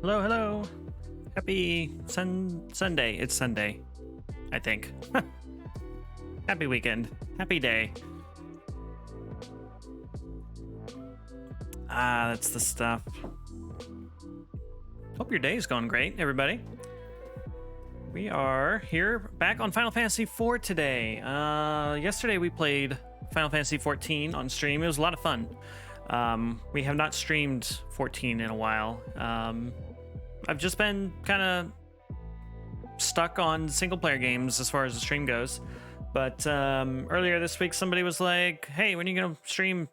Hello, hello. Happy Sunday. It's Sunday, I think. Happy weekend. Happy day. Ah, that's the stuff. Hope your day's going great, everybody. We are here back on Final Fantasy IV today. Yesterday we played Final Fantasy XIV on stream. It was a lot of fun. We have not streamed 14 in a while. I've just been kind of stuck on single player games as far as the stream goes. But earlier this week, somebody was like, hey, when are you going to stream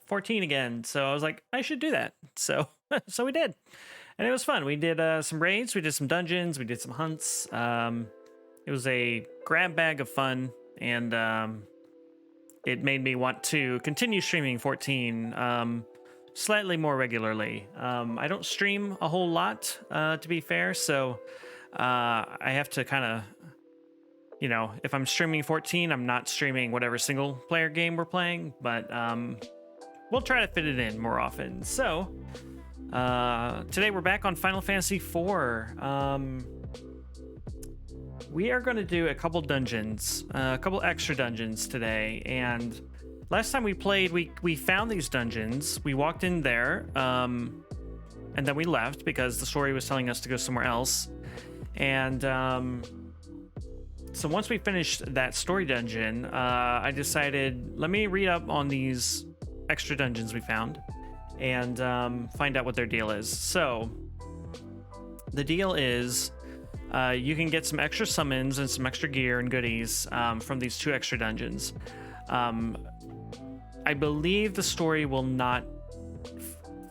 14 again? So I was like, I should do that. So we did. And it was fun. We did some raids, we did some dungeons, we did some hunts. It was a grab bag of fun, and it made me want to continue streaming 14 slightly more regularly. I don't stream a whole lot, to be fair, so I have to kind of, you know, if I'm streaming 14, I'm not streaming whatever single player game we're playing, but we'll try to fit it in more often. So today we're back on Final Fantasy IV. We are going to do a couple dungeons, a couple extra dungeons today. And last time we played, we found these dungeons. We walked in there, and then we left because the story was telling us to go somewhere else. And so once we finished that story dungeon, I decided, let me read up on these extra dungeons we found and find out what their deal is. So the deal is you can get some extra summons and some extra gear and goodies from these two extra dungeons. I believe the story will not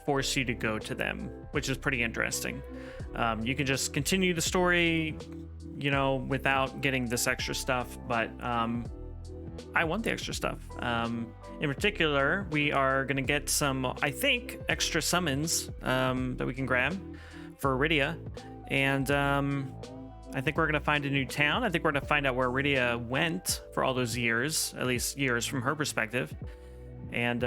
force you to go to them, which is pretty interesting. You can just continue the story, you know, without getting this extra stuff, but I want the extra stuff. In particular, we are going to get some, I think, extra summons that we can grab for Iridia. And I think we're going to find a new town. I think we're going to find out where Iridia went for all those years, at least years from her perspective. And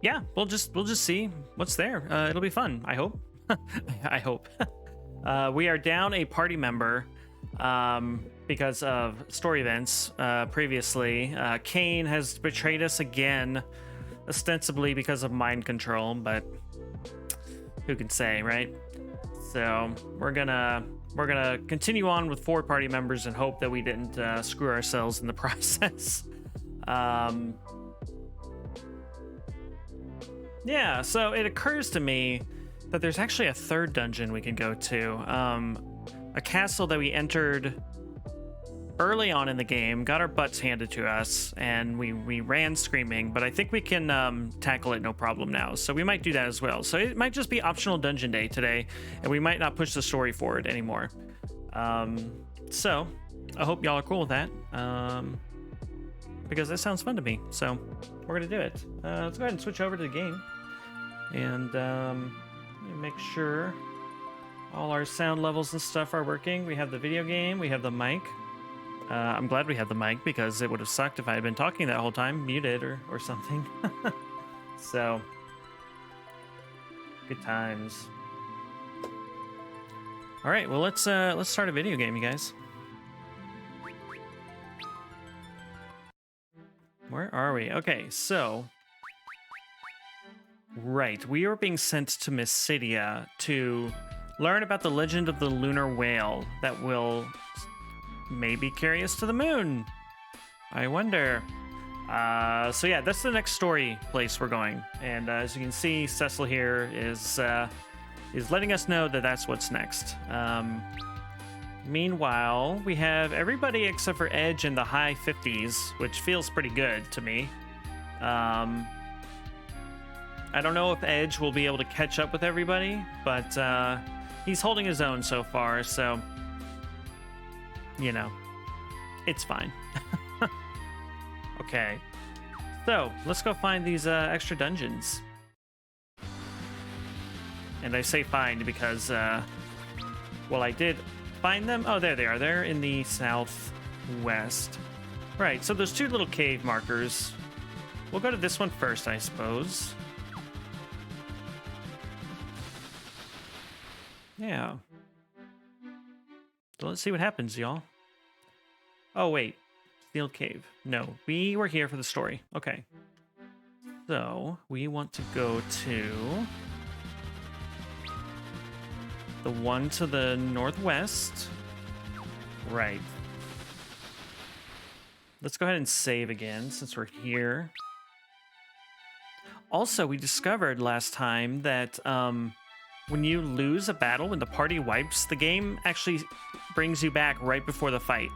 yeah, we'll just see what's there. It'll be fun, I hope. I hope. We are down a party member because of story events previously. Kane has betrayed us again, ostensibly because of mind control, but who can say, right? So we're gonna continue on with 4 party members and hope that we didn't screw ourselves in the process. Yeah, so it occurs to me that there's actually a third dungeon we can go to. A castle that we entered early on in the game, got our butts handed to us, and we ran screaming, but I think we can tackle it no problem now. So we might do that as well. So it might just be optional dungeon day today, and we might not push the story forward anymore. So I hope y'all are cool with that, because that sounds fun to me. So we're gonna do it. Let's go ahead and switch over to the game, and make sure all our sound levels and stuff are working. We have the video game, we have the mic. I'm glad we have the mic, because it would have sucked if I had been talking that whole time, muted or something. So, good times. All right, well let's start a video game, you guys. Where are we? Okay, so right, we are being sent to Mysidia to learn about the legend of the lunar whale that will maybe carry us to the moon. I wonder. So yeah, that's the next story place we're going. And as you can see, Cecil here is letting us know that that's what's next. Meanwhile, we have everybody except for Edge in the high 50s, which feels pretty good to me. I don't know if Edge will be able to catch up with everybody, but he's holding his own so far, so you know, it's fine. Okay, so let's go find these extra dungeons. And I say find because, well, I did find them. Oh, there they are. They're in the southwest. Right, so there's two little cave markers. We'll go to this one first, I suppose. Yeah. So let's see what happens, y'all. Oh, wait. Sealed cave. No, we were here for the story. Okay. So, we want to go to the one to the northwest. Right. Let's go ahead and save again since we're here. Also, we discovered last time that when you lose a battle, when the party wipes, the game actually brings you back right before the fight,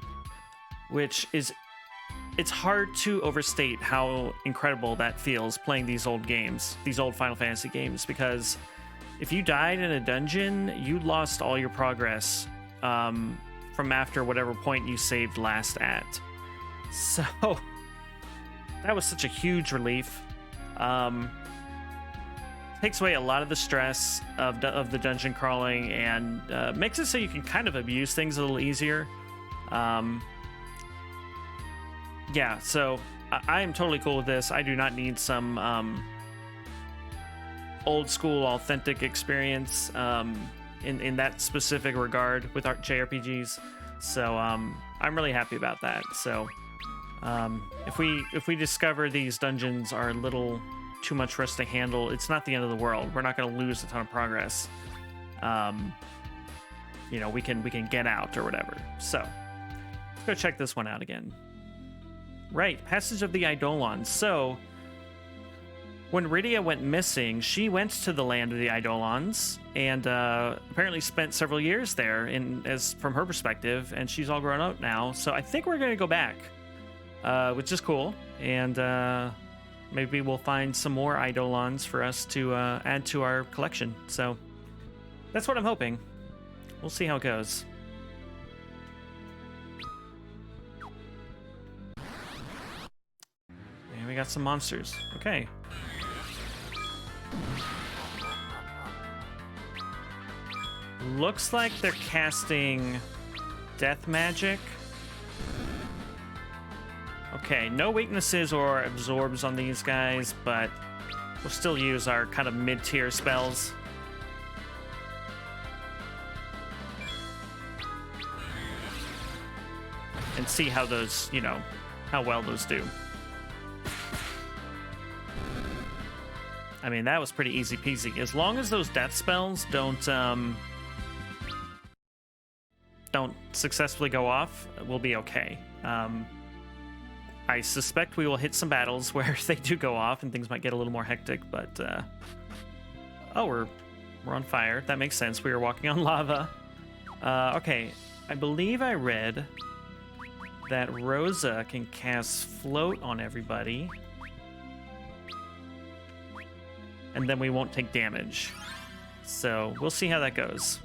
which is, it's hard to overstate how incredible that feels playing these old games, these old Final Fantasy games, because if you died in a dungeon, you lost all your progress from after whatever point you saved last at. So that was such a huge relief. Takes away a lot of the stress of the dungeon crawling, and makes it so you can kind of abuse things a little easier. Yeah, so I am totally cool with this. I do not need some old school authentic experience in that specific regard with JRPGs. So I'm really happy about that. So if we discover these dungeons are a little too much for us to handle, it's not the end of the world. We're not going to lose a ton of progress. You know, we can get out or whatever. So let's go check this one out again. Right, Passage of the Eidolons. So when Rydia went missing, she went to the land of the Eidolons and apparently spent several years there as from her perspective, and she's all grown up now. So I think we're going to go back, which is cool. And maybe we'll find some more Eidolons for us to add to our collection. So that's what I'm hoping. We'll see how it goes. And we got some monsters. Okay. Looks like they're casting death magic. Okay, no weaknesses or absorbs on these guys, but we'll still use our kind of mid-tier spells. And see how those, you know, how well those do. I mean, that was pretty easy peasy. As long as those death spells don't successfully go off, we'll be okay. I suspect we will hit some battles where they do go off and things might get a little more hectic, but oh, we're on fire. That makes sense. We were walking on lava. Okay, I believe I read that Rosa can cast float on everybody, and then we won't take damage. So we'll see how that goes.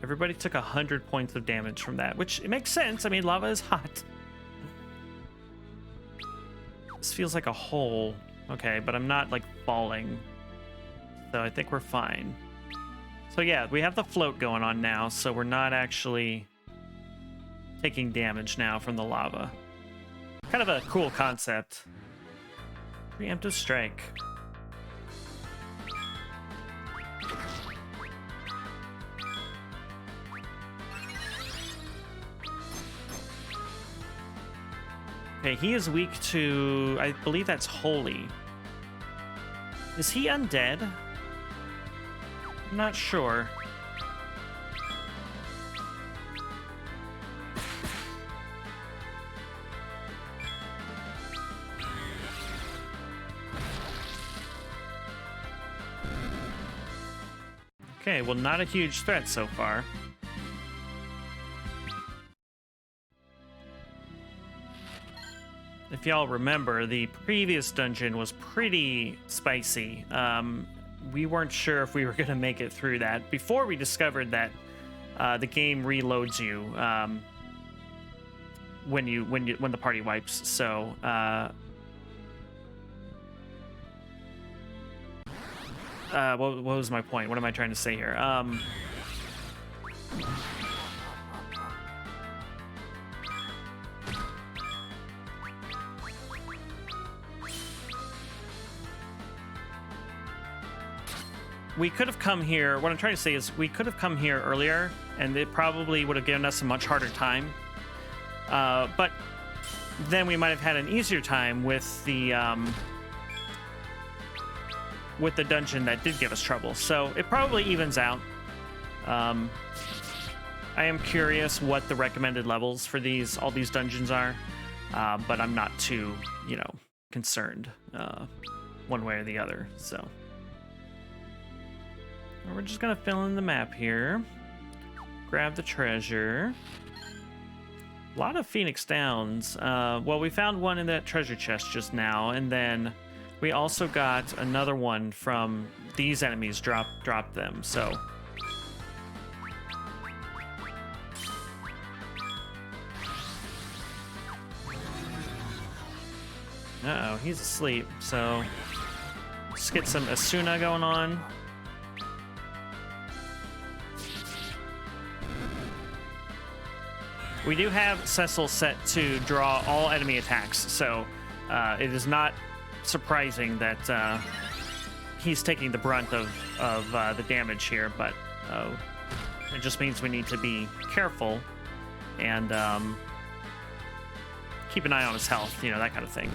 Everybody took 100 points of damage from that, which it makes sense. I mean, lava is hot. This feels like a hole. Okay, but I'm not, like, falling. So I think we're fine. So yeah, we have the float going on now, so we're not actually taking damage now from the lava. Kind of a cool concept. Preemptive strike. Okay, he is weak to, I believe that's holy. Is he undead? I'm not sure. Okay, well, not a huge threat so far. If y'all remember, the previous dungeon was pretty spicy. We weren't sure if we were going to make it through that before we discovered that the game reloads you when the party wipes. So what was my point? What am I trying to say here? We could have come here. What I'm trying to say is we could have come here earlier, and it probably would have given us a much harder time. But then we might have had an easier time with the dungeon that did give us trouble. So it probably evens out. I am curious what the recommended levels for all these dungeons are, but I'm not too, concerned one way or the other. So. We're just gonna fill in the map here. Grab the treasure. A lot of Phoenix Downs. Well, we found one in that treasure chest just now, and then we also got another one from these enemies. Drop them. So. Uh-oh, he's asleep. So let's get some Asuna going on. We do have Cecil set to draw all enemy attacks, so it is not surprising that he's taking the brunt of the damage here, but it just means we need to be careful and keep an eye on his health, that kind of thing.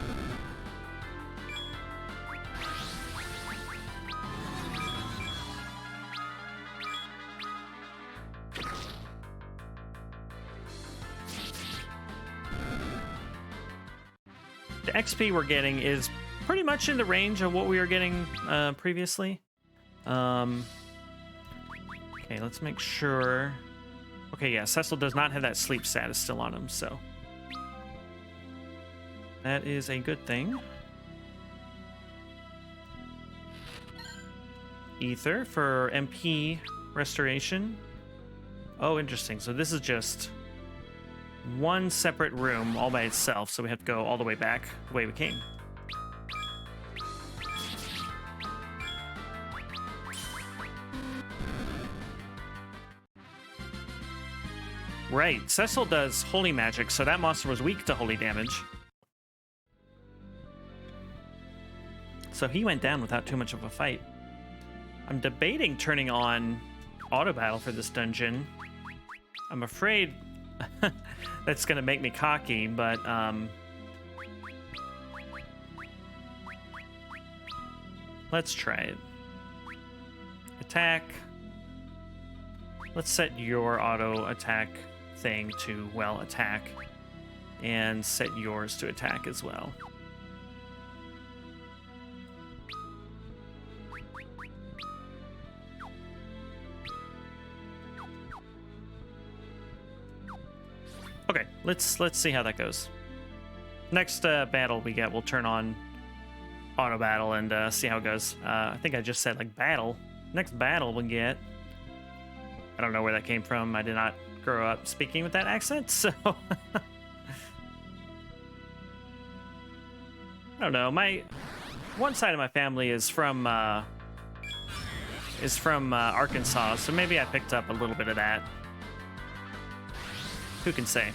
The XP we're getting is pretty much in the range of what we were getting previously. Okay, let's make sure. Okay, yeah, Cecil does not have that sleep status still on him, so that is a good thing. Ether for MP restoration. Oh, interesting. So this is just one separate room all by itself, so we have to go all the way back the way we came. Right, Cecil does holy magic, so that monster was weak to holy damage. So he went down without too much of a fight. I'm debating turning on auto battle for this dungeon. I'm afraid that's gonna make me cocky, but let's try it. Attack. Let's set your auto attack thing to, well, attack. And set yours to attack as well. Okay, let's see how that goes. Next battle we get, we'll turn on auto battle and see how it goes. I think I just said like battle. Next battle we get. I don't know where that came from. I did not grow up speaking with that accent, so I don't know. My one side of my family is from Arkansas, so maybe I picked up a little bit of that. Who can say?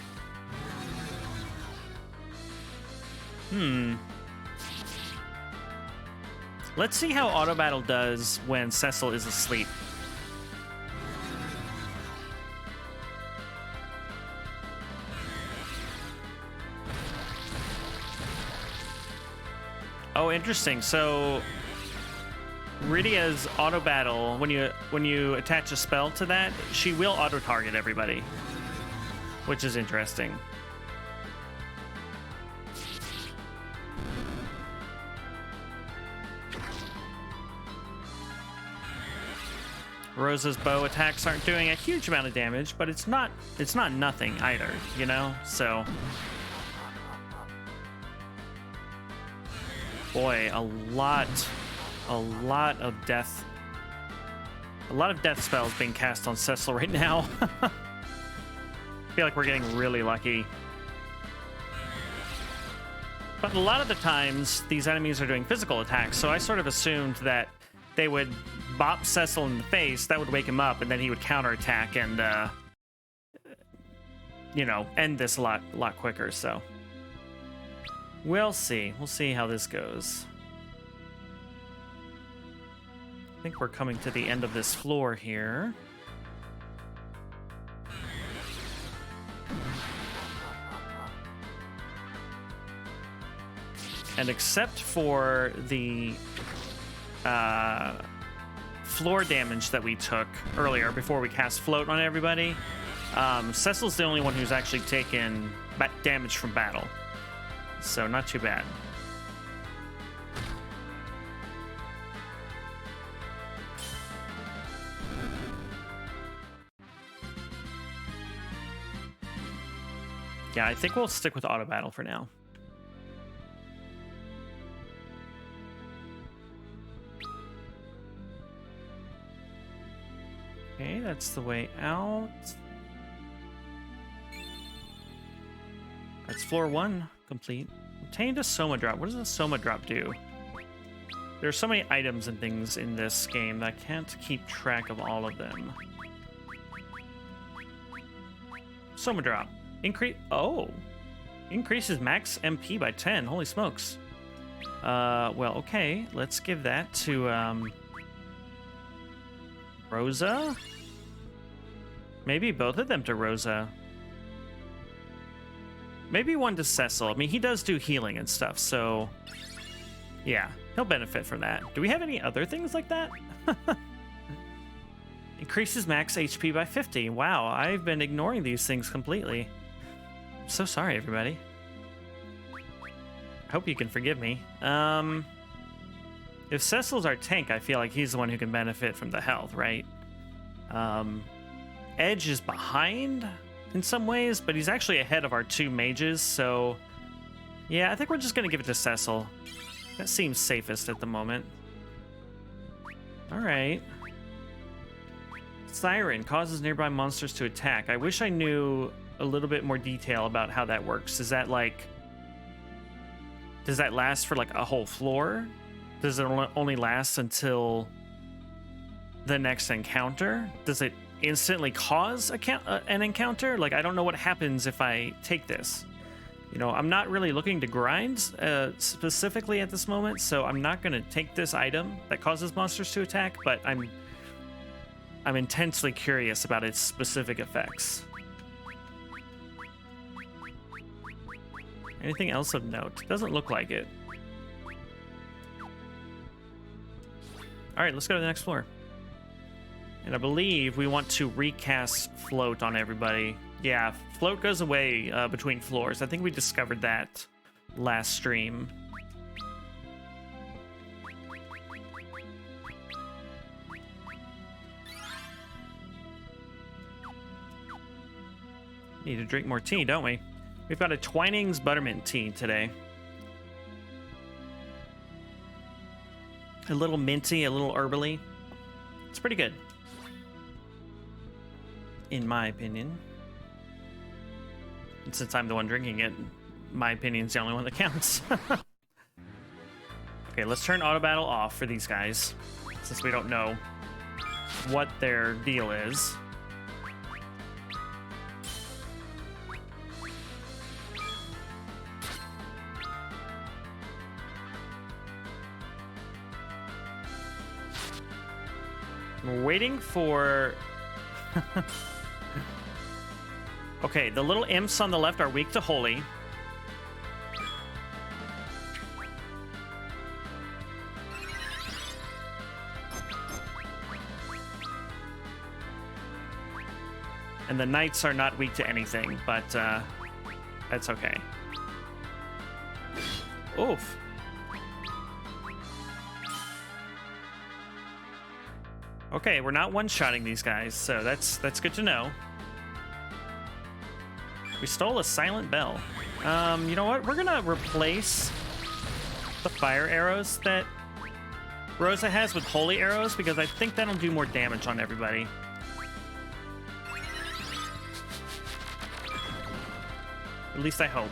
Let's see how auto battle does when Cecil is asleep. Oh, interesting. So Rydia's auto battle, when you attach a spell to that, she will auto target everybody, which is interesting. Rosa's bow attacks aren't doing a huge amount of damage, but it's not nothing either, you know? So boy, a lot of death spells being cast on Cecil right now. I feel like we're getting really lucky. But a lot of the times, these enemies are doing physical attacks, so I sort of assumed that they would bop Cecil in the face, that would wake him up, and then he would counterattack and, you know, end this a lot quicker, so. We'll see. We'll see how this goes. I think we're coming to the end of this floor here. And except for the floor damage that we took earlier before we cast float on everybody, Cecil's the only one who's actually taken damage from battle. So not too bad. Yeah, I think we'll stick with auto battle for now. Okay, that's the way out. That's floor 1 complete. Obtained a Soma drop. What does a Soma drop do? There are so many items and things in this game that I can't keep track of all of them. Soma drop. Increases max MP by 10. Holy smokes. Well, okay. Let's give that to, Rosa? Maybe both of them to Rosa. Maybe one to Cecil. I mean, he does do healing and stuff, so yeah, he'll benefit from that. Do we have any other things like that? Increases max HP by 50. Wow, I've been ignoring these things completely. I'm so sorry, everybody. I hope you can forgive me. If Cecil's our tank, I feel like he's the one who can benefit from the health, right? Edge is behind in some ways, but he's actually ahead of our 2 mages, so yeah, I think we're just gonna give it to Cecil. That seems safest at the moment. All right. Siren causes nearby monsters to attack. I wish I knew a little bit more detail about how that works. Is that like, does that last for like a whole floor? Does it only last until the next encounter? Does it instantly cause an encounter? Like, I don't know what happens if I take this. You know, I'm not really looking to grind specifically at this moment, so I'm not going to take this item that causes monsters to attack, but I'm intensely curious about its specific effects. Anything else of note? Doesn't look like it. All right, let's go to the next floor. And I believe we want to recast float on everybody. Yeah, float goes away between floors. I think we discovered that last stream. Need to drink more tea, don't we? We've got a Twinings Buttermint tea today. A little minty, a little herbally. It's pretty good, in my opinion. And since I'm the one drinking it, my opinion's the only one that counts. Okay, let's turn auto battle off for these guys, since we don't know what their deal is. We're waiting for... Okay, the little imps on the left are weak to holy. And the knights are not weak to anything, but that's okay. Oof. Okay, we're not one-shotting these guys, so that's good to know. We stole a silent bell. You know what? We're gonna replace the fire arrows that Rosa has with holy arrows because I think that'll do more damage on everybody. At least I hope.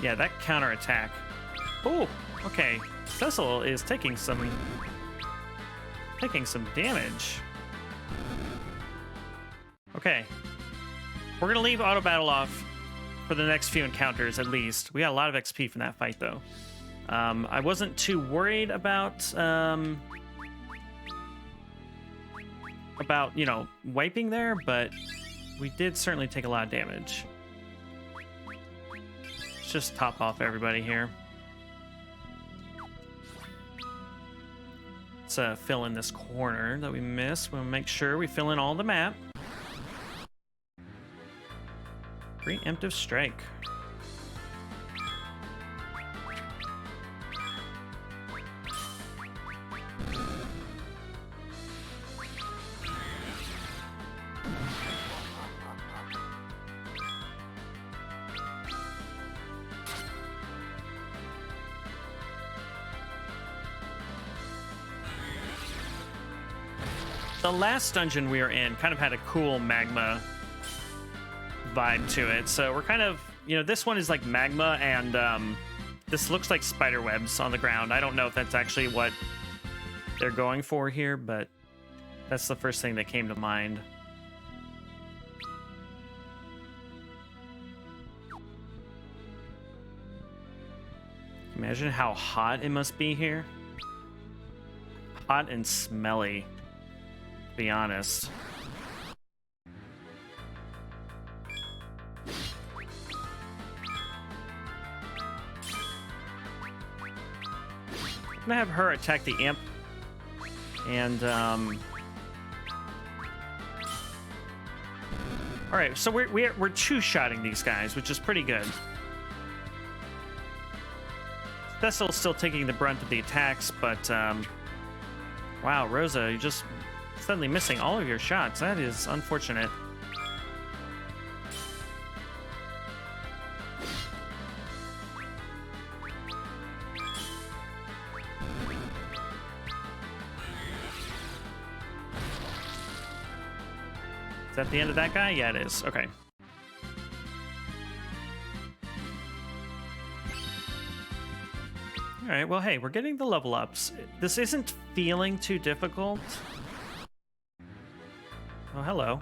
Yeah, that counterattack. Oh, okay. Cecil is taking some damage. Okay. We're gonna leave auto battle off for the next few encounters at least. We got a lot of XP from that fight though. I wasn't too worried about you know, wiping there, but we did certainly take a lot of damage. Let's just top off everybody here. Let's fill in this corner that we missed. We'll make sure we fill in all the map. Preemptive strike. The last dungeon we were in kind of had a cool magma vibe to it. So we're kind of, you know, this one is like magma and this looks like spider webs on the ground. I don't know if that's actually what they're going for here, but that's the first thing that came to mind. Imagine how hot it must be here. Hot and smelly. Be honest. I'm gonna have her attack the imp, and all right. So we're two-shotting these guys, which is pretty good. Cecil's still taking the brunt of the attacks, but wow, Rosa, you just suddenly missing all of your shots. That is unfortunate. Is that the end of that guy? Yeah, it is. Okay. All right, well, hey, we're getting the level ups. This isn't feeling too difficult. Oh, hello.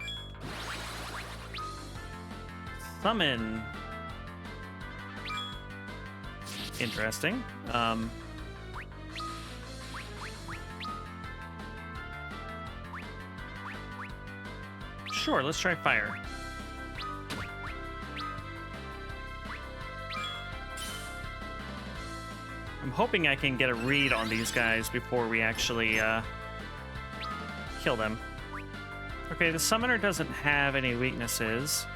Summon. Interesting. Sure, let's try fire. I'm hoping I can get a read on these guys before we actually kill them. Okay, the summoner doesn't have any weaknesses.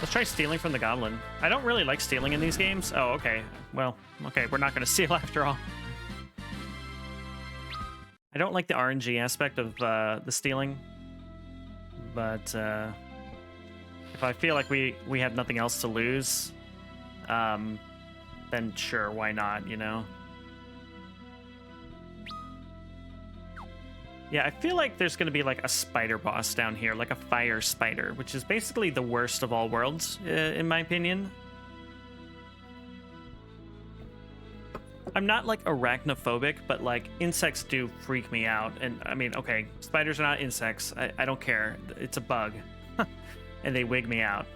Let's try stealing from the goblin. I don't really like stealing in these games. Oh, okay. Well, okay, we're not going to steal after all. I don't like the RNG aspect of the stealing, but if I feel like we have nothing else to lose, then sure, why not, you know? Yeah, I feel like there's going to be like a spider boss down here, like a fire spider, which is basically the worst of all worlds, in my opinion. I'm not like arachnophobic, but like insects do freak me out. And I mean, okay, spiders are not insects. I don't care. It's a bug. And they wig me out.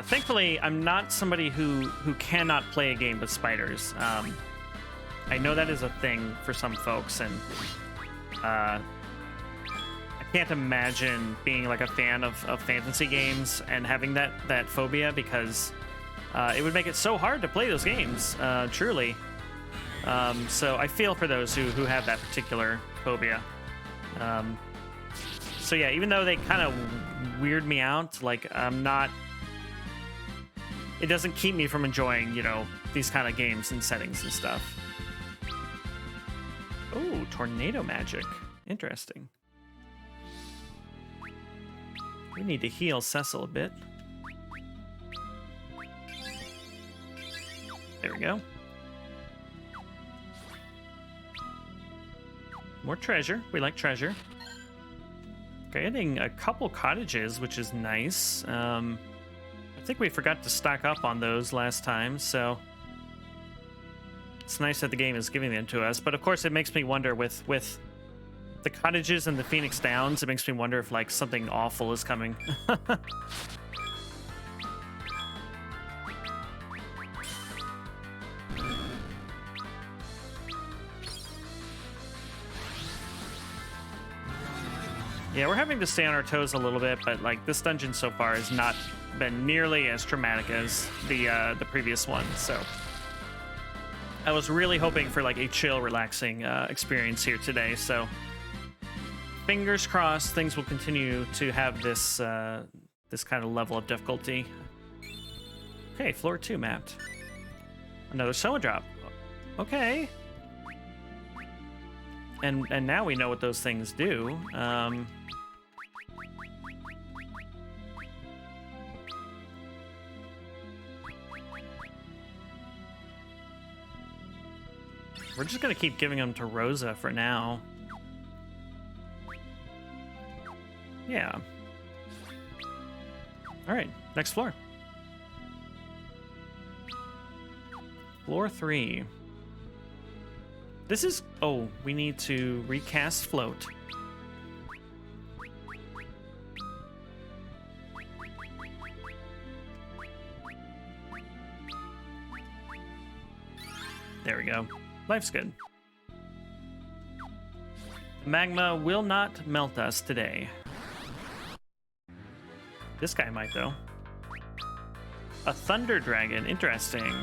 Thankfully, I'm not somebody who cannot play a game with spiders. I know that is a thing for some folks, and I can't imagine being like a fan of fantasy games and having that phobia, because it would make it so hard to play those games, truly. So I feel for those who have that particular phobia. So yeah, even though they kind of weird me out, like I'm not... It doesn't keep me from enjoying, you know, these kind of games and settings and stuff. Oh, tornado magic. Interesting. We need to heal Cecil a bit. There we go. More treasure. We like treasure. Getting a couple cottages, which is nice. I think we forgot to stock up on those last time, so it's nice that the game is giving them to us. But of course, it makes me wonder with the cottages and the Phoenix Downs, it makes me wonder if like something awful is coming. Yeah, we're having to stay on our toes a little bit, but like this dungeon so far has not been nearly as traumatic as the previous one. So I was really hoping for like a chill, relaxing experience here today. So fingers crossed, things will continue to have this this kind of level of difficulty. Okay, floor 2 mapped. Another Soma drop. Okay. And now we know what those things do. We're just gonna keep giving them to Rosa for now. Yeah. All right, next floor. Floor 3. This is... Oh, we need to recast float. There we go. Life's good. Magma will not melt us today. This guy might, though. A thunder dragon. Interesting.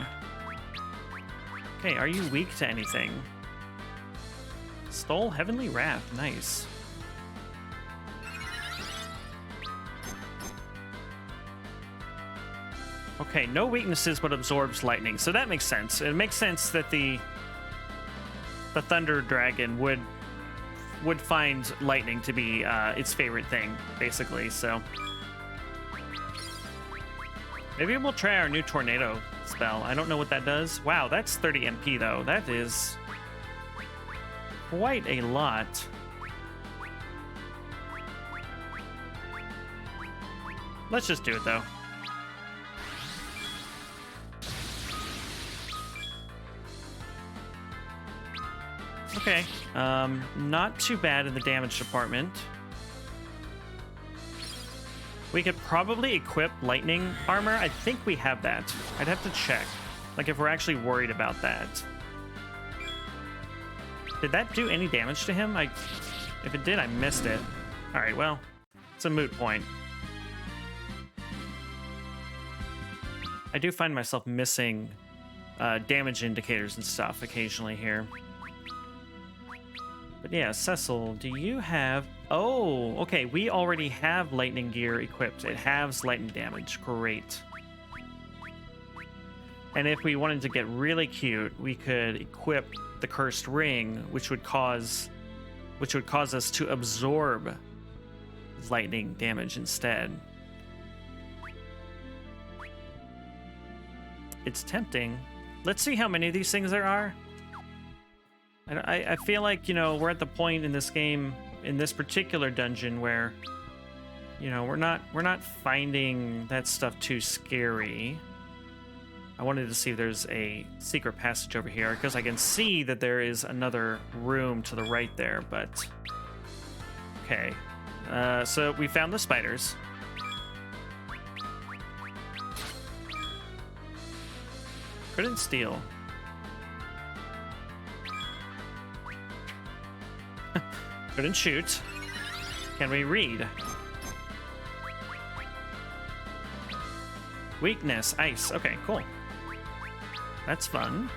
Okay, are you weak to anything? Stole Heavenly Wrath. Nice. Okay, no weaknesses but absorbs lightning. So that makes sense. It makes sense that the Thunder Dragon would find lightning to be its favorite thing, basically. So maybe we'll try our new tornado spell. I don't know what that does. Wow, that's 30 MP though. That is quite a lot. Let's just do it though. Okay, not too bad in the damage department. We could probably equip lightning armor. I think we have that. I'd have to check. Like, if we're actually worried about that. Did that do any damage to him? If it did, I missed it. All right, well, it's a moot point. I do find myself missing damage indicators and stuff occasionally here. But yeah, Cecil, do you have... Oh, okay, we already have lightning gear equipped. It halves lightning damage. Great. And if we wanted to get really cute, we could equip the cursed ring, which would cause us to absorb lightning damage instead. It's tempting. Let's see how many of these things there are. I feel like, you know, we're at the point in this game, in this particular dungeon, where, you know, we're not finding that stuff too scary. I wanted to see if there's a secret passage over here, because I can see that there is another room to the right there, but... Okay. So we found the spiders. Couldn't steal. Couldn't shoot. Can we read? Weakness, ice. Okay, cool. That's fun.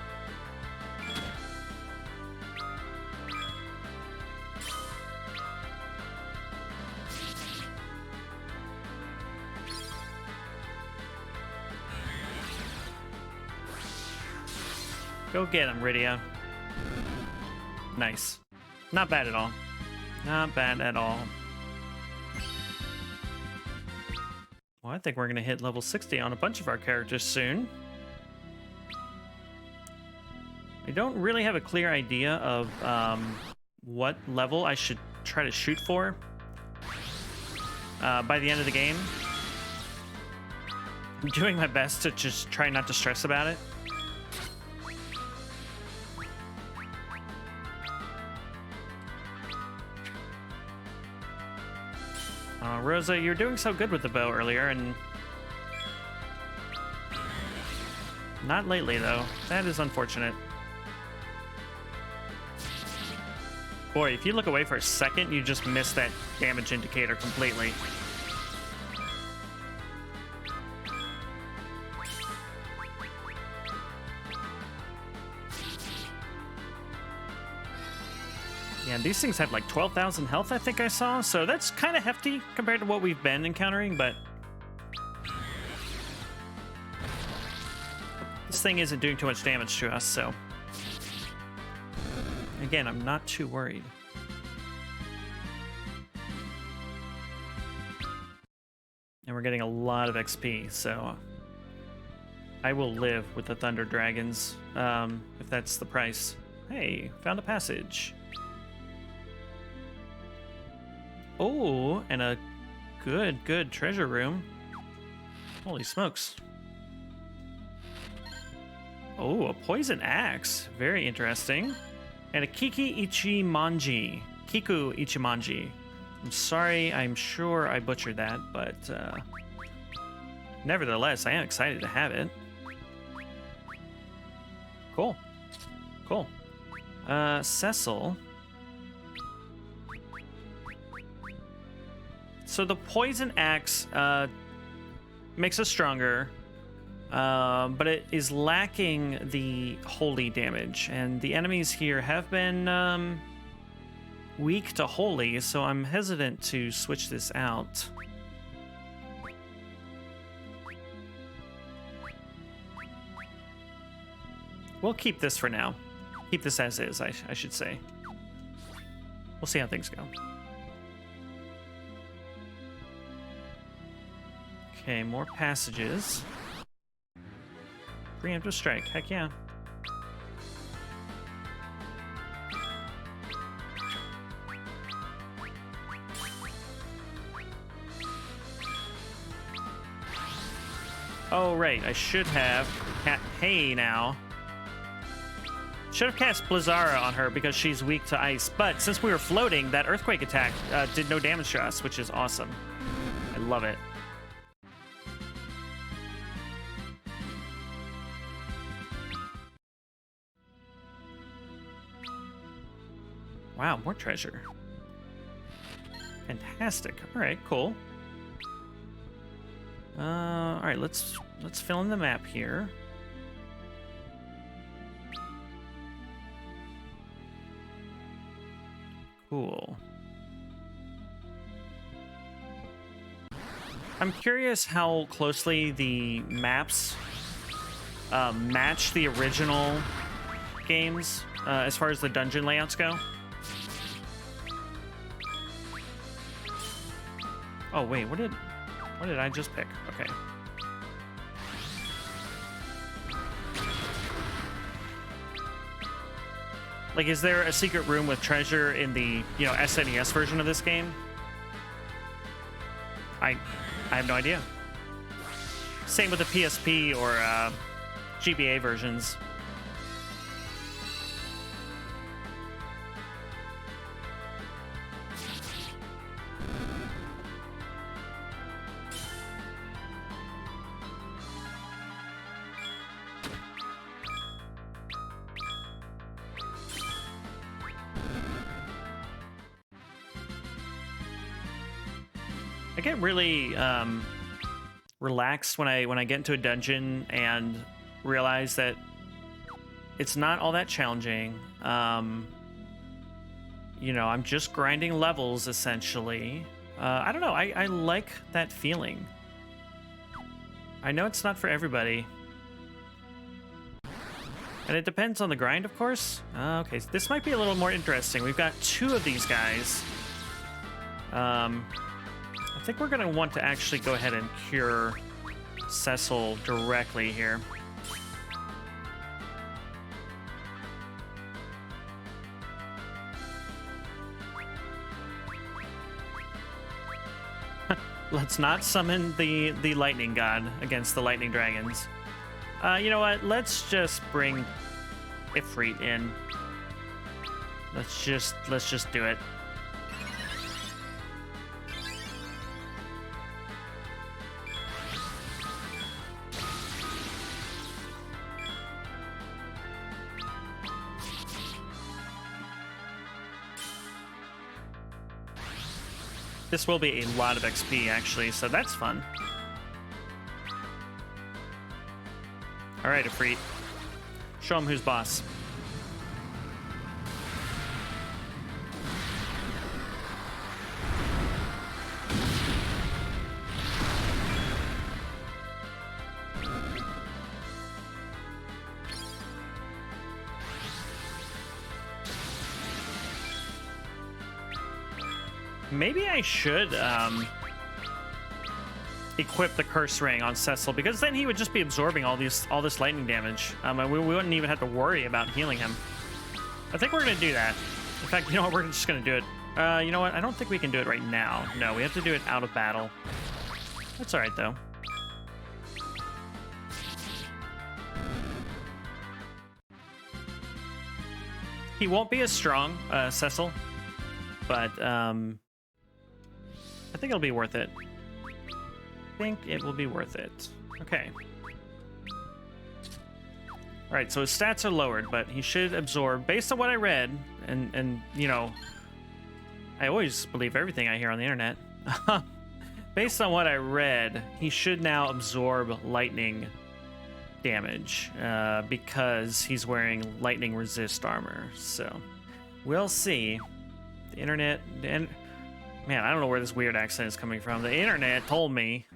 Go get him, Rydia. Nice. Not bad at all. Not bad at all. Well, I think we're going to hit level 60 on a bunch of our characters soon. I don't really have a clear idea of what level I should try to shoot for by the end of the game. I'm doing my best to just try not to stress about it. Rosa, you were doing so good with the bow earlier, and not lately, though. That is unfortunate. Boy, if you look away for a second, you just miss that damage indicator completely. Yeah, these things have like 12,000 health, I think I saw, so that's kind of hefty compared to what we've been encountering, but this thing isn't doing too much damage to us, so again, I'm not too worried. And we're getting a lot of XP, so I will live with the Thunder Dragons, if that's the price. Hey, found a passage. Oh, and a good treasure room. Holy smokes. Oh, a poison axe. Very interesting. And a Kiku Ichimonji. I'm sorry, I'm sure I butchered that, but nevertheless, I am excited to have it. Cool. Cool. Cecil. So the poison axe makes us stronger, but it is lacking the holy damage, and the enemies here have been weak to holy, so I'm hesitant to switch this out. We'll keep this for now. Keep this as is, I should say. We'll see how things go. Okay, more passages. Preemptive strike, heck yeah. Oh, right, I should have... Hey, now. Should have cast Blizzara on her because she's weak to ice, but since we were floating, that earthquake attack did no damage to us, which is awesome. I love it. Wow, more treasure. Fantastic. All right, cool. All right, let's fill in the map here. Cool. I'm curious how closely the maps match the original games as far as the dungeon layouts go. Oh wait, what did I just pick? Okay. Like, is there a secret room with treasure in the, you know, SNES version of this game? I have no idea. Same with the PSP or GBA versions. I get really relaxed when I get into a dungeon and realize that it's not all that challenging. You know, I'm just grinding levels essentially. I don't know. I like that feeling. I know it's not for everybody. And it depends on the grind, of course. Okay, so this might be a little more interesting. We've got 2 of these guys. I think we're going to want to actually go ahead and cure Cecil directly here. Let's not summon the lightning god against the lightning dragons. You know what? Let's just bring Ifrit in. Let's just do it. This will be a lot of XP, actually, so that's fun. All right, Ifrit. Show him who's boss. Maybe I should equip the curse ring on Cecil, because then he would just be absorbing all this lightning damage. And we wouldn't even have to worry about healing him. I think we're gonna do that. In fact, you know what? We're just gonna do it. You know what? I don't think we can do it right now. No, we have to do it out of battle. That's all right though. He won't be as strong, Cecil, but I think it'll be worth it. I think it will be worth it. Okay. All right, so his stats are lowered, but he should absorb, based on what I read, and you know, I always believe everything I hear on the internet. Based on what I read, he should now absorb lightning damage because he's wearing lightning resist armor. So we'll see. The internet, and man, I don't know where this weird accent is coming from. The internet told me.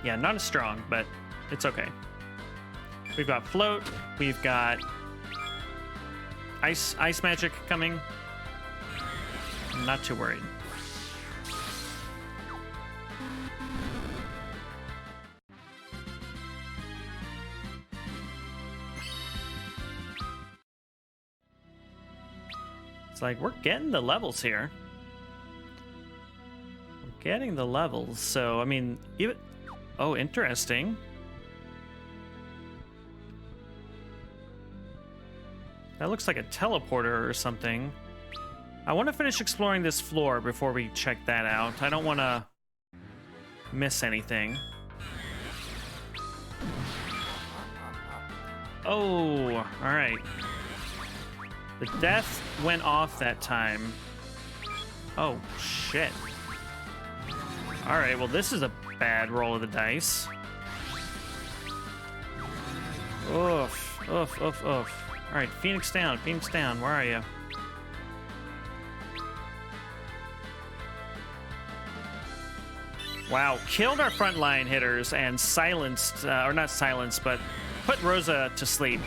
Yeah, not as strong, but it's okay. We've got float. We've got ice magic coming. I'm not too worried. It's like we're getting the levels here. We're getting the levels. So, I mean, even... Oh, interesting. That looks like a teleporter or something. I want to finish exploring this floor before we check that out. I don't want to miss anything. Oh, all right. The death went off that time. Oh, shit. All right, well, this is a bad roll of the dice. Oof, oof, oof, oof. All right, Phoenix down, where are you? Wow, killed our frontline hitters and silenced, or not silenced, but put Rosa to sleep.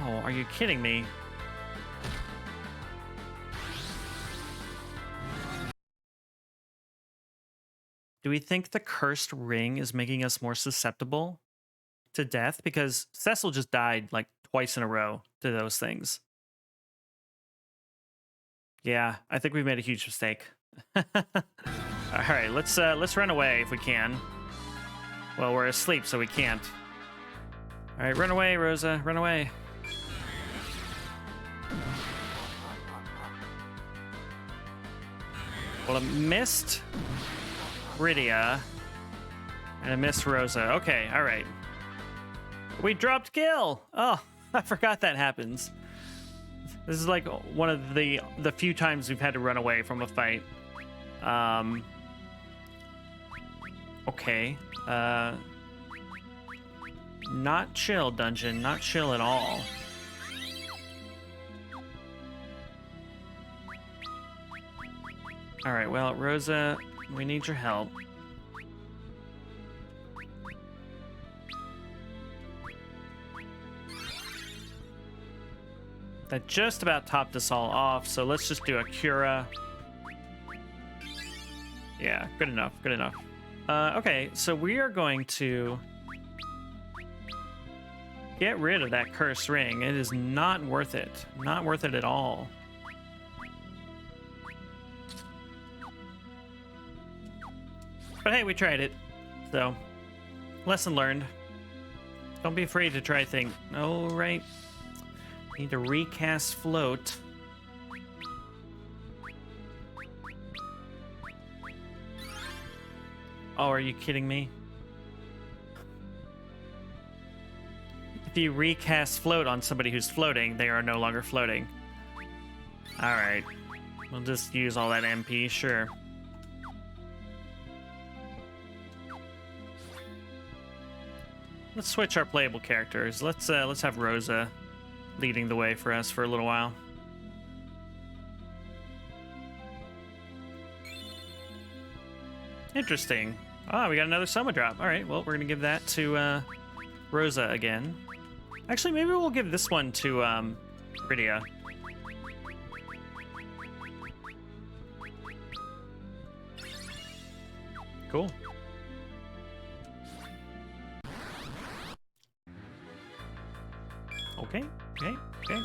Oh, are you kidding me? Do we think the cursed ring is making us more susceptible to death? Because Cecil just died like twice in a row to those things. Yeah, I think we've made a huge mistake. All right, let's run away if we can. Well, we're asleep, so we can't. All right, run away, Rosa, run away. Well, I missed Rydia, and I missed Rosa. Okay, all right. We dropped Gil. Oh, I forgot that happens. This is like one of the few times we've had to run away from a fight. Okay. Not chill, dungeon. Not chill at all. All right, well, Rosa, we need your help. That just about topped us all off, so let's just do a Cura. Yeah, good enough, good enough. Okay, so we are going to get rid of that cursed ring. It is not worth it. Not worth it at all. But hey, we tried it. So, lesson learned. Don't be afraid to try things. Oh, right. Need to recast float. Oh, are you kidding me? If you recast float on somebody who's floating, they are no longer floating. All right. We'll just use all that MP, sure. Let's switch our playable characters. Let's have Rosa leading the way for us for a little while. Interesting. Ah, we got another Soma drop. All right, well, we're gonna give that to Rosa again. Actually, maybe we'll give this one to Rydia. Cool. Okay, okay, okay.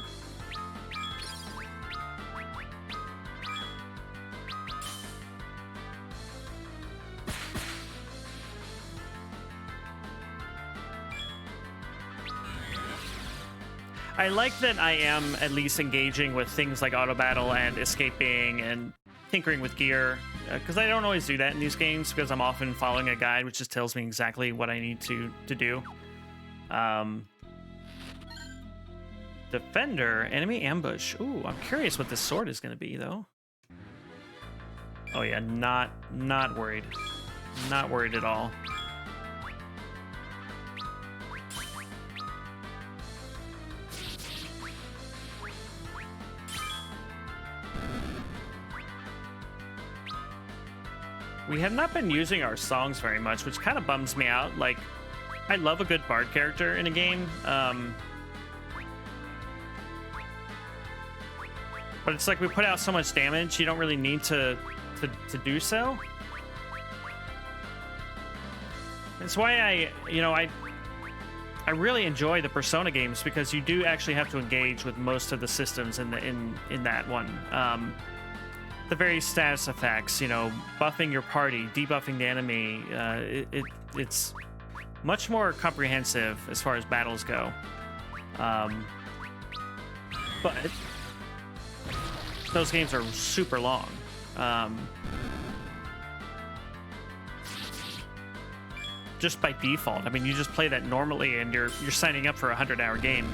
I like that I am at least engaging with things like auto battle and escaping and tinkering with gear, because I don't always do that in these games because I'm often following a guide which just tells me exactly what I need to do. Defender, enemy ambush. Ooh, I'm curious what this sword is going to be, though. Oh yeah, not worried. Not worried at all. We have not been using our songs very much, which kind of bums me out. Like, I love a good bard character in a game. But it's like we put out so much damage, you don't really need to do so. That's why I really enjoy the Persona games, because you do actually have to engage with most of the systems in that one. The various status effects, buffing your party, debuffing the enemy. It's much more comprehensive as far as battles go. But those games are super long. Just by default. I mean, you just play that normally and you're signing up for a 100-hour game.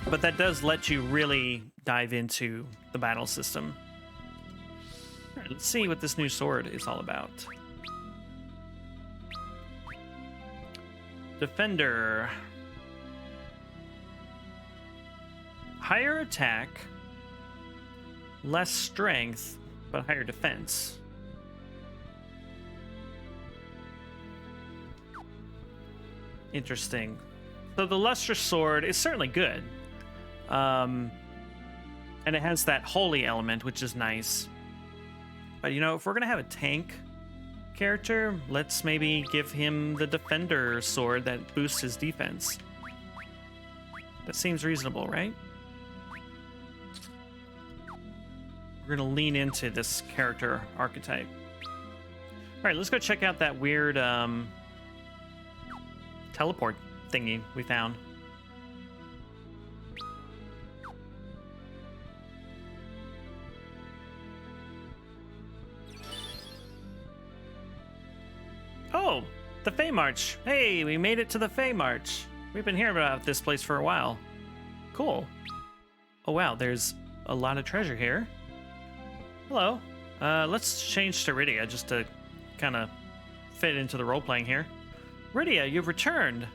But that does let you really dive into the battle system. All right, let's see what this new sword is all about. Defender. Higher attack, less strength, but higher defense. Interesting. So the lustrous sword is certainly good. And it has that holy element, which is nice. But, you know, if we're going to have a tank character, let's maybe give him the defender sword that boosts his defense. That seems reasonable, right? We're going to lean into this character archetype. All right, let's go check out that weird teleport thingy we found. Oh, the Fey March. Hey, we made it to the Fey March. We've been hearing about this place for a while. Cool. Oh, wow, there's a lot of treasure here. Hello. Let's change to Rydia just to kind of fit into the role-playing here. Rydia, you've returned.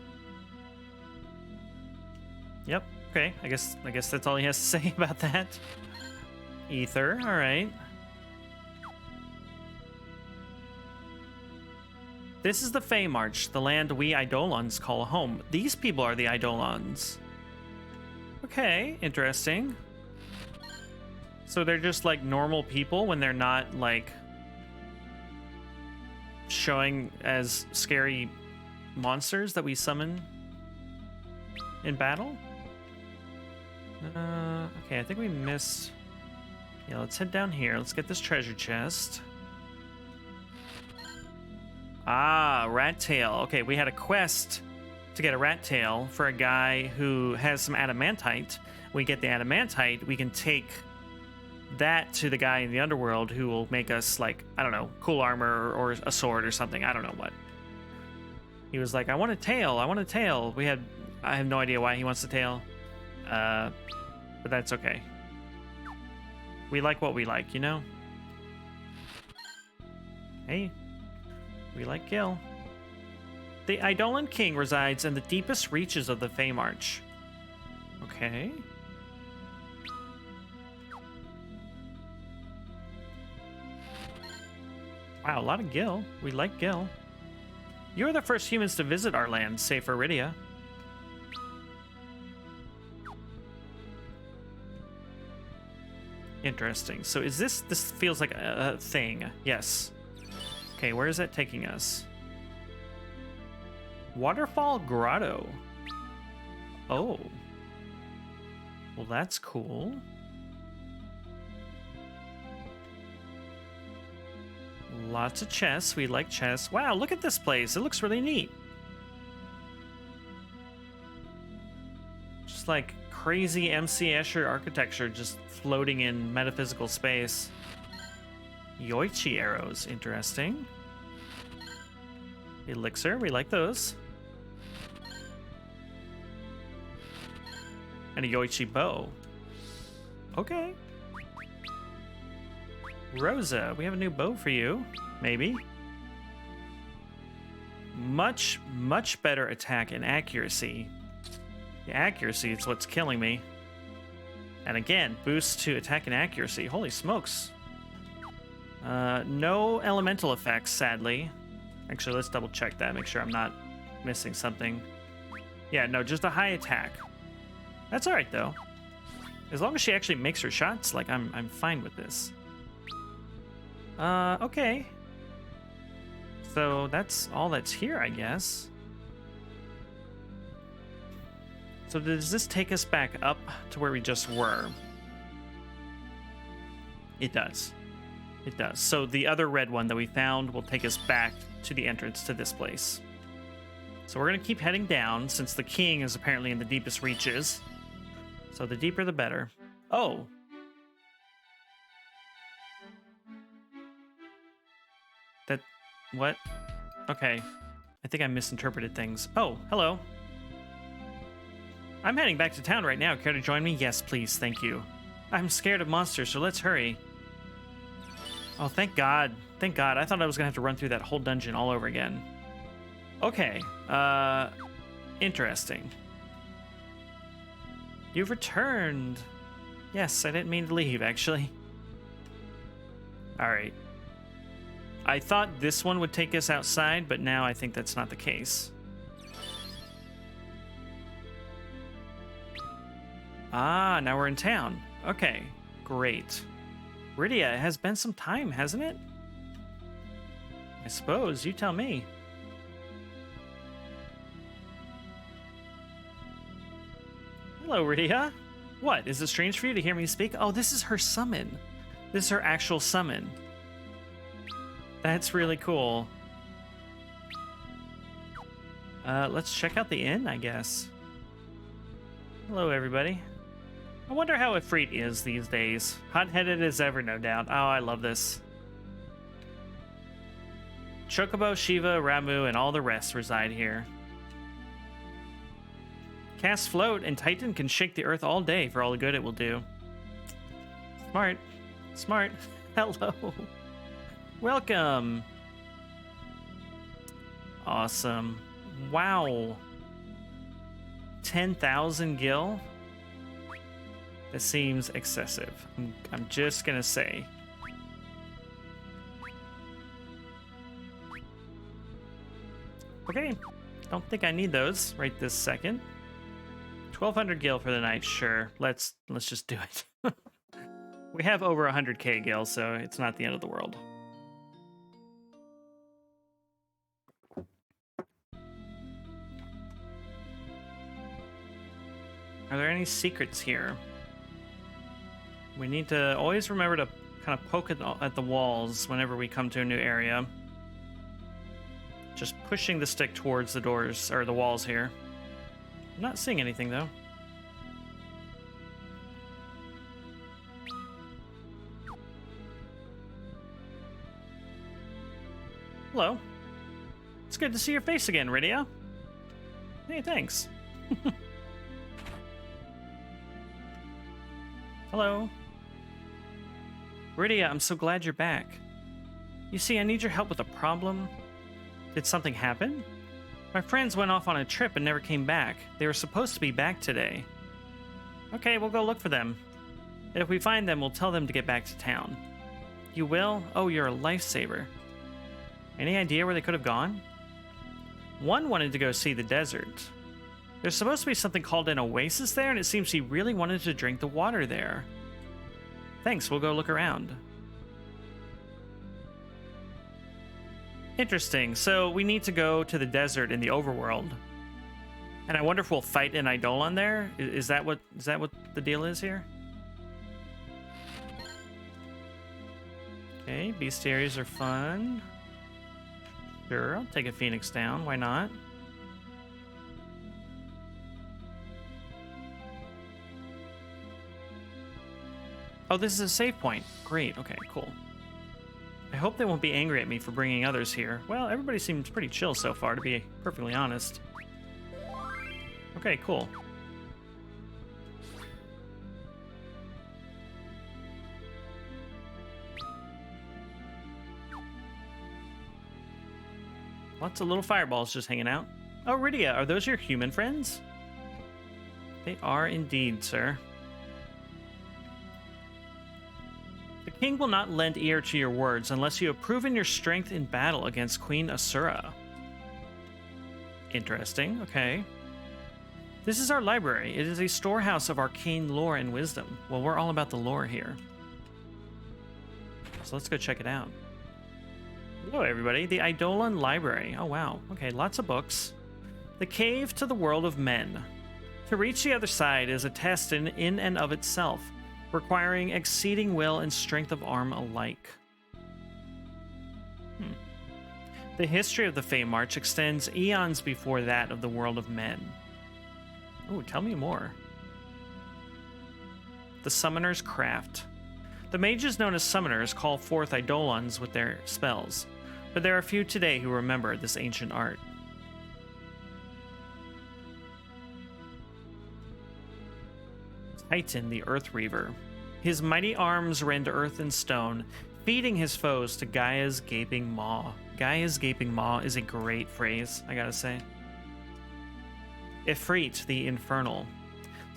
Yep. Okay. I guess that's all he has to say about that. Ether. All right. This is the Fey March, the land we Eidolons call home. These people are the Eidolons. Okay. Interesting. So they're just like normal people when they're not like showing as scary monsters that we summon in battle. Okay, I think we missed. Yeah, let's head down here. Let's get this treasure chest. Ah, rat tail. Okay, we had a quest to get a rat tail for a guy who has some adamantite. We get the adamantite, we can take that to the guy in the underworld who will make us, like, I don't know, cool armor or a sword or something. I don't know what. He was like, I want a tail. I want a tail. I have no idea why he wants a tail. But that's okay. We like what we like, you know? Hey, we like Gil. The Eidolon King resides in the deepest reaches of the Fey March. Okay. Wow, a lot of Gil. We like Gil. You're the first humans to visit our land, save for Rydia. Interesting. So is this feels like a thing. Yes. Okay, where is that taking us? Waterfall Grotto. Oh. Well, that's cool. Lots of chests. We like chests. Wow, look at this place. It looks really neat. Just like crazy MC Escher architecture just floating in metaphysical space. Yoichi arrows. Interesting. Elixir. We like those. And a Yoichi bow. Okay. Rosa, we have a new bow for you. Maybe. Much, much better attack and accuracy. The accuracy is what's killing me. And again, boost to attack and accuracy. Holy smokes. No elemental effects, sadly. Actually, let's double check that. Make sure I'm not missing something. Yeah, no, just a high attack. That's all right, though. As long as she actually makes her shots, like, I'm fine with this. Okay. So that's all that's here, I guess. So does this take us back up to where we just were? It does. It does. So the other red one that we found will take us back to the entrance to this place. So we're going to keep heading down since the king is apparently in the deepest reaches. So the deeper the better. Oh. What? Okay. I think I misinterpreted things. Oh, hello. I'm heading back to town right now. Care to join me? Yes, please. Thank you. I'm scared of monsters, so let's hurry. Oh, thank God. Thank God. I thought I was going to have to run through that whole dungeon all over again. Okay. Interesting. You've returned. Yes, I didn't mean to leave, actually. All right. I thought this one would take us outside, but now I think that's not the case. Ah, now we're in town. Okay, great. Rydia, it has been some time, hasn't it? I suppose. You tell me. Hello, Rydia. What? Is it strange for you to hear me speak? Oh, this is her summon. This is her actual summon. That's really cool. Let's check out the inn, I guess. Hello, everybody. I wonder how Ifrit is these days. Hot-headed as ever, no doubt. Oh, I love this. Chocobo, Shiva, Ramu, and all the rest reside here. Cast Float, and Titan can shake the earth all day for all the good it will do. Smart. Smart. Hello. Welcome. Awesome. Wow. 10,000 gil? That seems excessive. I'm just gonna say. Okay. Don't think I need those right this second. 1,200 gil for the night, sure. Let's just do it. We have over 100k gil, so it's not the end of the world. Are there any secrets here? We need to always remember to kind of poke at the walls whenever we come to a new area. Just pushing the stick towards the doors, or the walls here. I'm not seeing anything, though. Hello. It's good to see your face again, Rydia. Hey, thanks. Hello. Rydia, I'm so glad you're back. You see, I need your help with a problem. Did something happen? My friends went off on a trip and never came back. They were supposed to be back today. Okay, we'll go look for them. And if we find them, we'll tell them to get back to town. You will? Oh, you're a lifesaver. Any idea where they could have gone? One wanted to go see the desert. There's supposed to be something called an oasis there, and it seems he really wanted to drink the water there. Thanks, we'll go look around. Interesting, so we need to go to the desert in the overworld. And I wonder if we'll fight an Eidolon there? Is that what the deal is here? Okay, bestiaries are fun. Sure, I'll take a phoenix down, why not? Oh, this is a save point. Great, okay, cool. I hope they won't be angry at me for bringing others here. Well, everybody seems pretty chill so far, to be perfectly honest. Okay, cool. Lots of little fireballs just hanging out. Oh, Rydia, are those your human friends? They are indeed, sir. The king will not lend ear to your words unless you have proven your strength in battle against Queen Asura. Interesting, okay. This is our library. It is a storehouse of arcane lore and wisdom. Well, we're all about the lore here. So let's go check it out. Hello, everybody. The Eidolon Library. Oh, wow. Okay, lots of books. The cave to the world of men. To reach the other side is a test in and of itself, requiring exceeding will and strength of arm alike. The history of the Fey March extends eons before that of the world of men. Oh, tell me more. The Summoner's Craft. The mages known as summoners call forth Eidolons with their spells, but there are few today who remember this ancient art. Titan, the Earth Reaver. His mighty arms rend earth and stone, feeding his foes to Gaia's gaping maw. Gaia's gaping maw is a great phrase, I gotta say. Ifrit, the Infernal.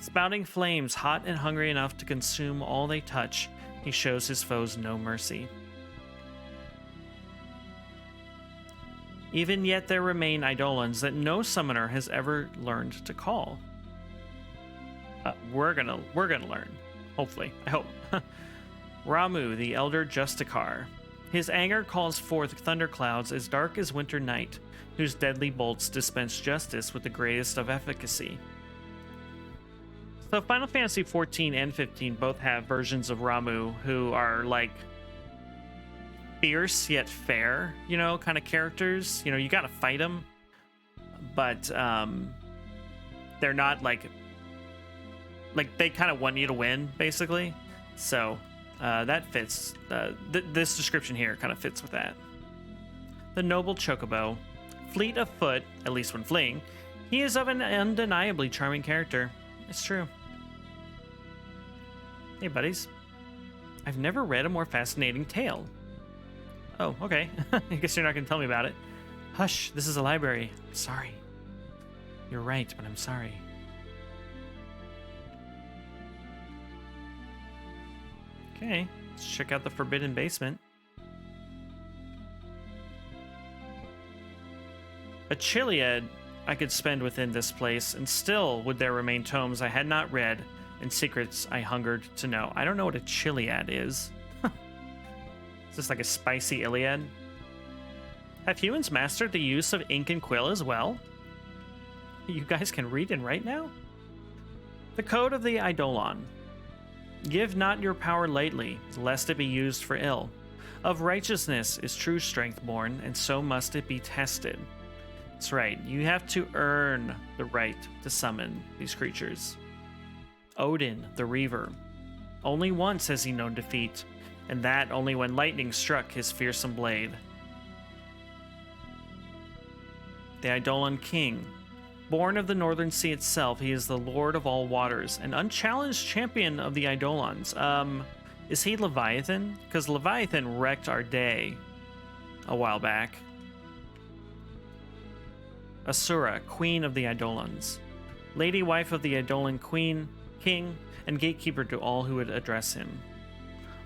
Spouting flames hot and hungry enough to consume all they touch, he shows his foes no mercy. Even yet there remain Eidolons that no summoner has ever learned to call. We're gonna learn. Hopefully. I hope. Ramu, the Elder Justicar. His anger calls forth thunderclouds as dark as winter night, whose deadly bolts dispense justice with the greatest of efficacy. So Final Fantasy 14 and 15 both have versions of Ramu who are like fierce yet fair, you know, kind of characters. You know, you gotta fight them, but they're not like they kind of want you to win, basically. So that fits. This description here kind of fits with that. The Noble Chocobo. Fleet of foot, at least when fleeing, he is of an undeniably charming character. It's true. Hey, buddies. I've never read a more fascinating tale. Oh, okay. I guess you're not going to tell me about it. Hush, this is a library. Sorry. You're right, but I'm sorry. Okay, let's check out the Forbidden Basement. A Chiliad I could spend within this place, and still would there remain tomes I had not read and secrets I hungered to know. I don't know what a Chiliad is. Is this like a spicy Iliad? Have humans mastered the use of ink and quill as well? You guys can read and write now? The Code of the Eidolon. Give not your power lightly, lest it be used for ill. Of righteousness is true strength born, and so must it be tested. That's right, you have to earn the right to summon these creatures. Odin, the Reaver. Only once has he known defeat, and that only when lightning struck his fearsome blade. The Eidolon King. Born of the Northern Sea itself, he is the Lord of all waters, an unchallenged champion of the Eidolons. Is he Leviathan? Because Leviathan wrecked our day a while back. Asura, Queen of the Eidolons. Lady wife of the Eidolon Queen, King, and gatekeeper to all who would address him.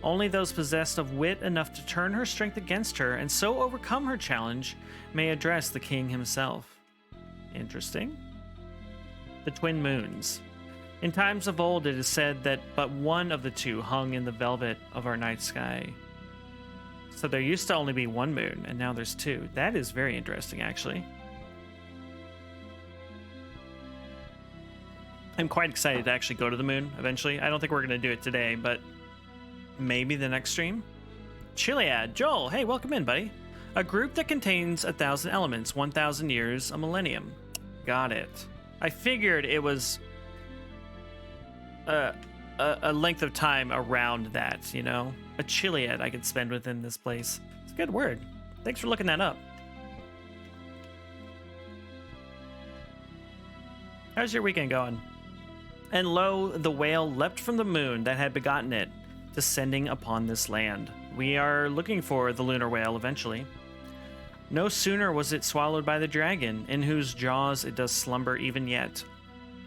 Only those possessed of wit enough to turn her strength against her and so overcome her challenge may address the king himself. Interesting. The Twin Moons. In times of old, it is said that but one of the two hung in the velvet of our night sky. So there used to only be one moon, and now there's two. That is very interesting, actually. I'm quite excited to actually go to the moon eventually. I don't think we're going to do it today, but maybe the next stream. Chiliad, Joel, hey, welcome in, buddy. A group that contains 1,000 elements, 1,000 years, a millennium. Got it. I figured it was a length of time around that, you know? A Chiliad I could spend within this place. It's a good word. Thanks for looking that up. How's your weekend going? And lo, the whale leapt from the moon that had begotten it, descending upon this land. We are looking for the lunar whale eventually. No sooner was it swallowed by the dragon, in whose jaws it does slumber even yet.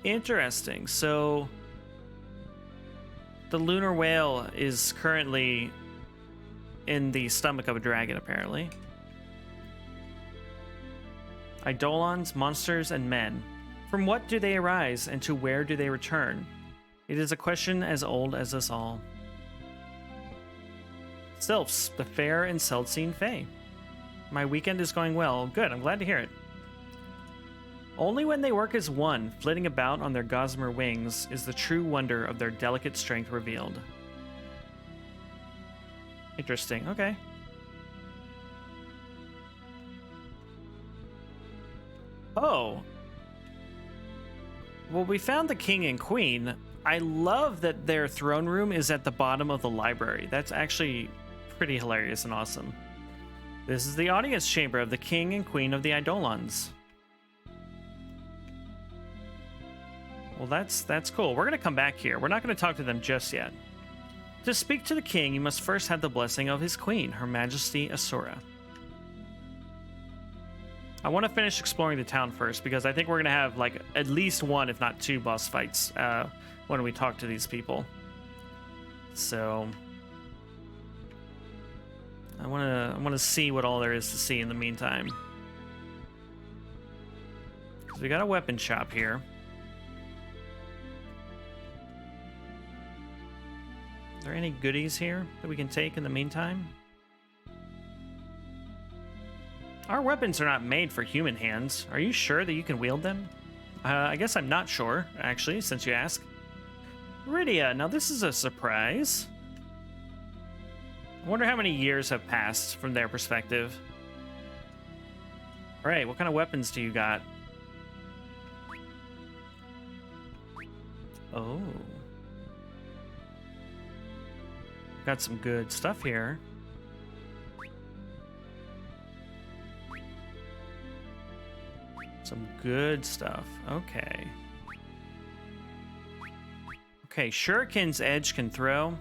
Interesting. So, the lunar whale is currently in the stomach of a dragon, apparently. Eidolons, monsters, and men. From what do they arise, and to where do they return? It is a question as old as us all. Sylphs, the fair and seldom fae. My weekend is going well. Good, I'm glad to hear it. Only when they work as one, flitting about on their gossamer wings, is the true wonder of their delicate strength revealed. Interesting, okay. Oh. Well, we found the king and queen. I love that their throne room is at the bottom of the library. That's actually pretty hilarious and awesome. This is the audience chamber of the king and queen of the Eidolons. Well, that's cool. We're going to come back here. We're not going to talk to them just yet. To speak to the king, you must first have the blessing of his queen, Her Majesty Asura. I want to finish exploring the town first because I think we're going to have like at least one, if not two, boss fights when we talk to these people. So I want to see what all there is to see in the meantime. So we got a weapon shop here. Are there any goodies here that we can take in the meantime? Our weapons are not made for human hands. Are you sure that you can wield them? I guess I'm not sure, actually, since you ask. Rydia, now this is a surprise. I wonder how many years have passed from their perspective. All right, what kind of weapons do you got? Oh. Got some good stuff here. Some good stuff. Okay. Okay, Shuriken's edge can throw,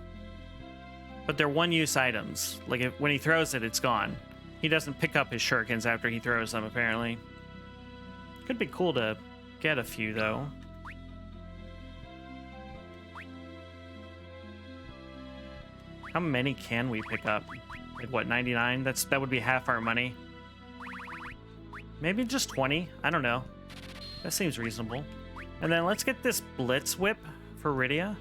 but they're one-use items. Like, when he throws it, it's gone. He doesn't pick up his shurikens after he throws them, apparently. Could be cool to get a few, though. How many can we pick up? Like, what, 99? That would be half our money. Maybe just 20. I don't know. That seems reasonable. And then let's get this Blitz Whip for Rydia.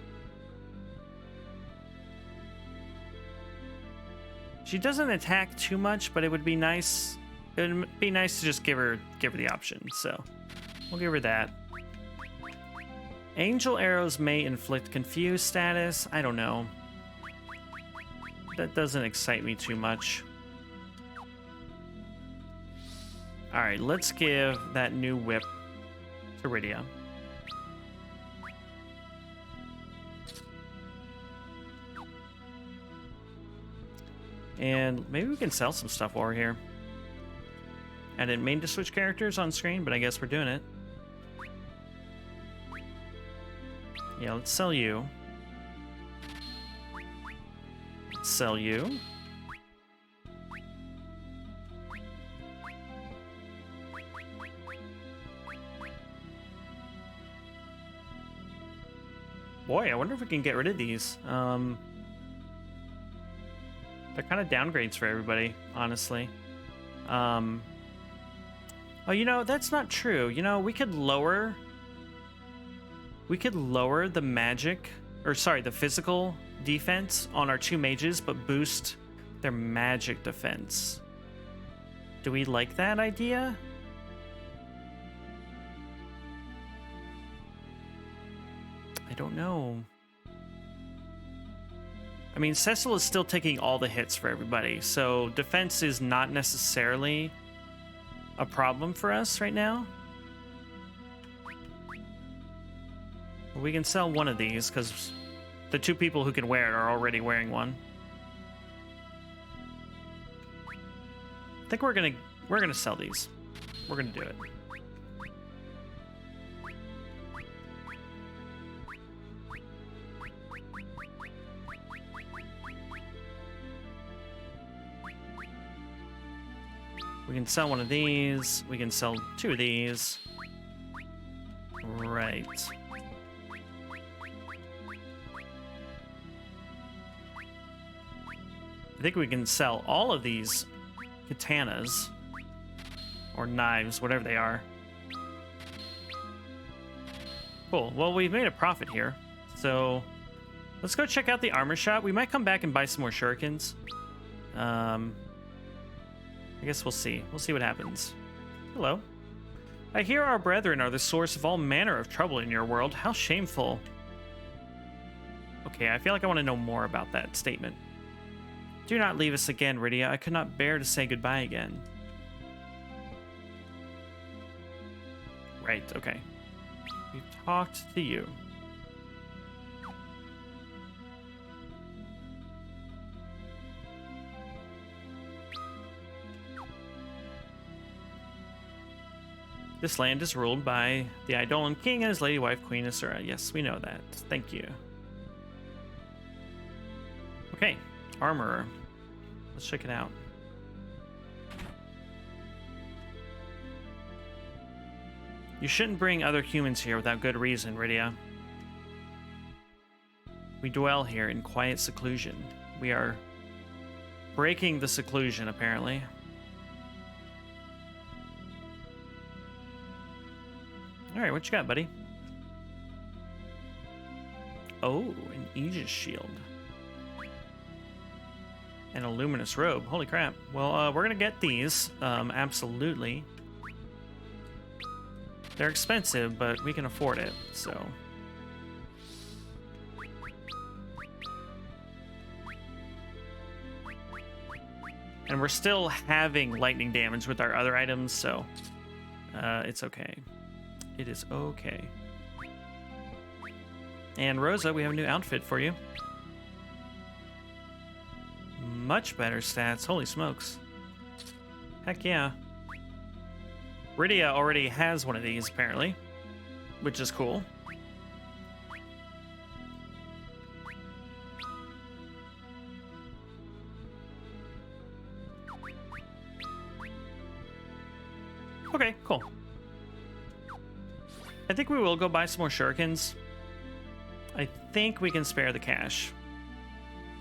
She doesn't attack too much, but it would be nice. It would be nice to just give her the option. So we'll give her that. Angel arrows may inflict confused status. I don't know. That doesn't excite me too much. All right, let's give that new whip to Rydia. And maybe we can sell some stuff while we're here. I didn't mean to switch characters on screen, but I guess we're doing it. Yeah, let's sell you. Let's sell you. Boy, I wonder if we can get rid of these. They're kind of downgrades for everybody, honestly. Oh, you know, that's not true. You know, we could lower the magic, or sorry, the physical defense on our two mages, but boost their magic defense. Do we like that idea? I don't know. I mean, Cecil is still taking all the hits for everybody, so defense is not necessarily a problem for us right now. We can sell one of these because the two people who can wear it are already wearing one. I think we're gonna sell these. We're gonna do it. We can sell one of these. We can sell two of these. Right. I think we can sell all of these katanas. Or knives, whatever they are. Cool. Well, we've made a profit here. So, let's go check out the armor shop. We might come back and buy some more shurikens. I guess we'll see. We'll see what happens. Hello. I hear our brethren are the source of all manner of trouble in your world. How shameful. Okay, I feel like I want to know more about that statement. Do not leave us again, Rydia. I could not bear to say goodbye again. Right, okay. We talked to you. This land is ruled by the Eidolon king and his lady wife, Queen Asura. Yes, we know that. Thank you. Okay, armorer. Let's check it out. You shouldn't bring other humans here without good reason, Rydia. We dwell here in quiet seclusion. We are breaking the seclusion, apparently. All right, what you got, buddy? Oh, an Aegis shield. And a luminous robe. Holy crap. Well, we're going to get these. Absolutely. They're expensive, but we can afford it, so... And we're still having lightning damage with our other items, so... it's okay. It is okay. And Rosa, we have a new outfit for you. Much better stats. Holy smokes. Heck yeah. Rydia already has one of these, apparently, which is cool. Okay, cool. I think we will go buy some more shurikens. I think we can spare the cash.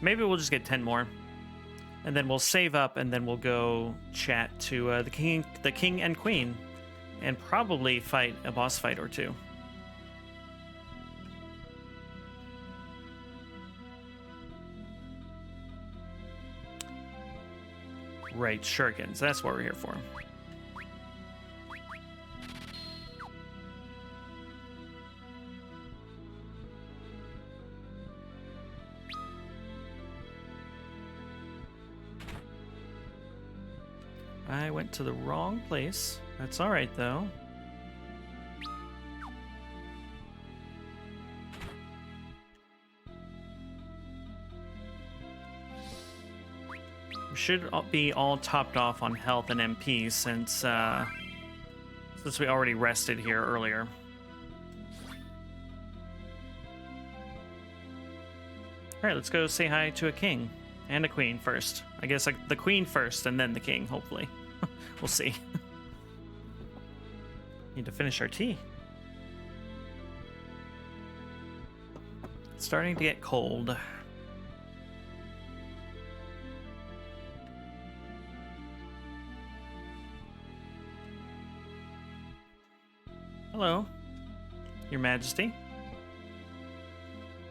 Maybe we'll just get 10 more. And then we'll save up, and then we'll go chat to the king and queen, and probably fight a boss fight or two. Right, shurikens. That's what we're here for. I went to the wrong place. That's all right, though. We should be all topped off on health and MP since we already rested here earlier. All right, let's go say hi to a king and a queen first. I guess like the queen first and then the king, hopefully. We'll see. Need to finish our tea. It's starting to get cold. Hello, Your Majesty.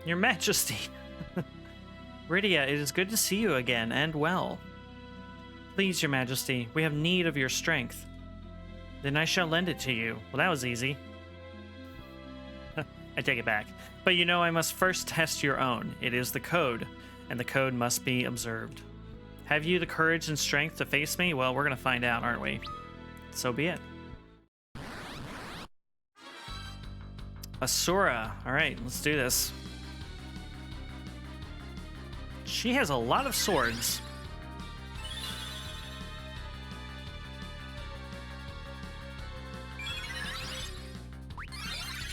Your Majesty. Rydia, it is good to see you again, and well. Please, Your Majesty, we have need of your strength. Then I shall lend it to you. Well, that was easy. I take it back. But you know, I must first test your own. It is the code, and the code must be observed. Have you the courage and strength to face me? Well, we're going to find out, aren't we? So be it. Asura. All right, let's do this. She has a lot of swords.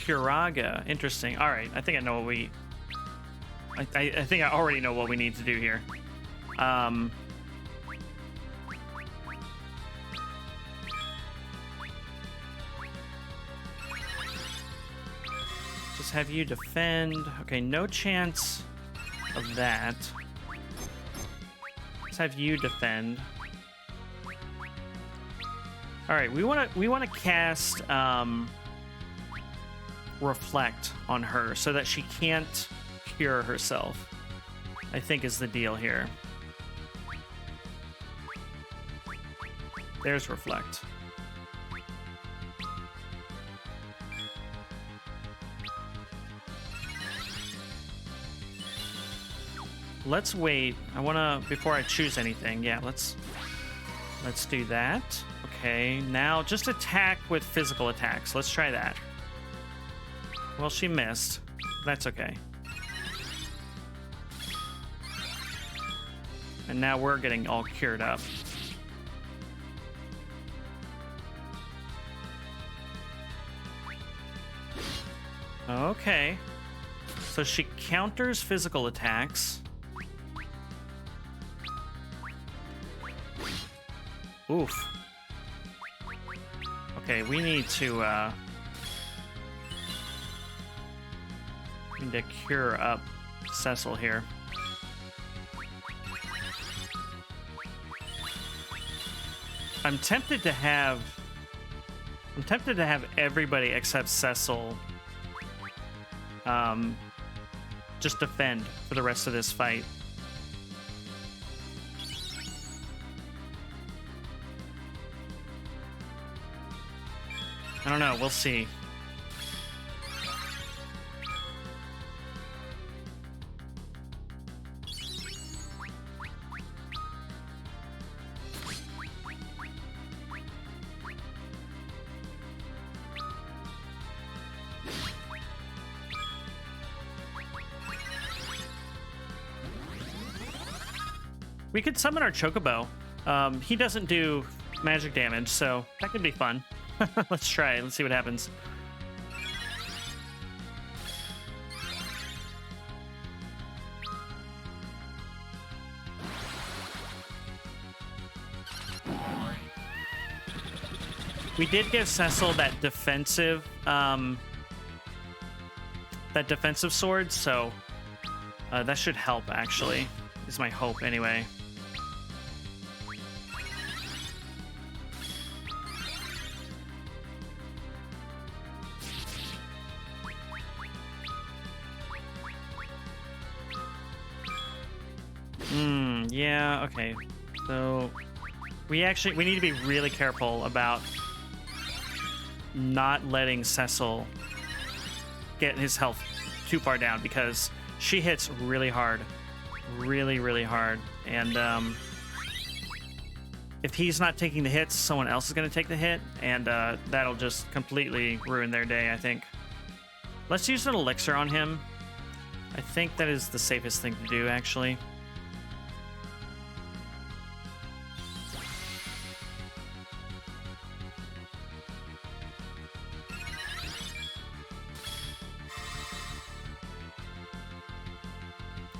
Kuraga. Interesting. All right, I think I know what we... I think I already know what we need to do here. Just have you defend. Okay, no chance of that. Let's have you defend. All right, we want to cast Reflect on her so that she can't cure herself, I think is the deal here. There's Reflect. Let's wait. I want to, before I choose anything, yeah, let's do that. Okay, now just attack with physical attacks. Let's try that. Well, she missed. That's okay. And now we're getting all cured up. Okay. So she counters physical attacks. Oof. Okay, we need to cure up Cecil here. I'm tempted to have everybody except Cecil just defend for the rest of this fight. I don't know, we'll see. We could summon our Chocobo. He doesn't do magic damage, so that could be fun. Let's try it. Let's see what happens. We did give Cecil that defensive sword, so that should help, actually. Is my hope, anyway. Yeah, okay. So we need to be really careful about not letting Cecil get his health too far down, because she hits really hard. Really, really hard. And if he's not taking the hits, someone else is going to take the hit, and that'll just completely ruin their day, I think. Let's use an elixir on him. I think that is the safest thing to do, actually.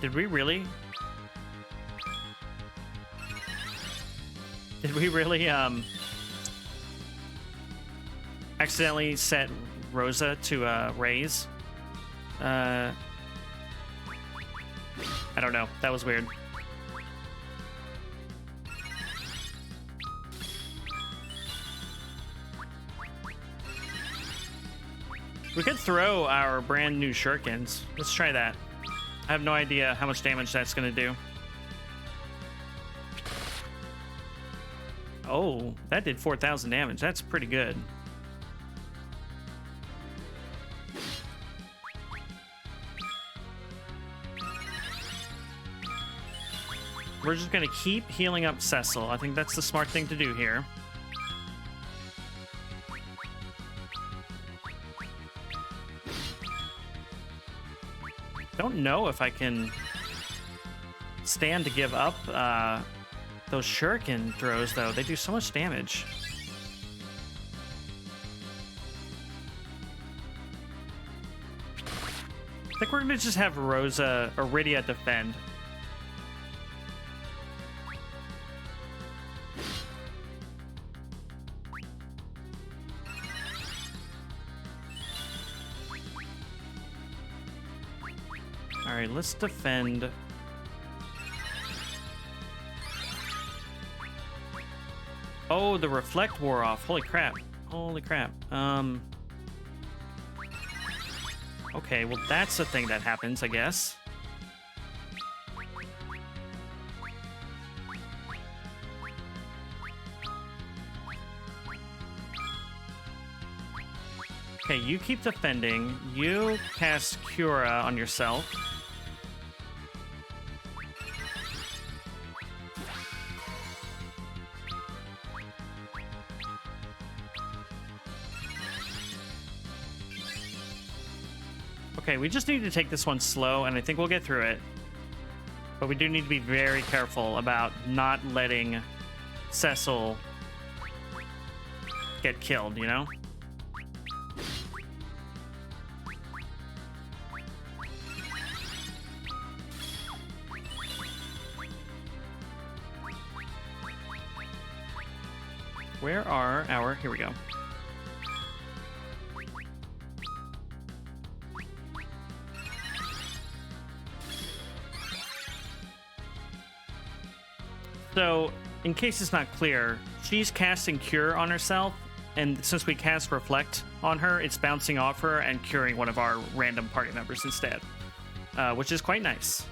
Did we really accidentally set Rosa to raise? I don't know. That was weird. We could throw our brand new shurikens. Let's try that. I have no idea how much damage that's going to do. Oh, that did 4,000 damage. That's pretty good. We're just going to keep healing up Cecil. I think that's the smart thing to do here. Don't know if I can stand to give up those shuriken throws, though. They do so much damage. I think we're going to just have Rosa or Rydia defend. All right, let's defend. Oh, the reflect wore off. Holy crap. Holy crap. Okay, well, that's a thing that happens, I guess. Okay, you keep defending. You cast Cura on yourself. Okay, we just need to take this one slow, and I think we'll get through it. But we do need to be very careful about not letting Cecil get killed, you know? Where are our... Here we go. So, in case it's not clear, she's casting Cure on herself, and since we cast Reflect on her, it's bouncing off her and curing one of our random party members instead, which is quite nice.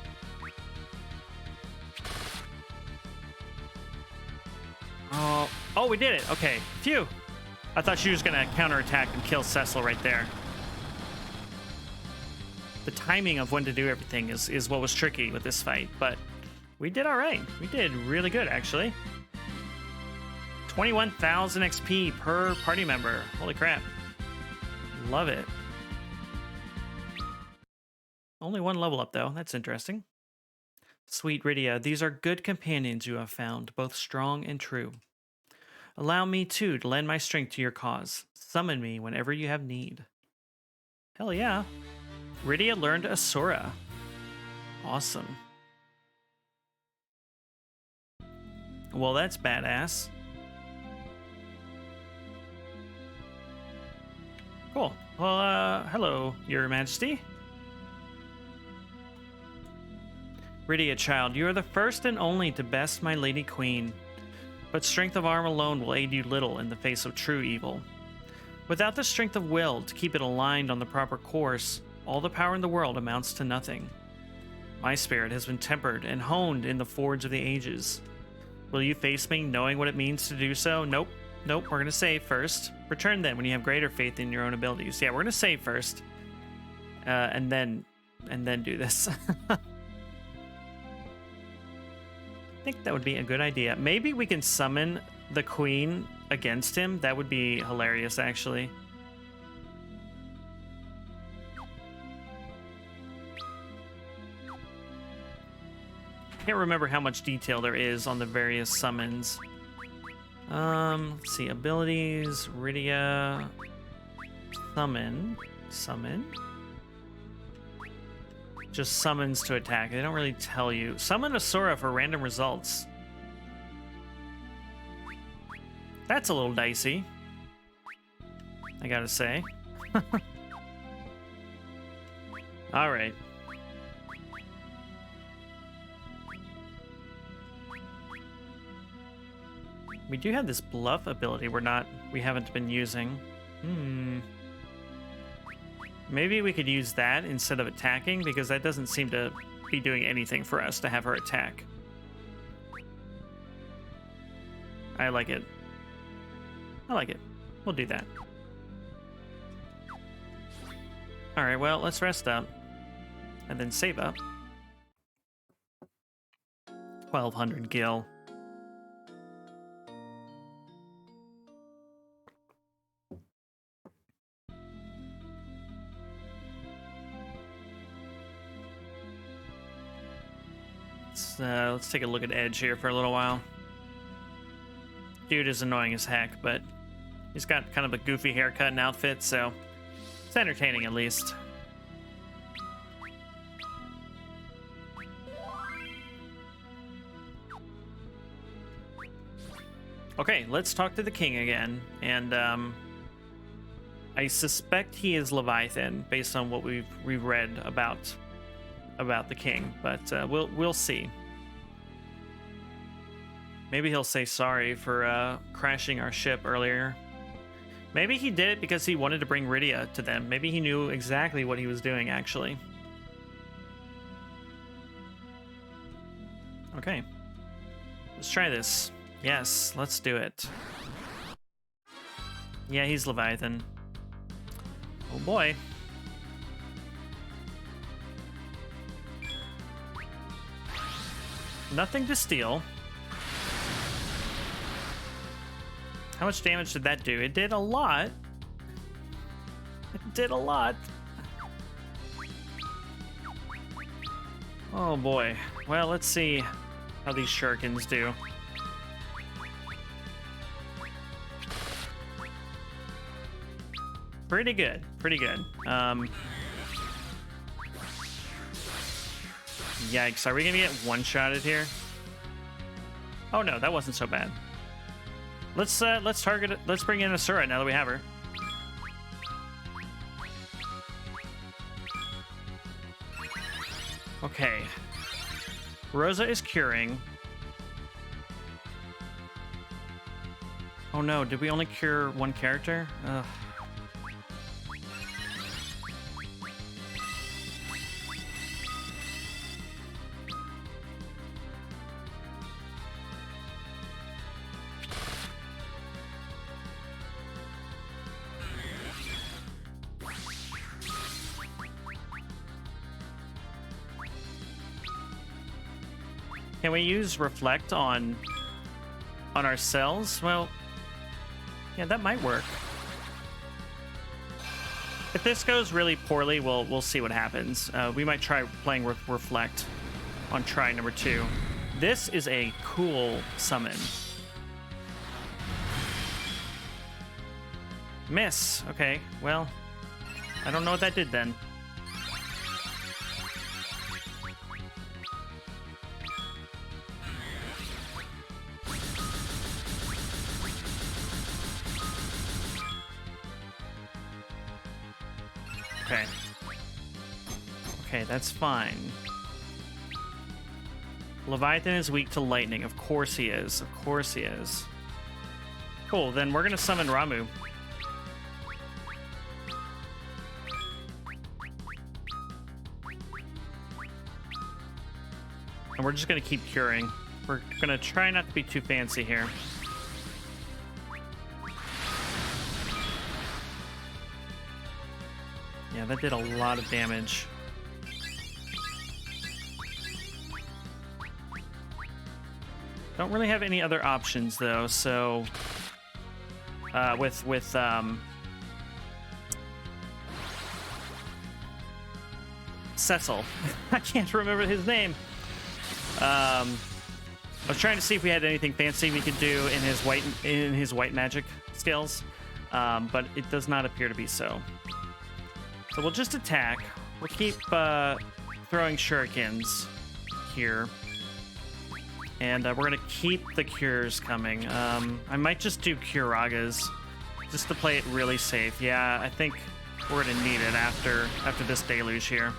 Oh, we did it. Okay, phew. I thought she was going to counterattack and kill Cecil right there. The timing of when to do everything is what was tricky with this fight, but we did all right. We did really good, actually. 21,000 XP per party member. Holy crap. Love it. Only one level up, though. That's interesting. Sweet Rydia, these are good companions you have found, both strong and true. Allow me, too, to lend my strength to your cause. Summon me whenever you have need. Hell yeah. Rydia learned Asura. Awesome. Well, that's badass. Cool. Well, hello, Your Majesty. Rydia, child, you are the first and only to best my Lady Queen. But strength of arm alone will aid you little in the face of true evil. Without the strength of will to keep it aligned on the proper course, all the power in the world amounts to nothing. My spirit has been tempered and honed in the forge of the ages. Will you face me knowing what it means to do so? Nope. Nope, we're going to save first. Return then when you have greater faith in your own abilities. Yeah, we're going to save first. And then do this. I think that would be a good idea. Maybe we can summon the queen against him. That would be hilarious, actually. I can't remember how much detail there is on the various summons. Let's see. Abilities, Rydia, summon. Just summons to attack. They don't really tell you. Summon Asura for random results. That's a little dicey, I gotta say. All right. We do have this bluff ability we haven't been using. Maybe we could use that instead of attacking, because that doesn't seem to be doing anything for us to have her attack. I like it. I like it. We'll do that. All right, well, let's rest up and then save up. 1,200 gil. Let's take a look at Edge here for a little while. Dude is annoying as heck, but he's got kind of a goofy haircut and outfit, so it's entertaining at least. Okay, let's talk to the king again, and I suspect he is Leviathan based on what we've read about the king, but we'll see. Maybe he'll say sorry for crashing our ship earlier. Maybe he did it because he wanted to bring Rydia to them. Maybe he knew exactly what he was doing, actually. Okay. Let's try this. Yes, let's do it. Yeah, he's Leviathan. Oh boy. Nothing to steal. How much damage did that do? It did a lot. It did a lot. Oh boy. Well, let's see how these shurikens do. Pretty good. Pretty good. Yikes. Are we gonna get one-shotted here? Oh no, that wasn't so bad. Let's target it. Let's bring in Asura now that we have her. Okay. Rosa is curing. Oh no, did we only cure one character? Ugh. Can we use reflect on ourselves? Well, yeah, that might work. If this goes really poorly, we'll see what happens. We might try playing reflect on try number 2. This is a cool summon. Miss. Okay, well, I don't know what that did then. Okay. Okay, that's fine. Leviathan is weak to lightning. Of course he is. Of course he is. Cool, then we're gonna summon Ramu. And we're just gonna keep curing. We're gonna try not to be too fancy here. Yeah, that did a lot of damage. Don't really have any other options though, so with Cecil. I can't remember his name. I was trying to see if we had anything fancy we could do in his white magic skills, but it does not appear to be so. So we'll just attack. We'll keep throwing shurikens here. And we're going to keep the cures coming. I might just do Curagas just to play it really safe. Yeah, I think we're going to need it after this deluge here.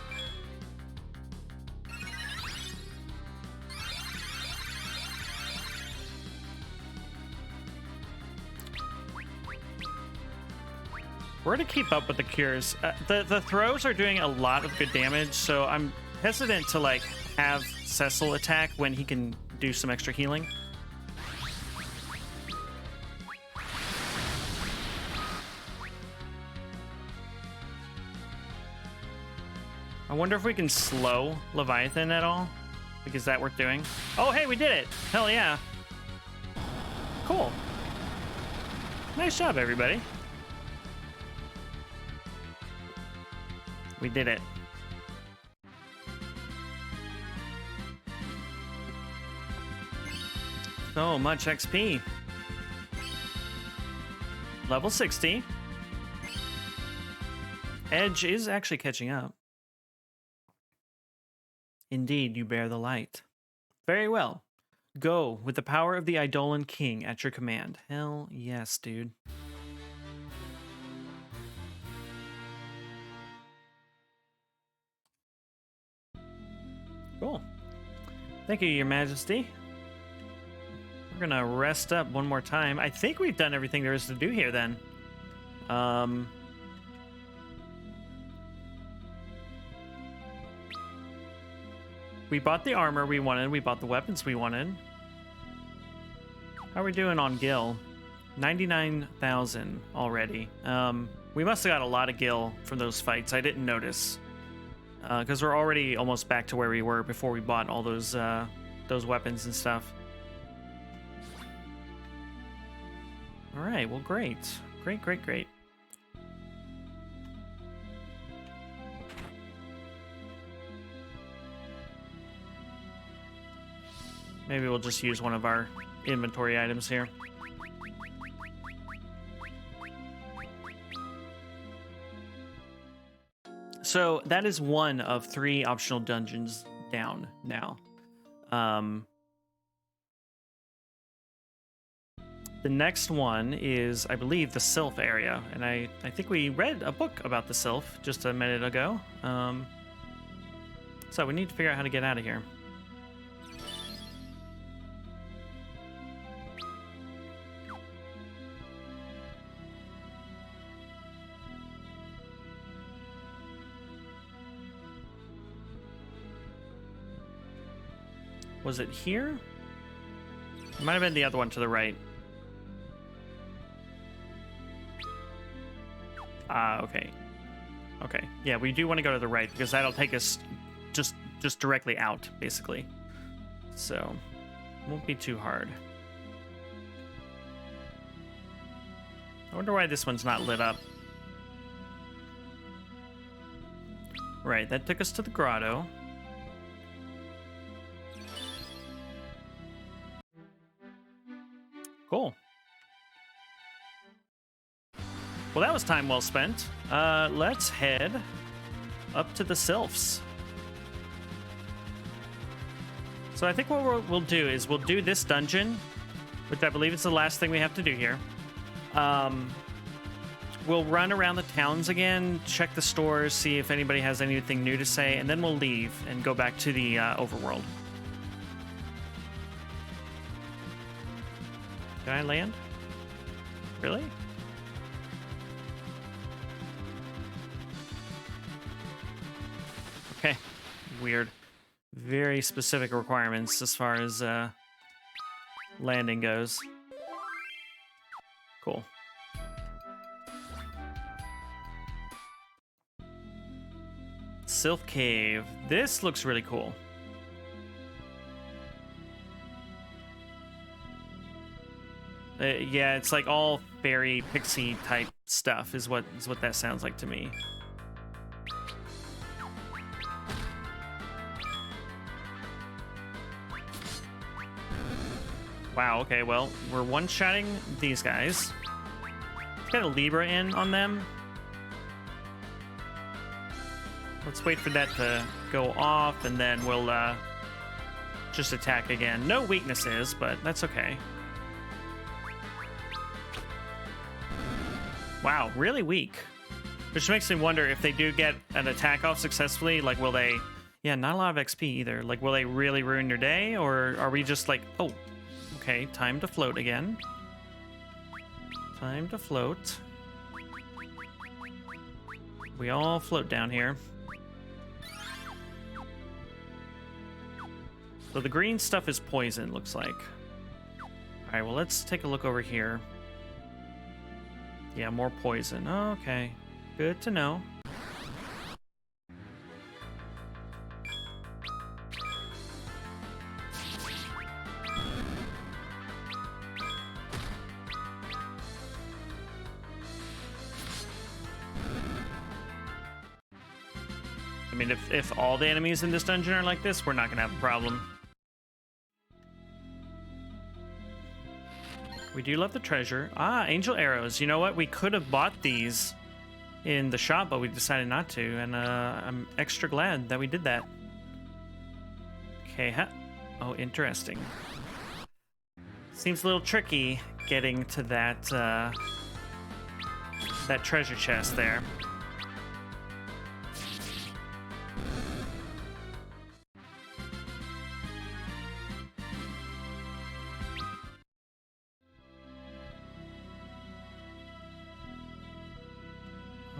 We're going to keep up with the cures. The throws are doing a lot of good damage, so I'm hesitant to like have Cecil attack when he can do some extra healing. I wonder if we can slow Leviathan at all. Like, is that worth doing? Oh, hey, we did it! Hell yeah. Cool. Nice job, everybody. We did it. So much XP. Level 60. Edge is actually catching up. Indeed, you bear the light. Very well. Go with the power of the Eidolon King at your command. Hell yes, dude. Cool. Thank you, Your Majesty. We're gonna rest up one more time. I think we've done everything there is to do here then. We bought the armor we wanted. We bought the weapons we wanted. How are we doing on Gil? 99,000 already. We must have got a lot of Gil from those fights. I didn't notice. Because we're already almost back to where we were before we bought all those weapons and stuff. All right, well, great. Great, great, great. Maybe we'll just use one of our inventory items here. So that is one of 3 optional dungeons down now. The next one is, I believe, the Sylph area. And I think we read a book about the Sylph just a minute ago. So we need to figure out how to get out of here. Was it here? It might have been the other one to the right. Okay. Okay. Yeah, we do want to go to the right because that'll take us just directly out, basically. So, won't be too hard. I wonder why this one's not lit up. Right, that took us to the grotto. Cool. Well, that was time well spent. Let's head up to the Sylphs. So I think what we'll do is we'll do this dungeon, which I believe is the last thing we have to do here. We'll run around the towns again, check the stores, see if anybody has anything new to say, and then we'll leave and go back to the overworld. Can I land? Really? Okay. Weird. Very specific requirements as far as landing goes. Cool. Sylph Cave. This looks really cool. Yeah, it's like all fairy pixie type stuff is what that sounds like to me. Wow, okay, well, we're one-shotting these guys. Let's get a Libra in on them. Let's wait for that to go off, and then we'll just attack again. No weaknesses, but that's okay. Wow, really weak. Which makes me wonder if they do get an attack off successfully, like will they... Yeah, not a lot of XP either. Like, will they really ruin your day, or are we just like... Oh, okay, time to float again. Time to float. We all float down here. So the green stuff is poison, looks like. All right, well, let's take a look over here. Yeah, more poison. Oh, okay. Good to know. I mean, if all the enemies in this dungeon are like this, we're not gonna have a problem. We do love the treasure. Ah, angel arrows. You know what? We could have bought these in the shop, but we decided not to, and I'm extra glad that we did that. Okay, oh, interesting. Seems a little tricky getting to that that treasure chest there.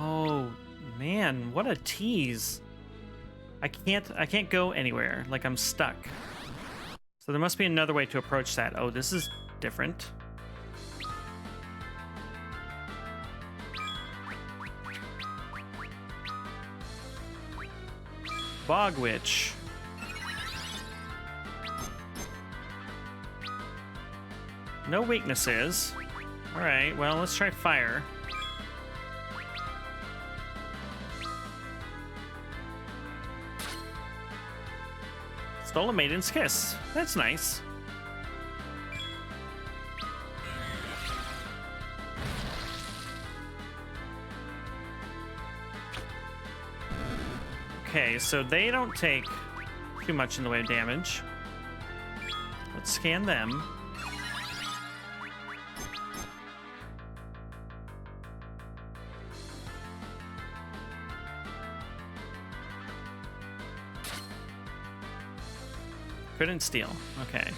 Oh man, what a tease. I can't go anywhere. Like, I'm stuck. So there must be another way to approach that. Oh, this is different. Bog Witch. No weaknesses. All right, well, let's try fire. Stole a maiden's kiss. That's nice. Okay, so they don't take too much in the way of damage. Let's scan them. Couldn't steal. Okay.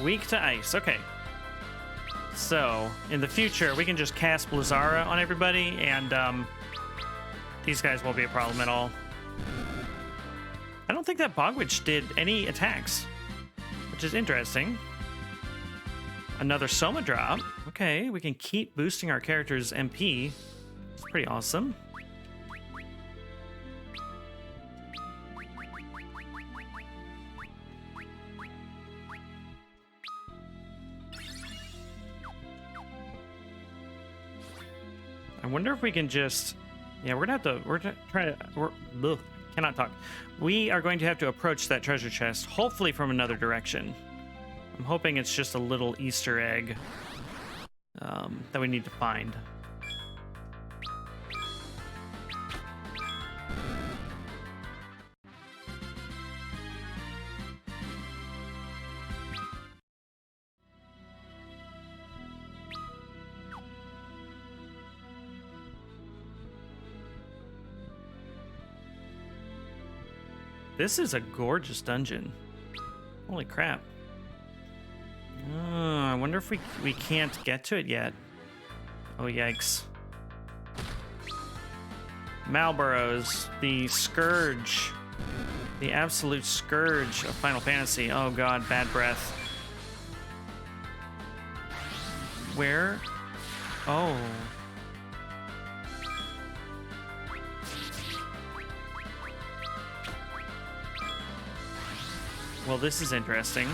Weak to ice. Okay. So, in the future, we can just cast Blizzara on everybody, and these guys won't be a problem at all. I don't think that Bogwitch did any attacks, which is interesting. Another Soma drop. Okay, we can keep boosting our character's MP. It's pretty awesome. I wonder if we can just... Yeah, we're gonna have to... cannot talk. We are going to have to approach that treasure chest, hopefully from another direction. I'm hoping it's just a little Easter egg that we need to find. This is a gorgeous dungeon. Holy crap. I wonder if we can't get to it yet. Oh, yikes. Malboros, the scourge. The absolute scourge of Final Fantasy. Oh god, bad breath. Where? Oh. Well, this is interesting.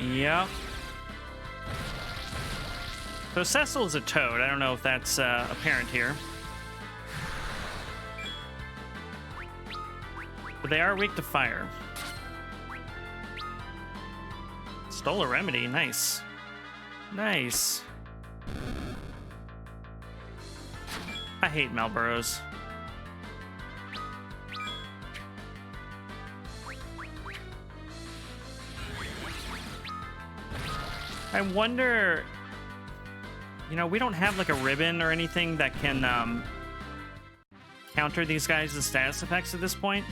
Yep. So Cecil is a toad. I don't know if that's apparent here. But they are weak to fire. Stole a remedy. Nice. Nice. I hate Malboros. I wonder, you know, we don't have like a ribbon or anything that can counter these guys' status effects at this point.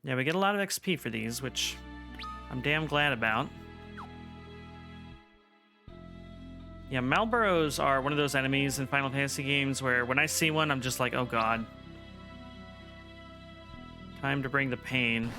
Yeah, we get a lot of XP for these, which I'm damn glad about. Yeah, Malboros are one of those enemies in Final Fantasy games where when I see one, I'm just like, oh god. Time to bring the pain.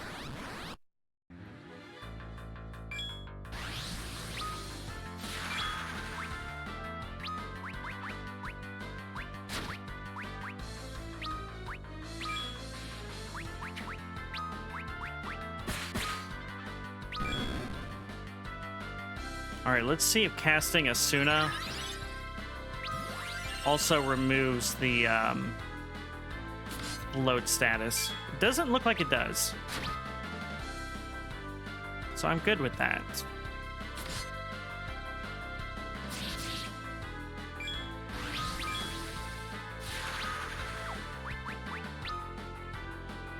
All right, let's see if casting Asuna also removes the load status. It doesn't look like it does. So I'm good with that.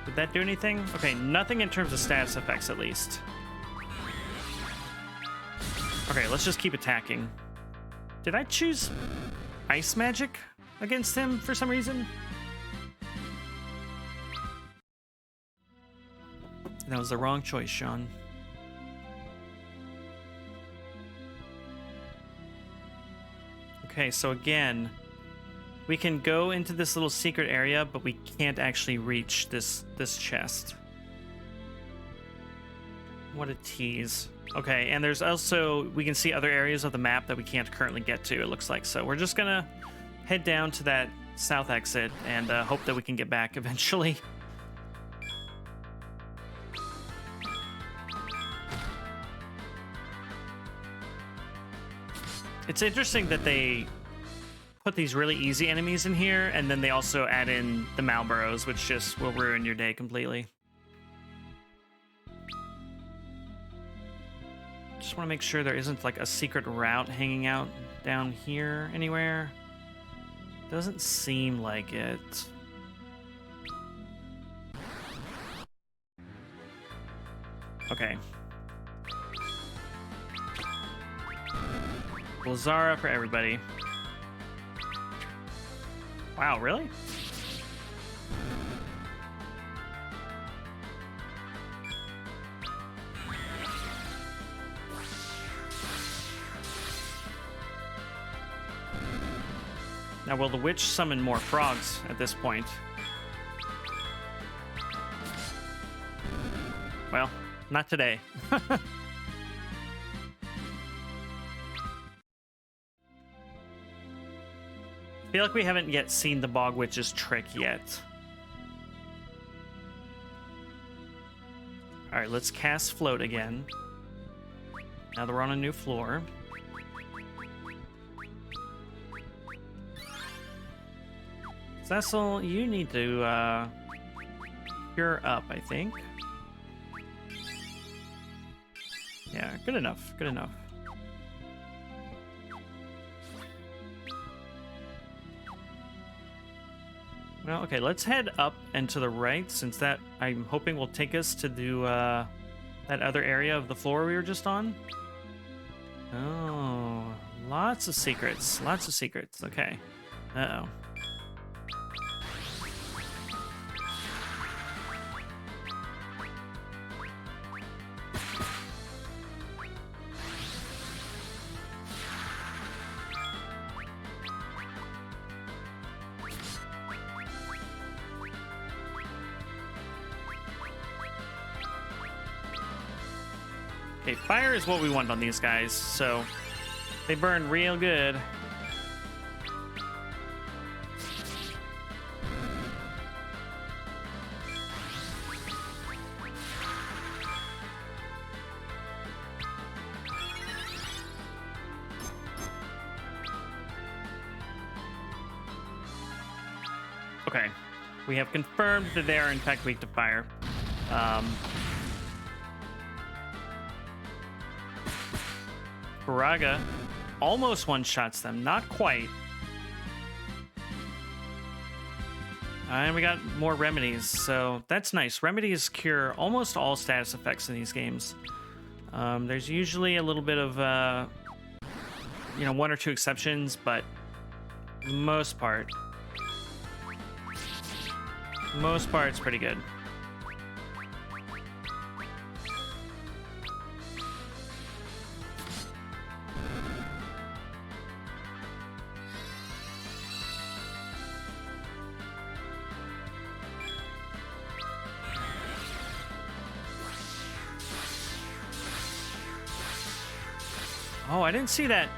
Did that do anything? Okay, nothing in terms of status effects at least. Okay, let's just keep attacking. Did I choose ice magic against him for some reason? That was the wrong choice, Sean. Okay, so again, we can go into this little secret area, but we can't actually reach this chest. What a tease. Okay, and there's also, we can see other areas of the map that we can't currently get to, it looks like. So we're just gonna head down to that south exit and hope that we can get back eventually. It's interesting that they put these really easy enemies in here, and then they also add in the Malboros, which just will ruin your day completely. just want to make sure there isn't like a secret route hanging out down here anywhere. Doesn't seem like it. Okay. Lazara for everybody. Wow, really? Now, will the witch summon more frogs at this point? Well, not today. I feel like we haven't yet seen the Bog Witch's trick yet. All right, let's cast Float again. Now that we're on a new floor. Cecil, you need to cure up, I think. Yeah, good enough, good enough. Well, okay, let's head up and to the right, since that, I'm hoping, will take us to do that other area of the floor we were just on. Oh, lots of secrets, lots of secrets. Okay. Uh-oh. Okay, fire is what we want on these guys, so they burn real good. Okay, we have confirmed that they are in fact weak to fire. Braga almost one-shots them, not quite. And we got more remedies, so that's nice. Remedies cure almost all status effects in these games. There's usually a little bit of, you know, one or two exceptions, but most part it's pretty good. Oh, I didn't see that.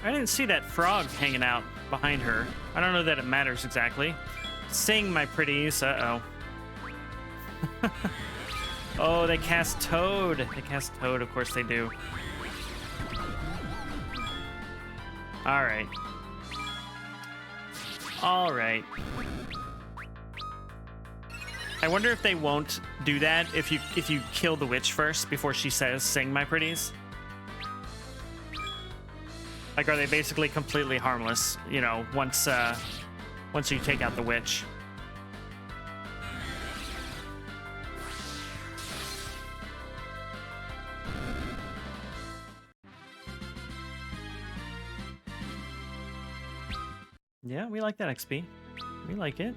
I didn't see that frog hanging out behind her. I don't know that it matters exactly. Sing, my pretties. Uh-oh. Oh, they cast Toad. They cast Toad. Of course they do. All right. All right. I wonder if they won't do that if you kill the witch first before she says, "Sing, my pretties." Like, are they basically completely harmless, you know, once you take out the witch? Yeah, we like that XP. We like it.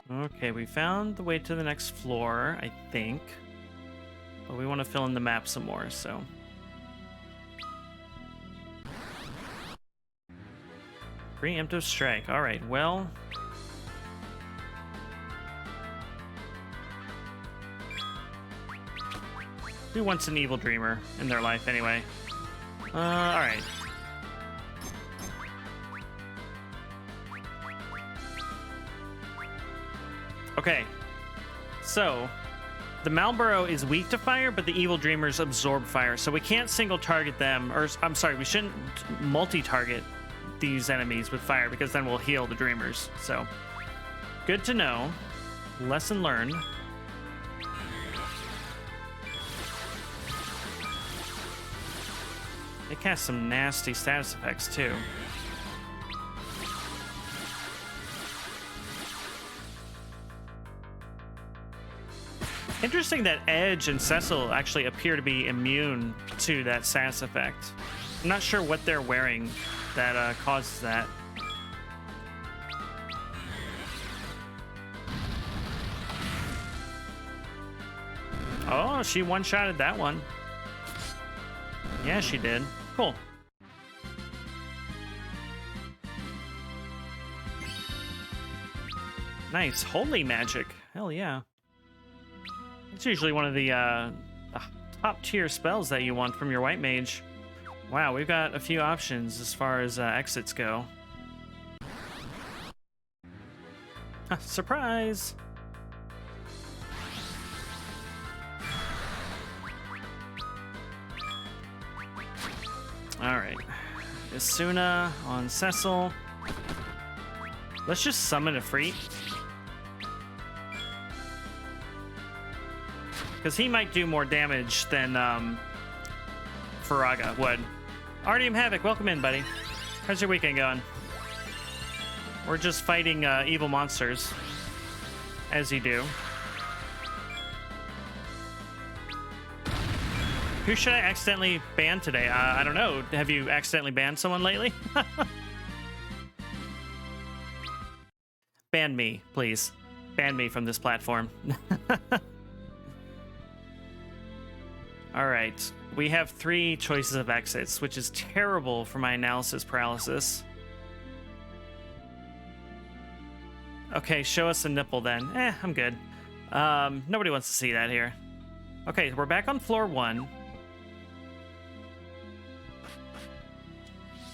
Okay, we found the way to the next floor, I think. But we want to fill in the map some more, so. Preemptive strike. All right, well. Who wants an evil dreamer in their life anyway? All right. Okay, so the Malboro is weak to fire, but the Evil Dreamers absorb fire, so we can't single target them, or I'm sorry, we shouldn't multi-target these enemies with fire, because then we'll heal the dreamers. So, good to know. Lesson learned. They cast some nasty status effects, too. Interesting that Edge and Cecil actually appear to be immune to that status effect. I'm not sure what they're wearing that causes that. Oh, she one-shotted that one. Yeah, she did. Cool. Nice. Holy magic. Hell yeah. It's usually one of the top tier spells that you want from your white mage. Wow, we've got a few options as far as exits go. Surprise! Alright. Isuna on Cecil. Let's just summon a Freet. Because he might do more damage than Faraga would. Artyom Havoc, welcome in, buddy. How's your weekend going? We're just fighting evil monsters, as you do. Who should I accidentally ban today? I don't know. Have you accidentally banned someone lately? Ban me, please. Ban me from this platform. All right, we have 3 choices of exits, which is terrible for my analysis paralysis. Okay, show us a nipple then. I'm good. Nobody wants to see that here. Okay, we're back on floor 1.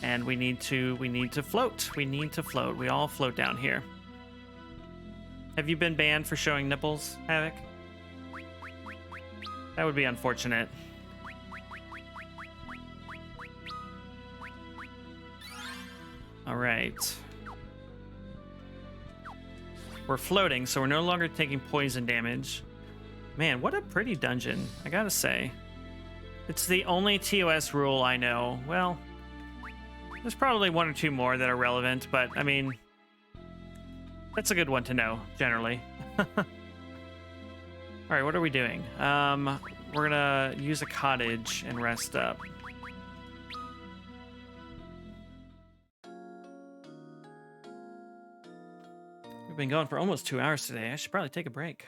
And we need to float. We need to float. We all float down here. Have you been banned for showing nipples, Havoc? That would be unfortunate. All right. We're floating, so we're no longer taking poison damage. Man, what a pretty dungeon, I gotta say. It's the only TOS rule I know. Well, there's probably 1 or 2 more that are relevant, but I mean, that's a good one to know, generally. All right, what are we doing? We're gonna use a cottage and rest up. We've been going for almost 2 hours today. I should probably take a break.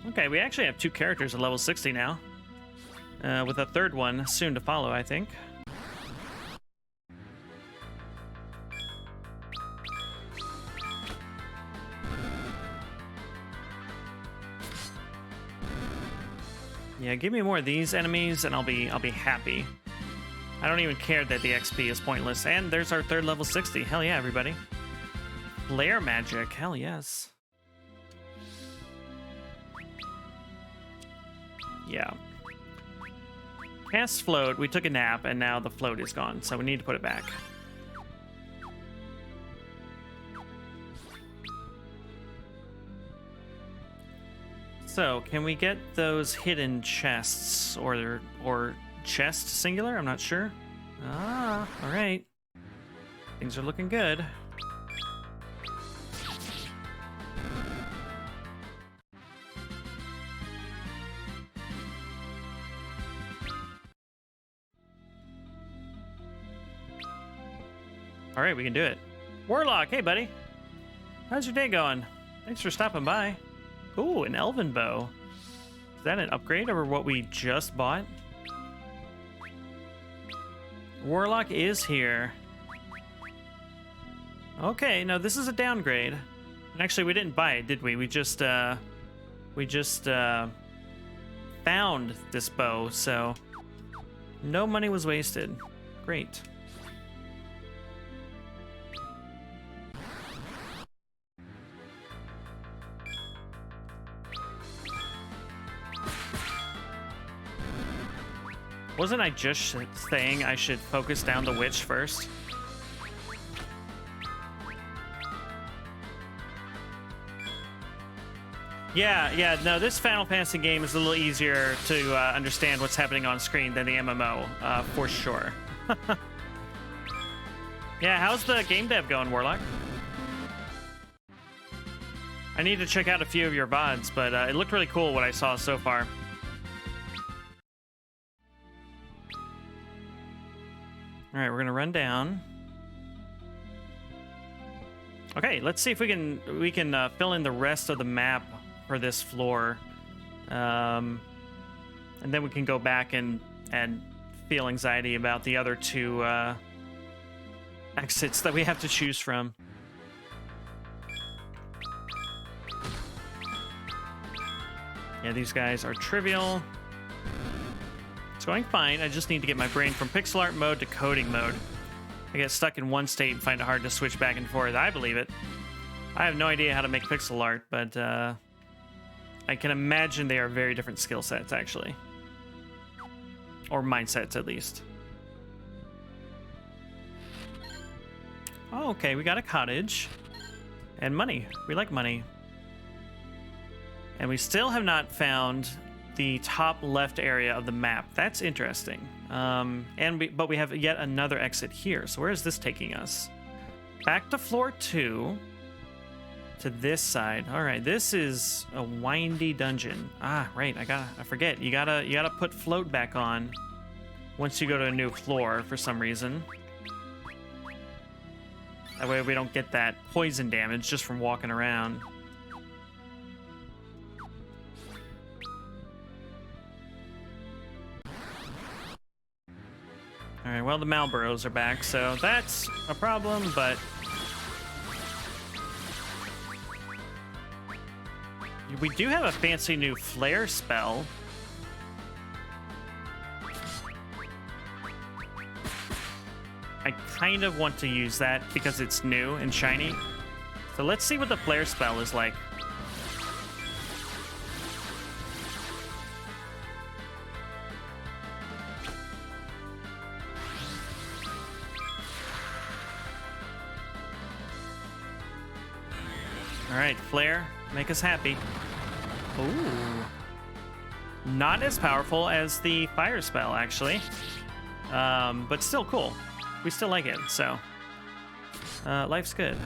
Okay, we actually have 2 characters at level 60 now. With a 3rd one soon to follow, I think. Yeah, give me more of these enemies and I'll be happy. I don't even care that the XP is pointless. And there's our 3rd level 60. Hell yeah, everybody. Flare magic. Hell yes. Yeah. Cast float. We took a nap and now the float is gone, so we need to put it back. So, can we get those hidden chests or chest singular? I'm not sure. Ah, all right. Things are looking good. All right, we can do it. Warlock, hey buddy. How's your day going? Thanks for stopping by. Ooh, an elven bow. Is that an upgrade over what we just bought? Warlock is here. Okay, no, this is a downgrade. And actually, we didn't buy it, did we? We just found this bow, so no money was wasted. Great. Wasn't I just saying I should focus down the witch first? Yeah, no, this Final Fantasy game is a little easier to understand what's happening on screen than the MMO, for sure. Yeah, how's the game dev going, Warlock? I need to check out a few of your VODs, but it looked really cool what I saw so far. All right, we're gonna run down. Okay, let's see if we can fill in the rest of the map for this floor, and then we can go back and feel anxiety about the other two exits that we have to choose from. Yeah, these guys are trivial. It's going fine. I just need to get my brain from pixel art mode to coding mode. I get stuck in one state and find it hard to switch back and forth. I believe it. I have no idea how to make pixel art, but I can imagine they are very different skill sets, actually. Or mindsets, at least. Oh, okay, we got a cottage. And money. We like money. And we still have not found the top left area of the map. That's interesting. But we have yet another exit here. So where is this taking us? Back to floor 2. To this side. All right, this is a windy dungeon. Ah, right. I forget. You gotta put float back on once you go to a new floor for some reason. That way we don't get that poison damage just from walking around. All right, well, the Malboros are back, so that's a problem, but we do have a fancy new flare spell. I kind of want to use that because it's new and shiny. So let's see what the flare spell is like. All right, flare, make us happy. Ooh. Not as powerful as the fire spell, actually. But still cool. We still like it, so life's good.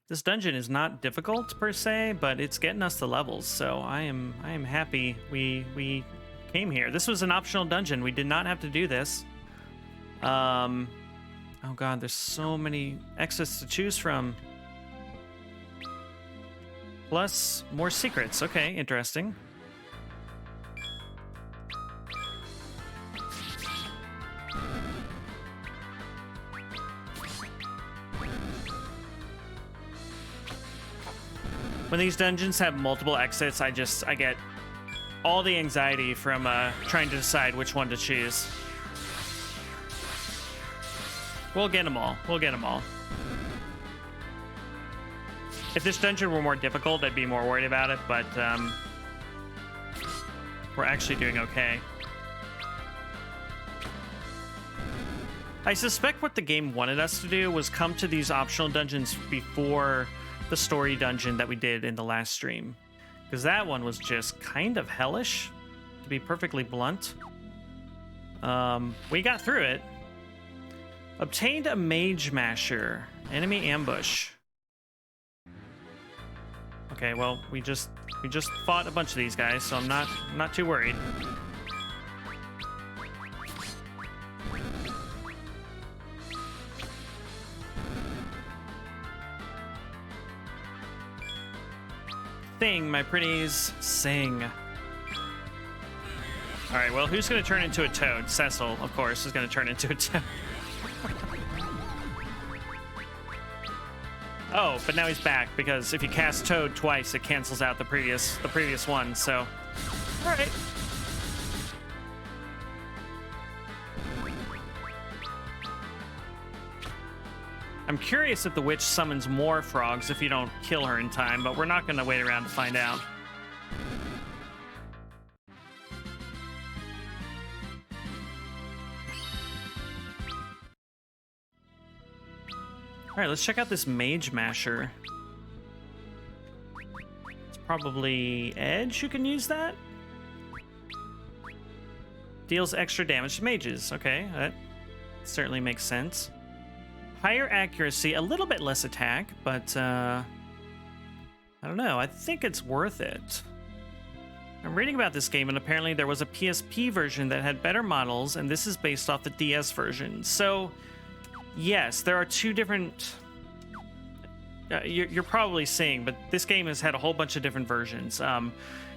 This dungeon is not difficult per se, but it's getting us the levels, so I am happy we came here. This was an optional dungeon. We did not have to do this. Oh god, there's so many exits to choose from. Plus more secrets. Okay, interesting. When these dungeons have multiple exits, I get all the anxiety from trying to decide which one to choose. We'll get them all. We'll get them all. If this dungeon were more difficult, I'd be more worried about it, but we're actually doing okay. I suspect what the game wanted us to do was come to these optional dungeons before the story dungeon that we did in the last stream, because that one was just kind of hellish, to be perfectly blunt. We got through it. Obtained a mage masher. Enemy ambush. Okay, well, we just fought a bunch of these guys, so I'm not too worried. Sing, my pretties, sing. All right, well, who's going to turn into a toad? Cecil, of course, is going to turn into a toad. Oh, but now he's back, because if you cast Toad twice, it cancels out the previous one, so... All right. I'm curious if the witch summons more frogs if you don't kill her in time, but we're not going to wait around to find out. All right, let's check out this Mage Masher. It's probably Edge who can use that. Deals extra damage to mages. Okay, that certainly makes sense. Higher accuracy, a little bit less attack, but I don't know. I think it's worth it. I'm reading about this game, and apparently there was a PSP version that had better models, and this is based off the DS version. So, yes, there are two different... you're probably seeing, but this game has had a whole bunch of different versions.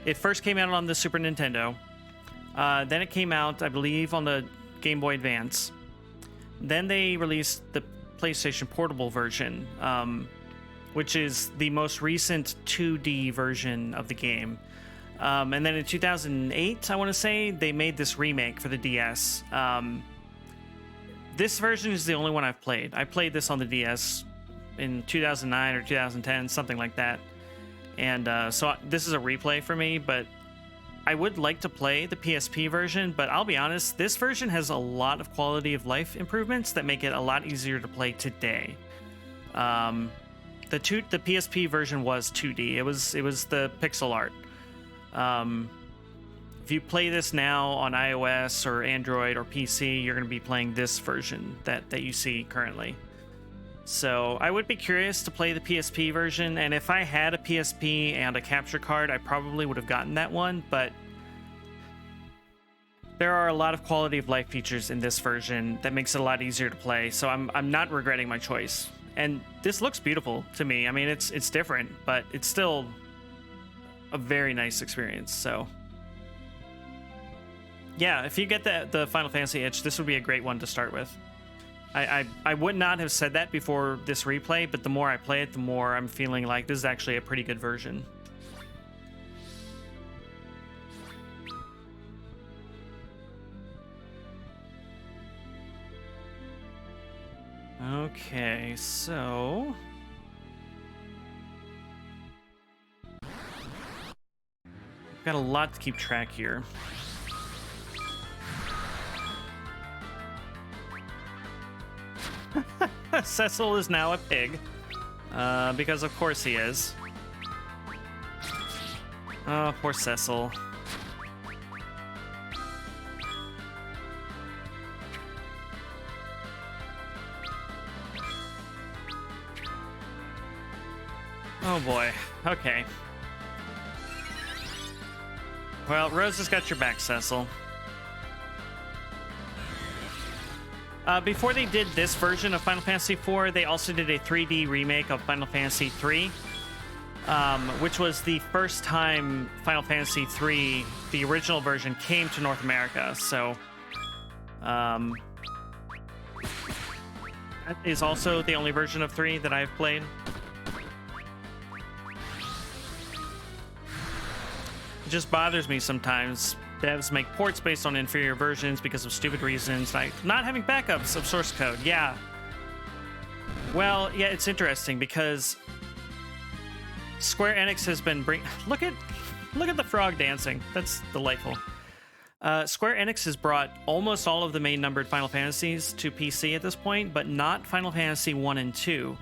It first came out on the Super Nintendo. Then it came out, I believe, on the Game Boy Advance. Then they released the PlayStation Portable version, which is the most recent 2D version of the game. And then in 2008, I want to say, they made this remake for the DS. This version is the only one I've played. I played this on the DS in 2009 or 2010, something like that. And so this is a replay for me, but I would like to play the PSP version, but I'll be honest, this version has a lot of quality of life improvements that make it a lot easier to play today. The PSP version was 2D. It was the pixel art. If you play this now on iOS or Android or PC, you're going to be playing this version that you see currently. So I would be curious to play the PSP version, and if I had a PSP and a capture card, I probably would have gotten that one, but there are a lot of quality of life features in this version that makes it a lot easier to play, so I'm not regretting my choice. And this looks beautiful to me. I mean, it's different, but it's still a very nice experience, so... yeah, if you get the Final Fantasy itch, this would be a great one to start with. I would not have said that before this replay, but the more I play it, the more I'm feeling like this is actually a pretty good version. Okay, so... got a lot to keep track here. Cecil is now a pig, because of course he is. Oh, poor Cecil. Oh boy, okay. Well, Rose has got your back, Cecil. Before they did this version of Final Fantasy IV, they also did a 3D remake of Final Fantasy III, which was the first time Final Fantasy III, the original version, came to North America. So, that is also the only version of 3 that I've played. It just bothers me sometimes. Devs make ports based on inferior versions because of stupid reasons, like not having backups of source code. Yeah. Well, yeah, it's interesting because Square Enix has been look at the frog dancing. That's delightful. Square Enix has brought almost all of the main numbered Final Fantasies to PC at this point, but not Final Fantasy 1 and 2.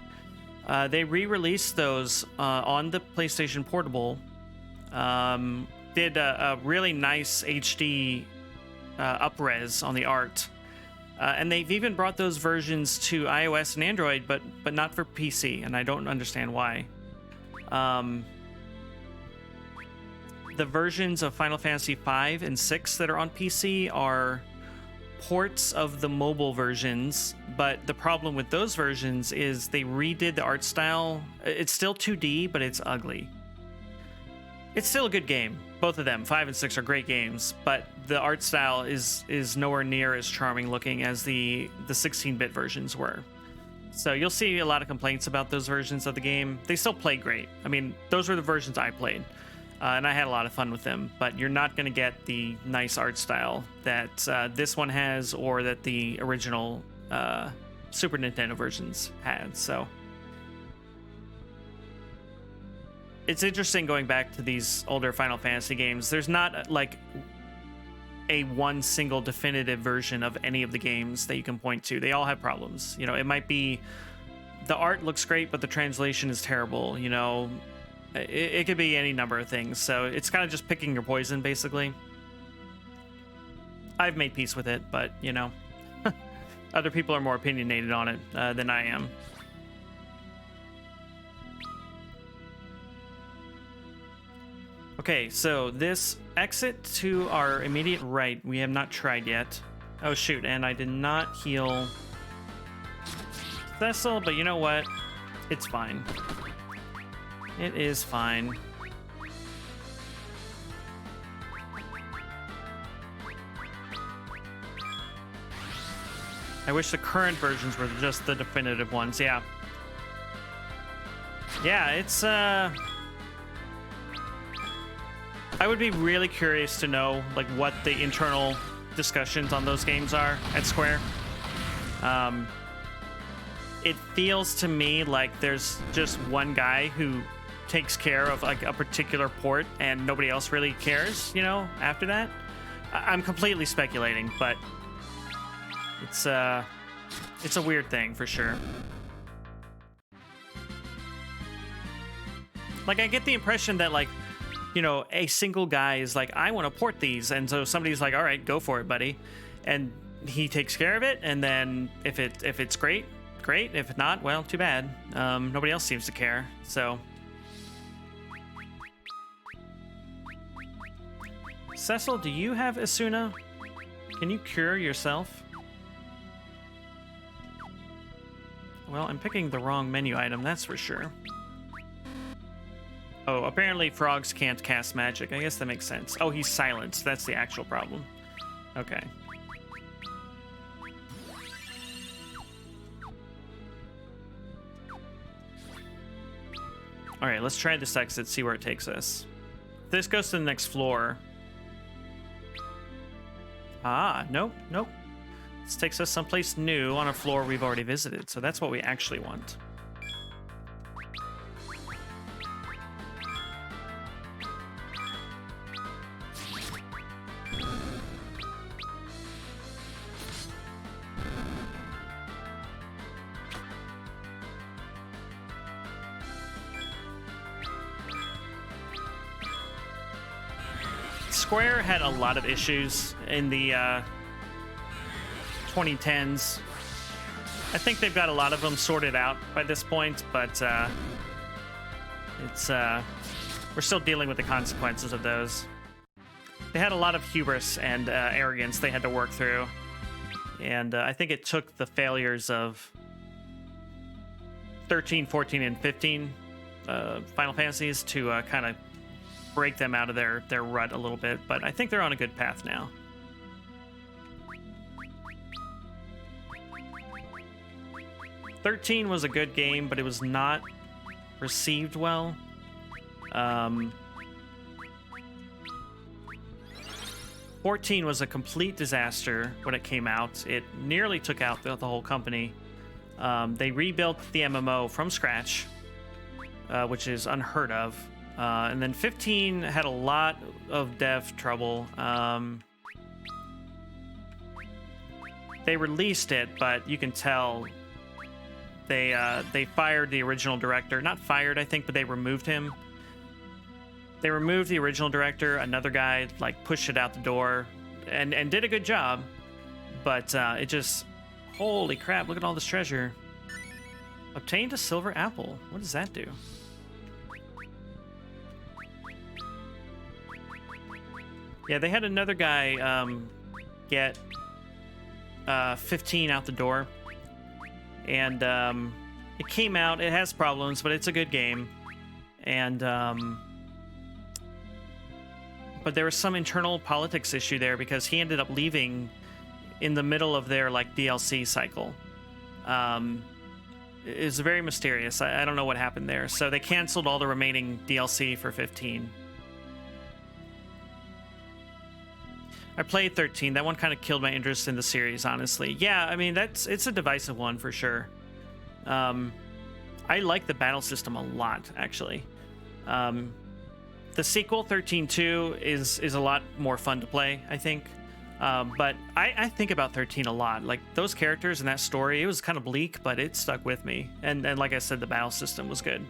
They re-released those on the PlayStation Portable. Did a really nice HD up-res on the art. And they've even brought those versions to iOS and Android, but not for PC, and I don't understand why. The versions of Final Fantasy V and VI that are on PC are ports of the mobile versions, but the problem with those versions is they redid the art style. It's still 2D, but it's ugly. It's still a good game. Both of them, 5 and 6, are great games, but the art style is nowhere near as charming looking as the 16-bit versions were. So you'll see a lot of complaints about those versions of the game. They still play great. I mean, those were the versions I played, and I had a lot of fun with them, but you're not going to get the nice art style that this one has or that the original Super Nintendo versions had. So it's interesting going back to these older Final Fantasy games. There's not like a one single definitive version of any of the games that you can point to. They all have problems. You know, it might be the art looks great, but the translation is terrible. You know, it could be any number of things. So it's kind of just picking your poison, basically. I've made peace with it, but, you know, other people are more opinionated on it than I am. Okay, so this exit to our immediate right, we have not tried yet. Oh, shoot, and I did not heal Cecil, but you know what? It's fine. It is fine. I wish the current versions were just the definitive ones, yeah. Yeah, it's, I would be really curious to know, like, what the internal discussions on those games are at Square. It feels to me like there's just one guy who takes care of, like, a particular port and nobody else really cares, you know, after that. I'm completely speculating, but it's a weird thing for sure. Like, I get the impression that, like, you know, a single guy is like, I want to port these, and so somebody's like, all right, go for it, buddy, and he takes care of it, and then if it's great, if not, well, too bad. Nobody else seems to care. So Cecil, do you have Asuna? Can you cure yourself? Well, I'm picking the wrong menu item, that's for sure. Oh, apparently frogs can't cast magic. I guess that makes sense. Oh, he's silenced. That's the actual problem. Okay. All right, let's try this exit, see where it takes us. This goes to the next floor. Ah, nope. This takes us someplace new on a floor we've already visited, so that's what we actually want. Square had a lot of issues in the 2010s. I think they've got a lot of them sorted out by this point, but we're still dealing with the consequences of those. They had a lot of hubris and arrogance they had to work through, and I think it took the failures of 13, 14, and 15 Final Fantasies to kind of break them out of their rut a little bit, but I think they're on a good path now. '13 was a good game, but it was not received well. 14 was a complete disaster when it came out. It nearly took out the whole company. They rebuilt the MMO from scratch, which is unheard of. And then 15 had a lot of dev trouble. They released it, but you can tell they fired the original director. Not fired, I think, but they removed him. They removed the original director. Another guy like pushed it out the door, and did a good job. But it just, holy crap! Look at all this treasure. Obtained a silver apple. What does that do? Yeah, they had another guy get 15 out the door. And it came out. It has problems, but it's a good game. And but there was some internal politics issue there because he ended up leaving in the middle of their like DLC cycle. It's very mysterious. I don't know what happened there. So they canceled all the remaining DLC for 15. I played 13. That one kind of killed my interest in the series, honestly. Yeah, I mean, it's a divisive one for sure. I like the battle system a lot, actually. The sequel, 13-2, is a lot more fun to play, I think. But I think about 13 a lot. Like, those characters and that story, it was kind of bleak, but it stuck with me. And like I said, the battle system was good.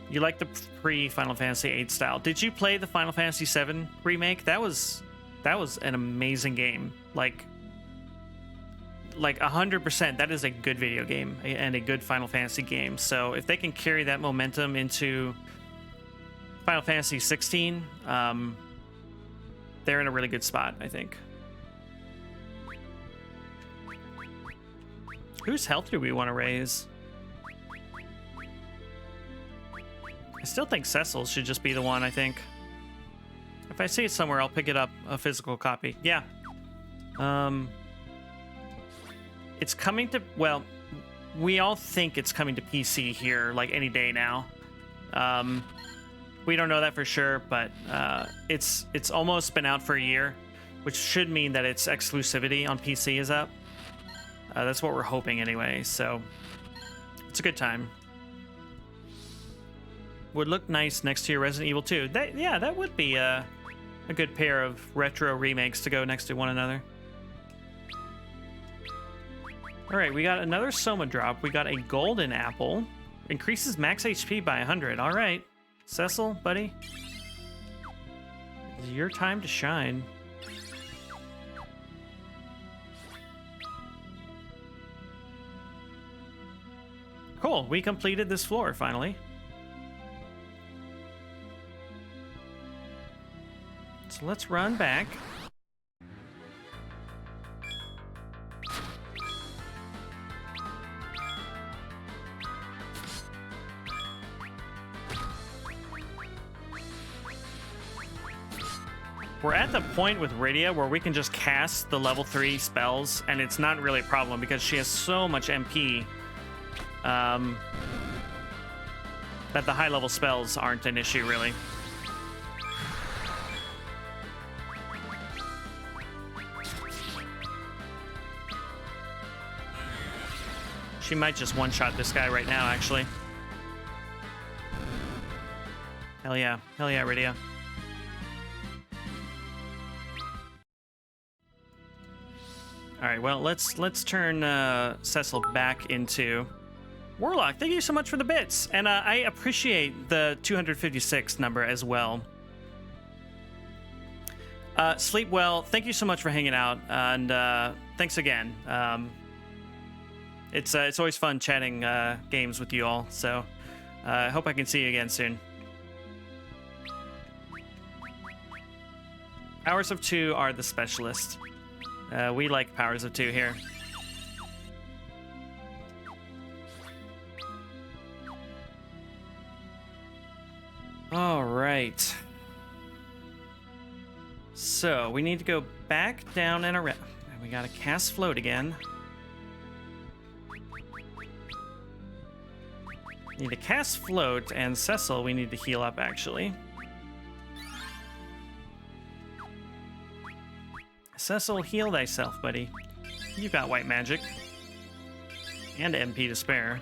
You like the pre-Final Fantasy VIII style. Did you play the Final Fantasy VII remake? That was an amazing game. Like 100%, that is a good video game and a good Final Fantasy game. So if they can carry that momentum into Final Fantasy 16, they're in a really good spot, I think. Whose health do we want to raise? I still think Cecil's should just be the one, I think. If I see it somewhere, I'll pick it up, a physical copy. Yeah. It's coming to, well, we all think it's coming to PC here, like, any day now. We don't know that for sure, but it's almost been out for a year, which should mean that its exclusivity on PC is up. That's what we're hoping anyway, so it's a good time. Would look nice next to your Resident Evil 2. That would be a good pair of retro remakes to go next to one another. All right, we got another Soma drop. We got a golden apple. Increases max HP by 100. All right, Cecil, buddy. It's your time to shine. Cool, we completed this floor finally. So let's run back. We're at the point with Rydia where we can just cast the level 3 spells, and it's not really a problem because she has so much MP that the high-level spells aren't an issue, really. She might just one-shot this guy right now, actually. Hell yeah, Rydia. All right, well, let's turn Cecil back into Warlock. Thank you so much for the bits, and I appreciate the 256 number as well. Sleep well. Thank you so much for hanging out, and thanks again. It's always fun chatting games with you all. So I hope I can see you again soon. Powers of 2 are the specialist. We like Powers of 2 here. All right. So we need to go back down and around. We gotta cast float again. Need to cast float, and Cecil, we need to heal up, actually. Cecil, heal thyself, buddy. You've got white magic. And MP to spare.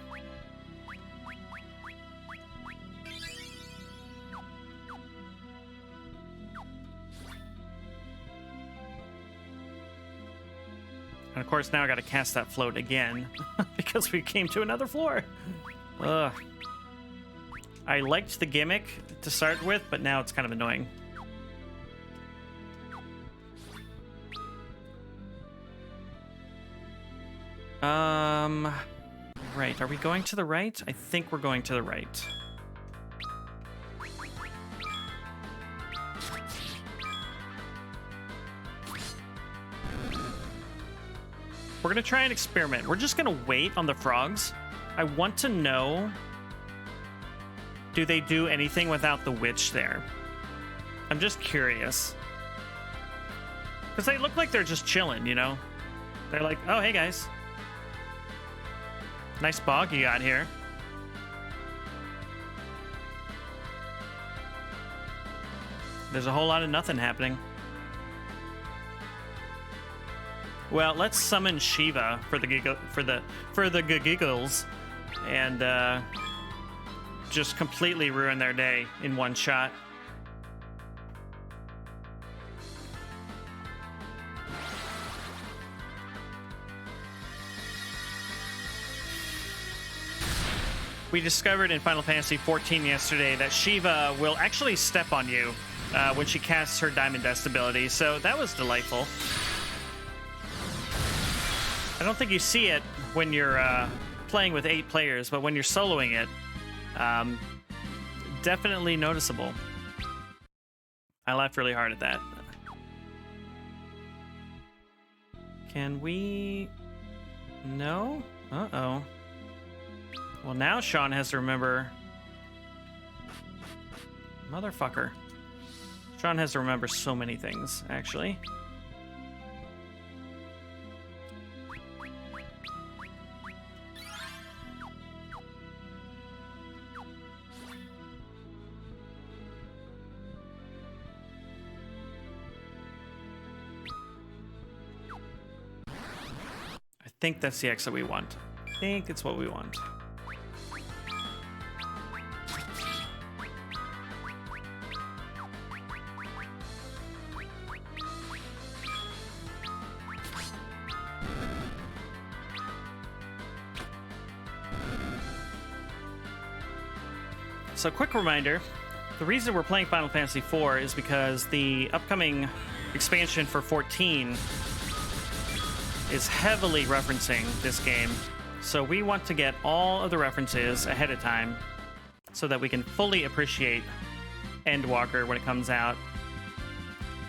And of course, now I gotta cast that float again, because we came to another floor. Ugh. I liked the gimmick to start with, but now it's kind of annoying. Right, are we going to the right? I think we're going to the right. We're gonna try and experiment. We're just gonna wait on the frogs. I want to know, do they do anything without the witch there? I'm just curious. Because they look like they're just chilling, you know? They're like, oh, hey, guys. Nice bog you got here. There's a whole lot of nothing happening. Well, let's summon Shiva for the giggles, and just completely ruin their day in one shot. We discovered in Final Fantasy XIV yesterday that Shiva will actually step on you when she casts her Diamond Dust ability, so that was delightful. I don't think you see it when you're playing with 8 players, but when you're soloing it, definitely noticeable. I laughed really hard at that. Can we... No? Uh-oh. Well, now Sean has to remember... Motherfucker. Sean has to remember so many things, actually. I think that's the exit we want. I think it's what we want. So, quick reminder, the reason we're playing Final Fantasy IV is because the upcoming expansion for 14 is heavily referencing this game. So we want to get all of the references ahead of time so that we can fully appreciate Endwalker when it comes out.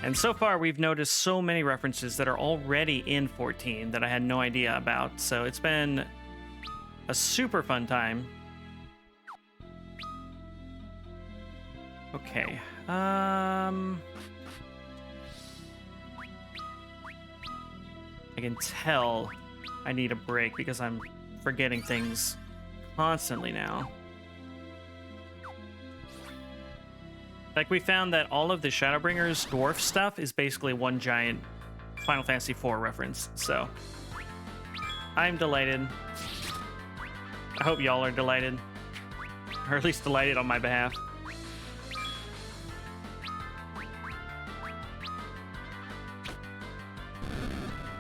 And so far, we've noticed so many references that are already in 14 that I had no idea about. So it's been a super fun time. Okay. I can tell I need a break because I'm forgetting things constantly now. Like, we found that all of the Shadowbringers dwarf stuff is basically one giant Final Fantasy IV reference, so I'm delighted. I hope y'all are delighted, or at least delighted on my behalf.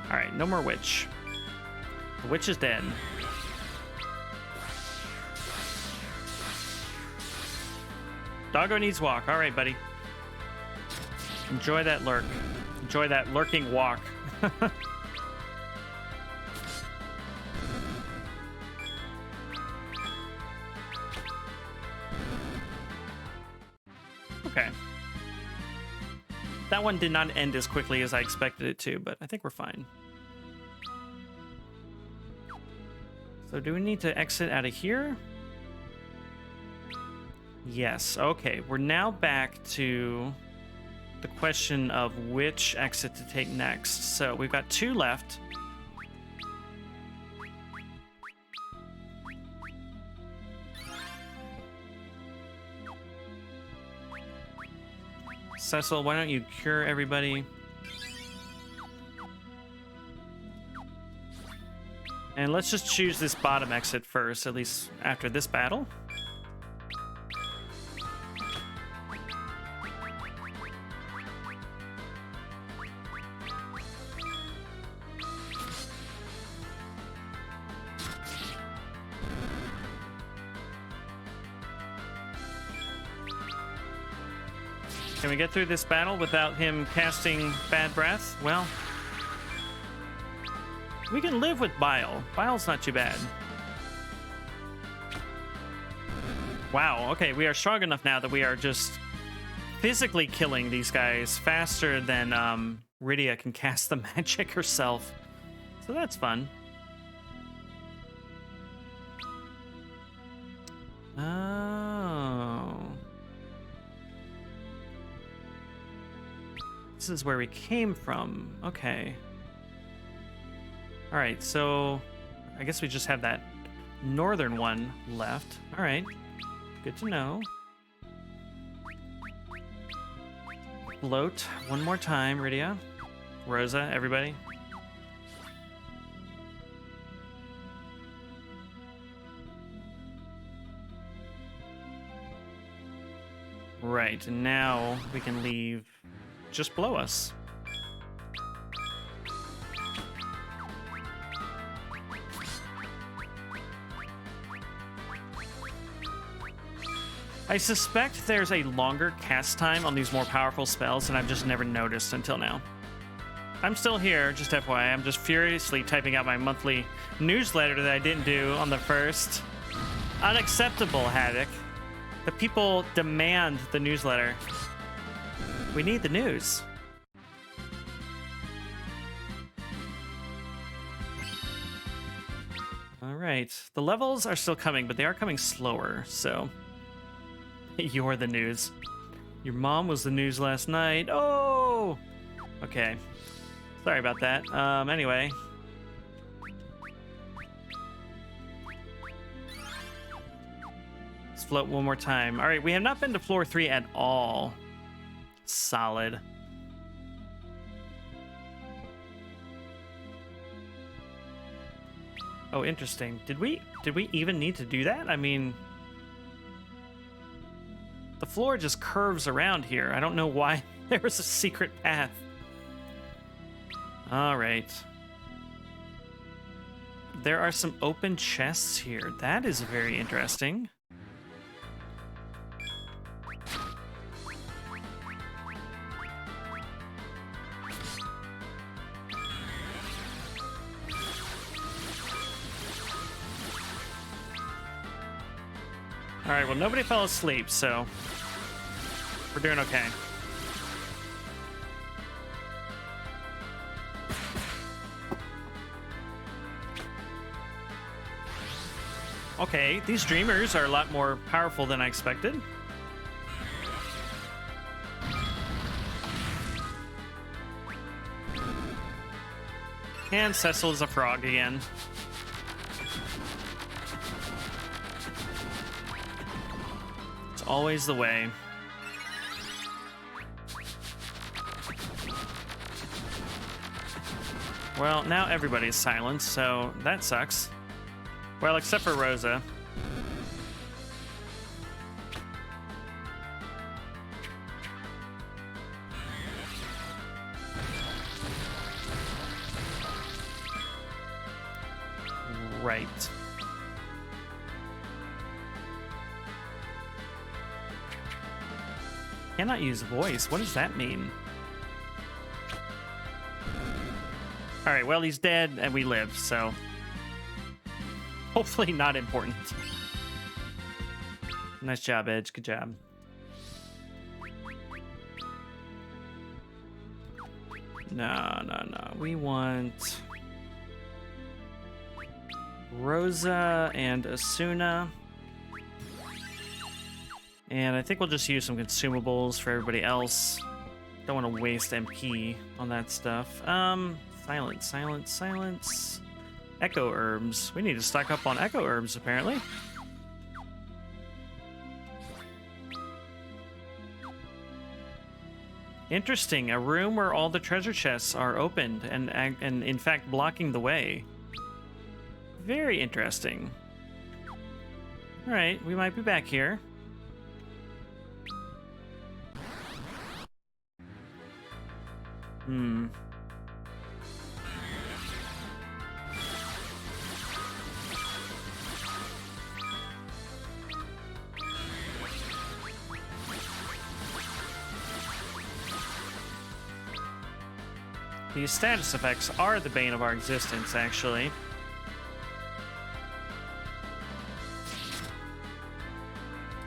Alright, no more witch. The witch is dead. Doggo needs walk. Alright, buddy. Enjoy that lurk. Enjoy that lurking walk. Okay. That one did not end as quickly as I expected it to, but I think we're fine. So do we need to exit out of here? Yes, okay. We're now back to the question of which exit to take next. So we've got 2 left. Cecil, why don't you cure everybody? And let's just choose this bottom exit first, at least after this battle. Can we get through this battle without him casting Bad Breath? Well, we can live with Bile. Bile's not too bad. Wow, okay, we are strong enough now that we are just physically killing these guys faster than Rydia can cast the magic herself. So that's fun. Oh. This is where we came from. Okay. All right, so I guess we just have that northern one left. All right, good to know. Float one more time, Rydia. Rosa, everybody. Right, and now we can leave just below us. I suspect there's a longer cast time on these more powerful spells, and I've just never noticed until now. I'm still here, just FYI. I'm just furiously typing out my monthly newsletter that I didn't do on the first. Unacceptable, Haddock. The people demand the newsletter. We need the news. All right. The levels are still coming, but they are coming slower, so... You're the news. Your mom was the news last night. Oh! Okay. Sorry about that. Anyway. Let's float one more time. All right, we have not been to floor 3 at all. Solid. Oh, interesting. Did we even need to do that? I mean... The floor just curves around here. I don't know why there was a secret path. All right. There are some open chests here. That is very interesting. All right, well, nobody fell asleep, so we're doing okay. Okay, these dreamers are a lot more powerful than I expected. And Cecil is a frog again. It's always the way. Well, now everybody's silent, so that sucks. Well, except for Rosa. Right. Cannot use voice. What does that mean? All right, well, he's dead and we live, so hopefully not important. Nice job, Edge. Good job. No. We want Rosa and Asuna. And I think we'll just use some consumables for everybody else. Don't want to waste MP on that stuff. Silence. Echo herbs. We need to stock up on echo herbs, apparently. Interesting. A room where all the treasure chests are opened and in fact blocking the way. Very interesting. All right, we might be back here. These status effects are the bane of our existence, actually.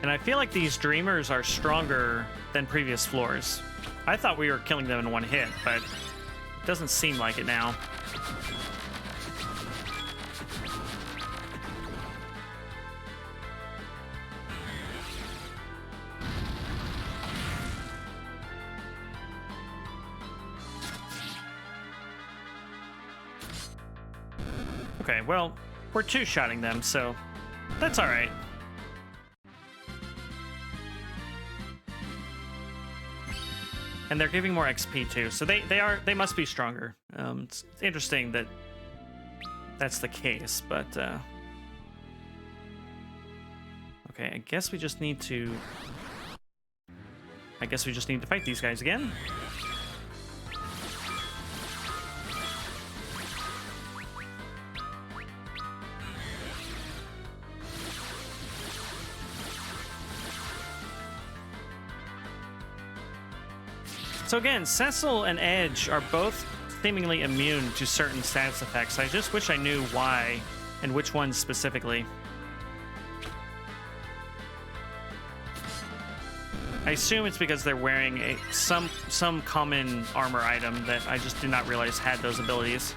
And I feel like these dreamers are stronger than previous floors. I thought we were killing them in one hit, but it doesn't seem like it now. Okay, well, we're two-shotting them, so that's all right. And they're giving more XP too, so they must be stronger. It's interesting that that's the case, but okay, I guess we just need to I guess we just need to fight these guys again. So again, Cecil and Edge are both seemingly immune to certain status effects. I just wish I knew why and which ones specifically. I assume it's because they're wearing some common armor item that I just did not realize had those abilities.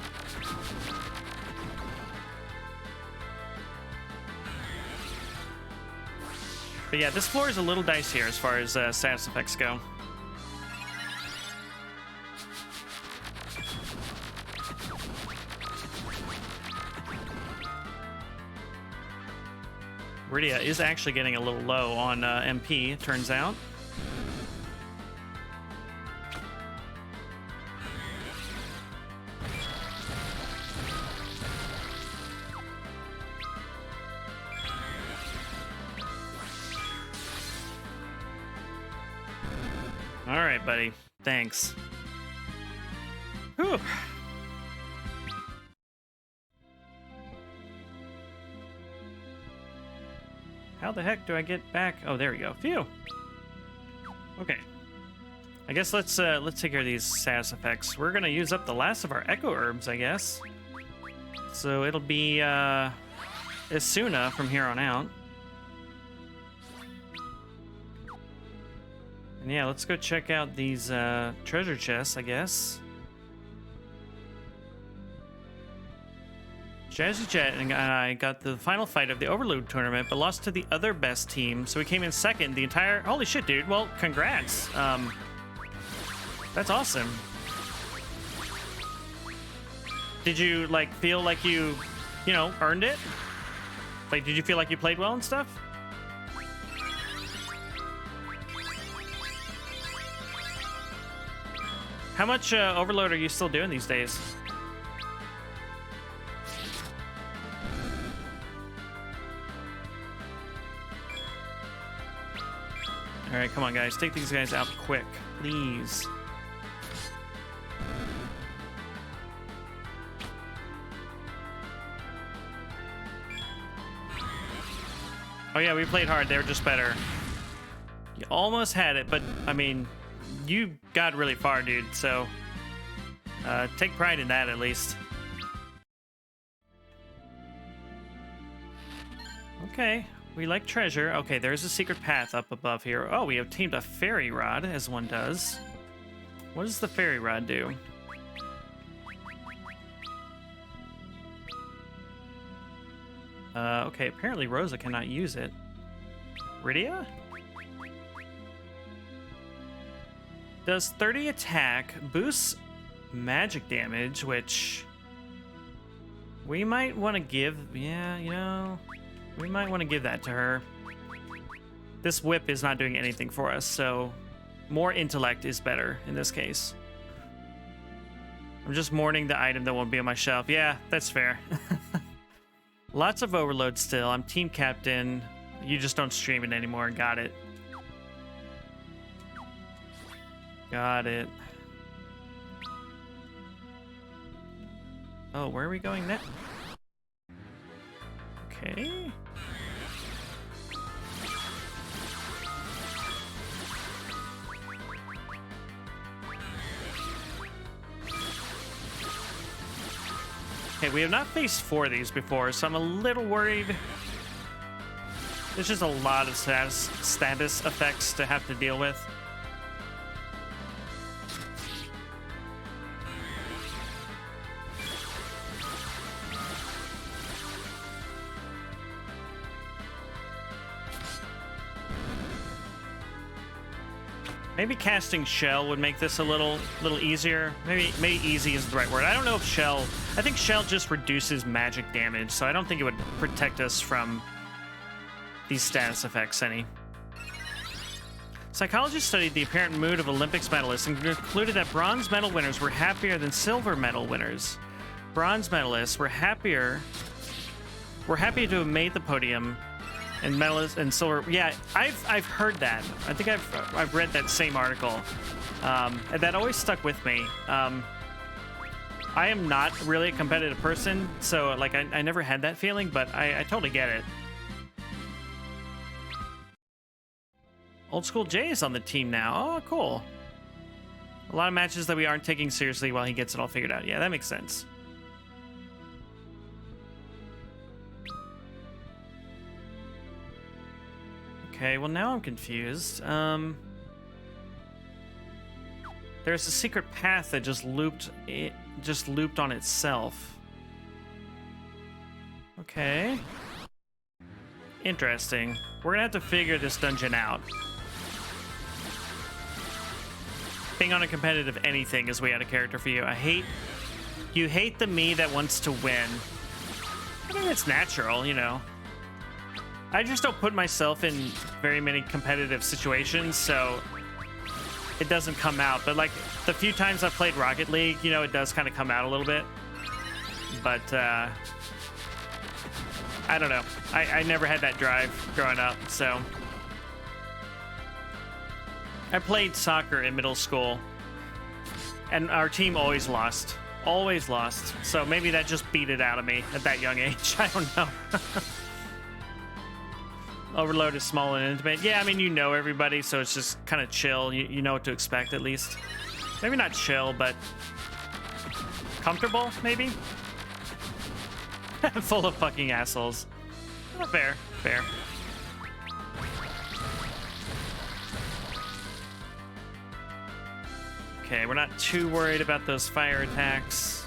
But yeah, this floor is a little dicier as far as status effects go. Rydia is actually getting a little low on MP, it turns out. All right, buddy. Thanks. Whew. How the heck do I get back? Oh, there we go. Phew. Okay. I guess let's take care of these status effects. We're gonna use up the last of our echo herbs, I guess. So it'll be Isuna from here on out. And yeah, let's go check out these treasure chests, I guess. Jazzy Jet and I got the final fight of the Overload tournament, but lost to the other best team, so we came in second the entire... Holy shit, dude. Well, congrats. That's awesome. Did you, like, feel like you know, earned it? Like, did you feel like you played well and stuff? How much Overload are you still doing these days? All right, come on, guys. Take these guys out quick, please. Oh, yeah, we played hard. They were just better. You almost had it, but, I mean, you got really far, dude, so take pride in that, at least. Okay. We like treasure. Okay, there's a secret path up above here. Oh, we have tamed a fairy rod, as one does. What does the fairy rod do? Okay, apparently Rosa cannot use it. Rydia? Does 30 attack, boosts magic damage, which we might want to give... Yeah, you know... We might want to give that to her. This whip is not doing anything for us, so more intellect is better in this case. I'm just mourning the item that won't be on my shelf. Yeah, that's fair. Lots of Overload still. I'm team captain. You just don't stream it anymore. Got it. Got it. Oh, where are we going now? Okay. Okay, we have not faced 4 of these before, so I'm a little worried. There's just a lot of status effects to have to deal with. Maybe casting Shell would make this a little easier. Maybe easy is the right word. I don't know if Shell... I think Shell just reduces magic damage, so I don't think it would protect us from these status effects any. Psychologists studied the apparent mood of Olympics medalists and concluded that bronze medal winners were happier than silver medal winners. Bronze medalists were happy to have made the podium And Metal and Silver. Yeah, I've heard that. I think I've read that same article. And that always stuck with me. I am not really a competitive person, so like I never had that feeling, but I totally get it. Old School Jay is on the team now. Oh, cool. A lot of matches that we aren't taking seriously while he gets it all figured out. Yeah, that makes sense. Okay, well now I'm confused. There's a secret path that just looped on itself. Okay. Interesting. We're gonna have to figure this dungeon out. Being on a competitive anything is way out of character for you. You hate the me that wants to win. I mean, it's natural, you know. I just don't put myself in very many competitive situations, so it doesn't come out. But like the few times I've played Rocket League, you know, it does kind of come out a little bit. But I don't know. I never had that drive growing up, so. I played soccer in middle school, and our team always lost. Always lost. So maybe that just beat it out of me at that young age. I don't know. Overload is small and intimate. Yeah, I mean, you know everybody, so it's just kind of chill. You know what to expect, at least. Maybe not chill, but comfortable, maybe? Full of fucking assholes. Oh, fair, fair. Okay, we're not too worried about those fire attacks.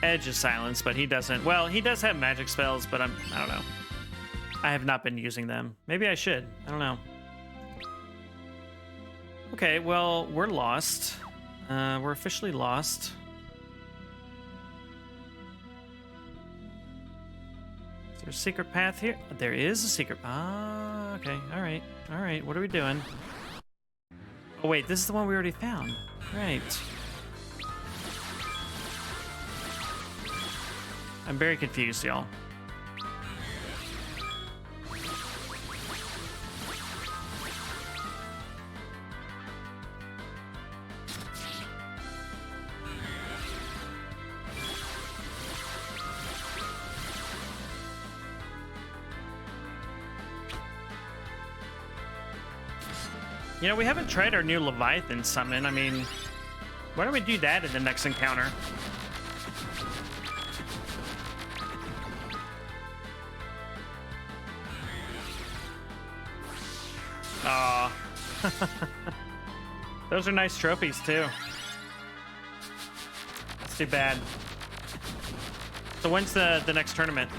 Edge is silenced, but he doesn't. Well, he does have magic spells, but I don't know. I have not been using them. Maybe I should. I don't know. Okay, well, we're lost. We're officially lost. Is there a secret path here? There is a secret. Ah, okay. All right. All right. What are we doing? Oh, wait. This is the one we already found. Right. I'm very confused, y'all. You know, we haven't tried our new Leviathan summon. I mean, why don't we do that in the next encounter? Aw. Those are nice trophies, too. That's too bad. So when's the next tournament?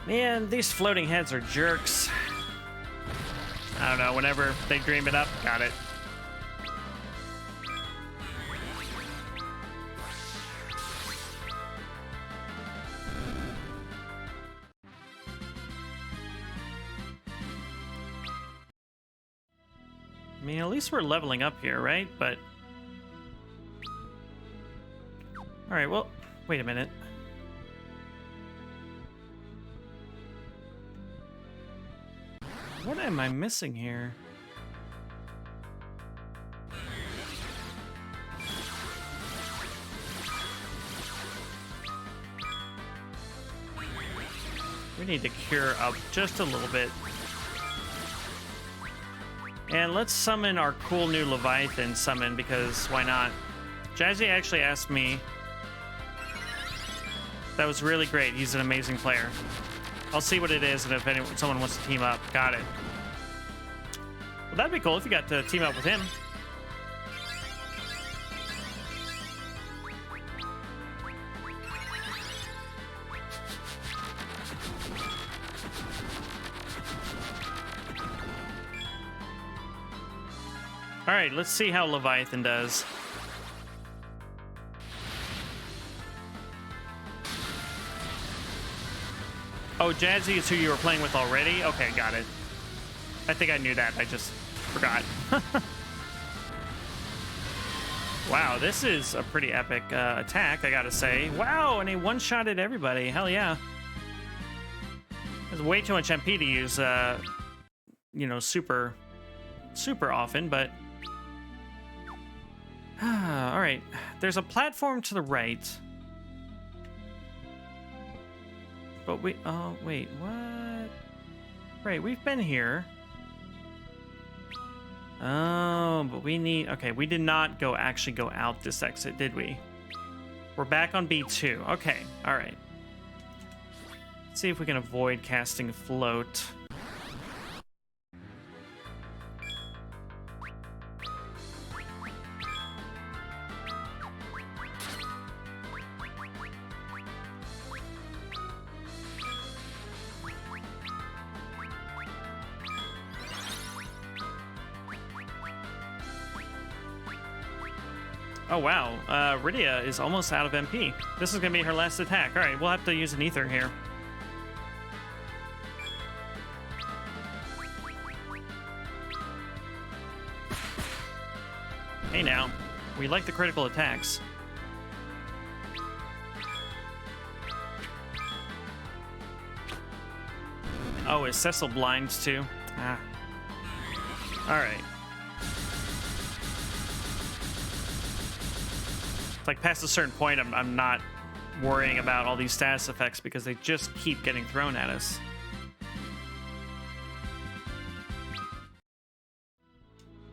Man, these floating heads are jerks. I don't know, whenever they dream it up, got it. I mean, at least we're leveling up here, right? But... Alright, well, wait a minute. What am I missing here? We need to cure up just a little bit. And let's summon our cool new Leviathan summon, because why not? Jazzy actually asked me. That was really great. He's an amazing player. I'll see what it is, and if someone wants to team up. Got it. Well, that'd be cool if you got to team up with him. All right, let's see how Leviathan does. Oh, Jazzy is who you were playing with already? Okay, got it. I think I knew that. I just forgot. Wow, this is a pretty epic attack, I gotta say. Wow, and he one-shotted everybody. Hell yeah. There's way too much MP to use, you know, super often, but... all right. There's a platform to the right. But we... Oh, wait, what? Right, we've been here. Oh, but we need... Okay, we did not actually go out this exit, did we? We're back on B2. Okay, all right. Let's see if we can avoid casting float. Oh wow, Rydia is almost out of MP. This is gonna be her last attack. All right, we'll have to use an ether here. Hey now, we like the critical attacks. Oh, is Cecil blind too? Ah. All right. Like past a certain point, I'm not worrying about all these status effects because they just keep getting thrown at us.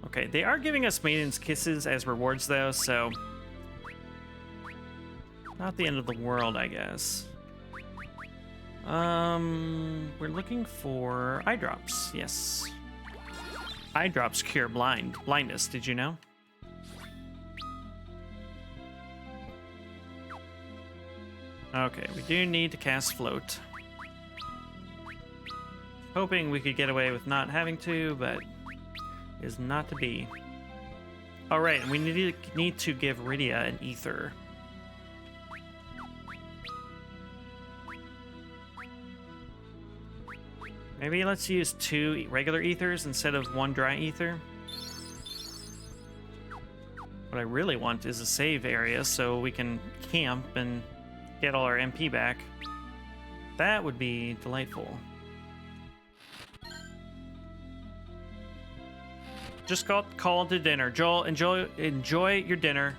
Okay, they are giving us Maiden's Kisses as rewards though, so not the end of the world, I guess. We're looking for eye drops. Yes, eye drops cure blindness. Did you know? Okay, we do need to cast float. Hoping we could get away with not having to, but is not to be. All right, and we need to give Rydia an ether. Maybe let's use 2 regular ethers instead of 1 dry ether. What I really want is a save area so we can camp and get all our MP back. That would be delightful. Just call to dinner. Joel, enjoy your dinner.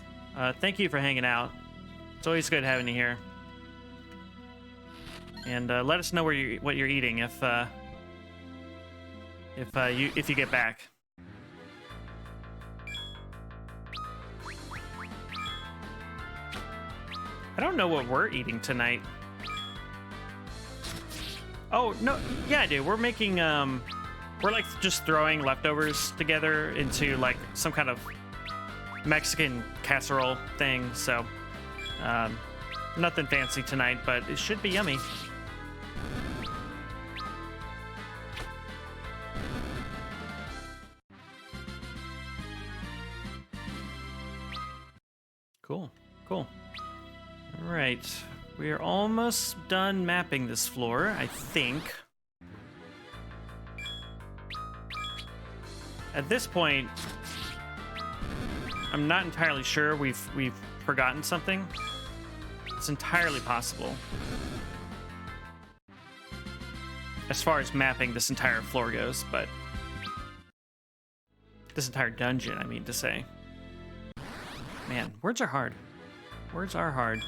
Thank you for hanging out. It's always good having you here. And let us know what you're eating if you get back. I don't know what we're eating tonight. Oh, no. Yeah, dude. We're making, we're like just throwing leftovers together into like some kind of Mexican casserole thing. So, nothing fancy tonight, but it should be yummy. Cool. Cool. All right, we are almost done mapping this floor, I think. At this point, I'm not entirely sure we've forgotten something. It's entirely possible. As far as mapping this entire floor goes, but this entire dungeon, I mean to say. Man, words are hard. Words are hard.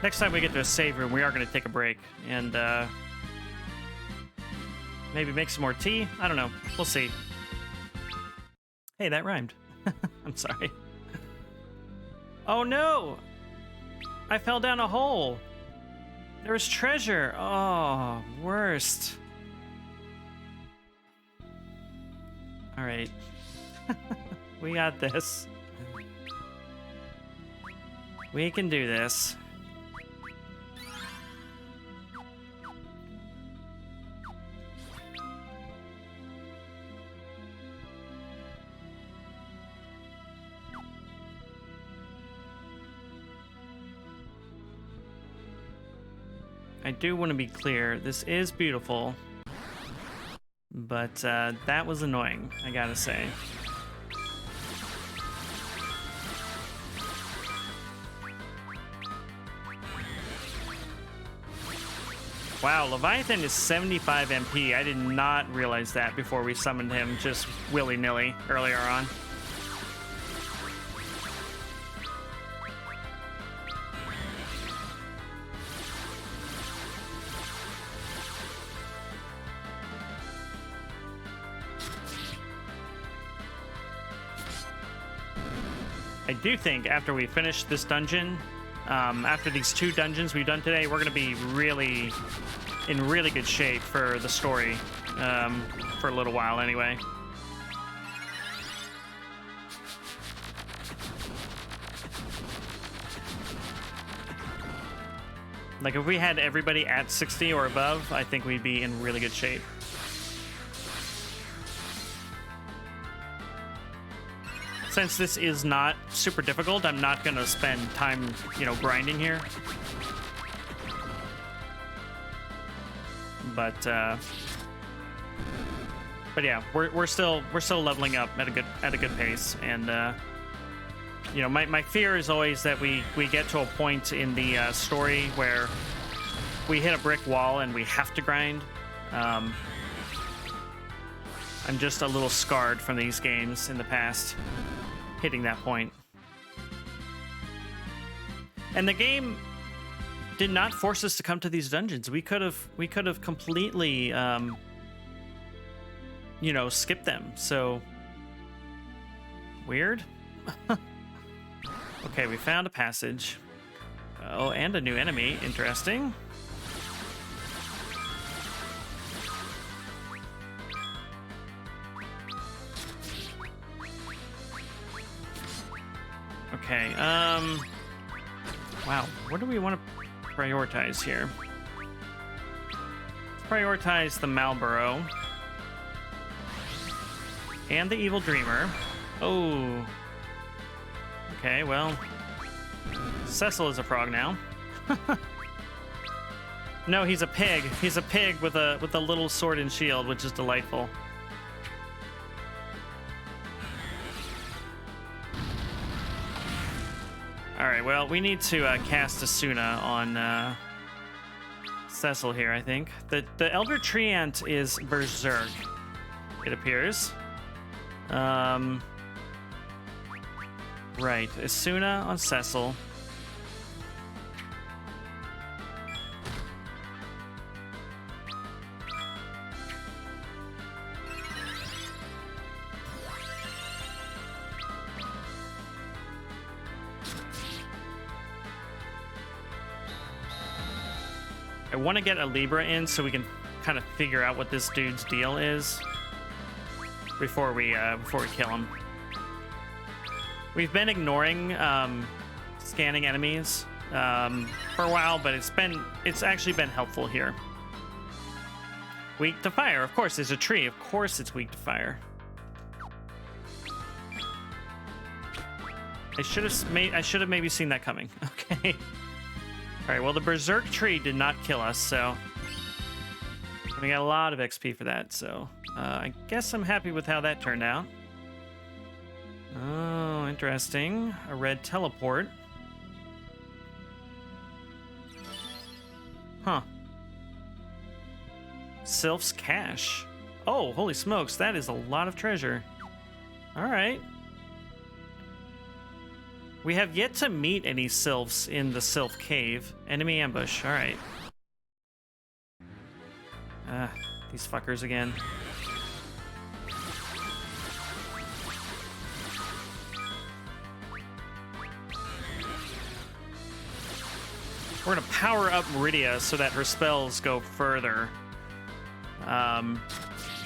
Next time we get to a save room, we are going to take a break and maybe make some more tea. I don't know. We'll see. Hey, that rhymed. I'm sorry. Oh no! I fell down a hole. There was treasure. Oh, worst. All right. right. We got this. We can do this. I do want to be clear, this is beautiful, but that was annoying, I gotta say. Wow, Leviathan is 75 MP. I did not realize that before we summoned him just willy-nilly earlier on. I do think after we finish this dungeon, after these 2 dungeons we've done today, we're going to be in really good shape for the story, for a little while anyway. Like, if we had everybody at 60 or above, I think we'd be in really good shape. Since this is not super difficult, I'm not going to spend time, grinding here. But yeah, we're still leveling up at a good pace, and my fear is always that we get to a point in the story where we hit a brick wall and we have to grind. I'm just a little scarred from these games in the past, hitting that point. And the game did not force us to come to these dungeons. We could have completely skipped them. So weird. Okay, we found a passage. Oh, and a new enemy. Interesting. Okay, wow, what do we want to prioritize here? Let's prioritize the Marlboro and the Evil Dreamer. Oh, okay, well, Cecil is a frog now. No, he's a pig. He's a pig with a little sword and shield, which is delightful. All right, well, we need to cast Asuna on Cecil here, I think. The Elder Treant is Berserk, it appears. Right, Asuna on Cecil. I want to get a Libra in so we can kind of figure out what this dude's deal is before we kill him. We've been ignoring scanning enemies for a while, but it's actually been helpful here. Weak to fire, of course. There's a tree. Of course, it's weak to fire. I should have maybe seen that coming. Okay. All right, well, the Berserk tree did not kill us, so we got a lot of XP for that, so I guess I'm happy with how that turned out. Oh, interesting. A red teleport. Huh. Sylph's Cache. Oh, holy smokes, that is a lot of treasure. All right. We have yet to meet any sylphs in the Sylph Cave. Enemy ambush. All right. These fuckers again. We're gonna power up Meridia so that her spells go further.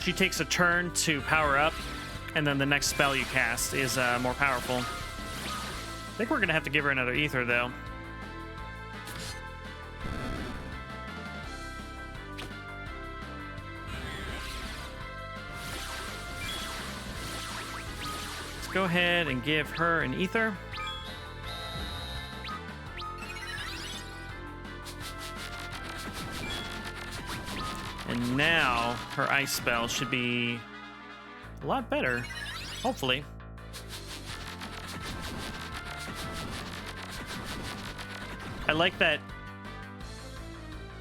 She takes a turn to power up and then the next spell you cast is more powerful. I think we're gonna have to give her another ether though. Let's go ahead and give her an ether. And now her ice spell should be a lot better, hopefully. I like that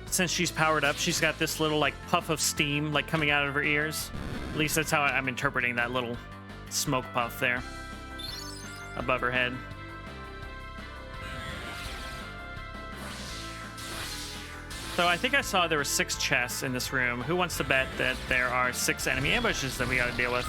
since she's powered up, she's got this little like puff of steam like coming out of her ears. At least that's how I'm interpreting that little smoke puff there above her head. So I think I saw there were 6 chests in this room. Who wants to bet that there are 6 enemy ambushes that we gotta deal with?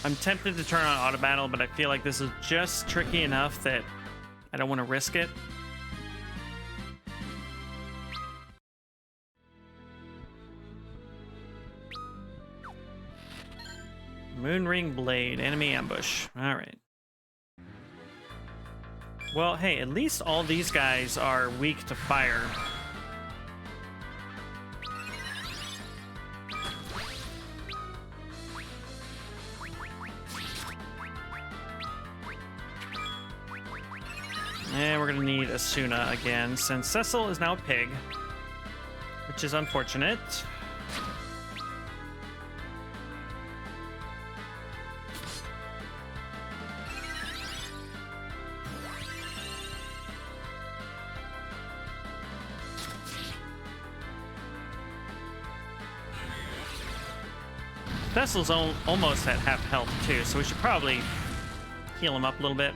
I'm tempted to turn on auto battle, but I feel like this is just tricky enough that I don't want to risk it. Moonring Blade, enemy ambush. All right. Well, hey, at least all these guys are weak to fire. And we're gonna need Asuna again, since Cecil is now a pig, which is unfortunate. Cecil's almost at half health too, so we should probably heal him up a little bit.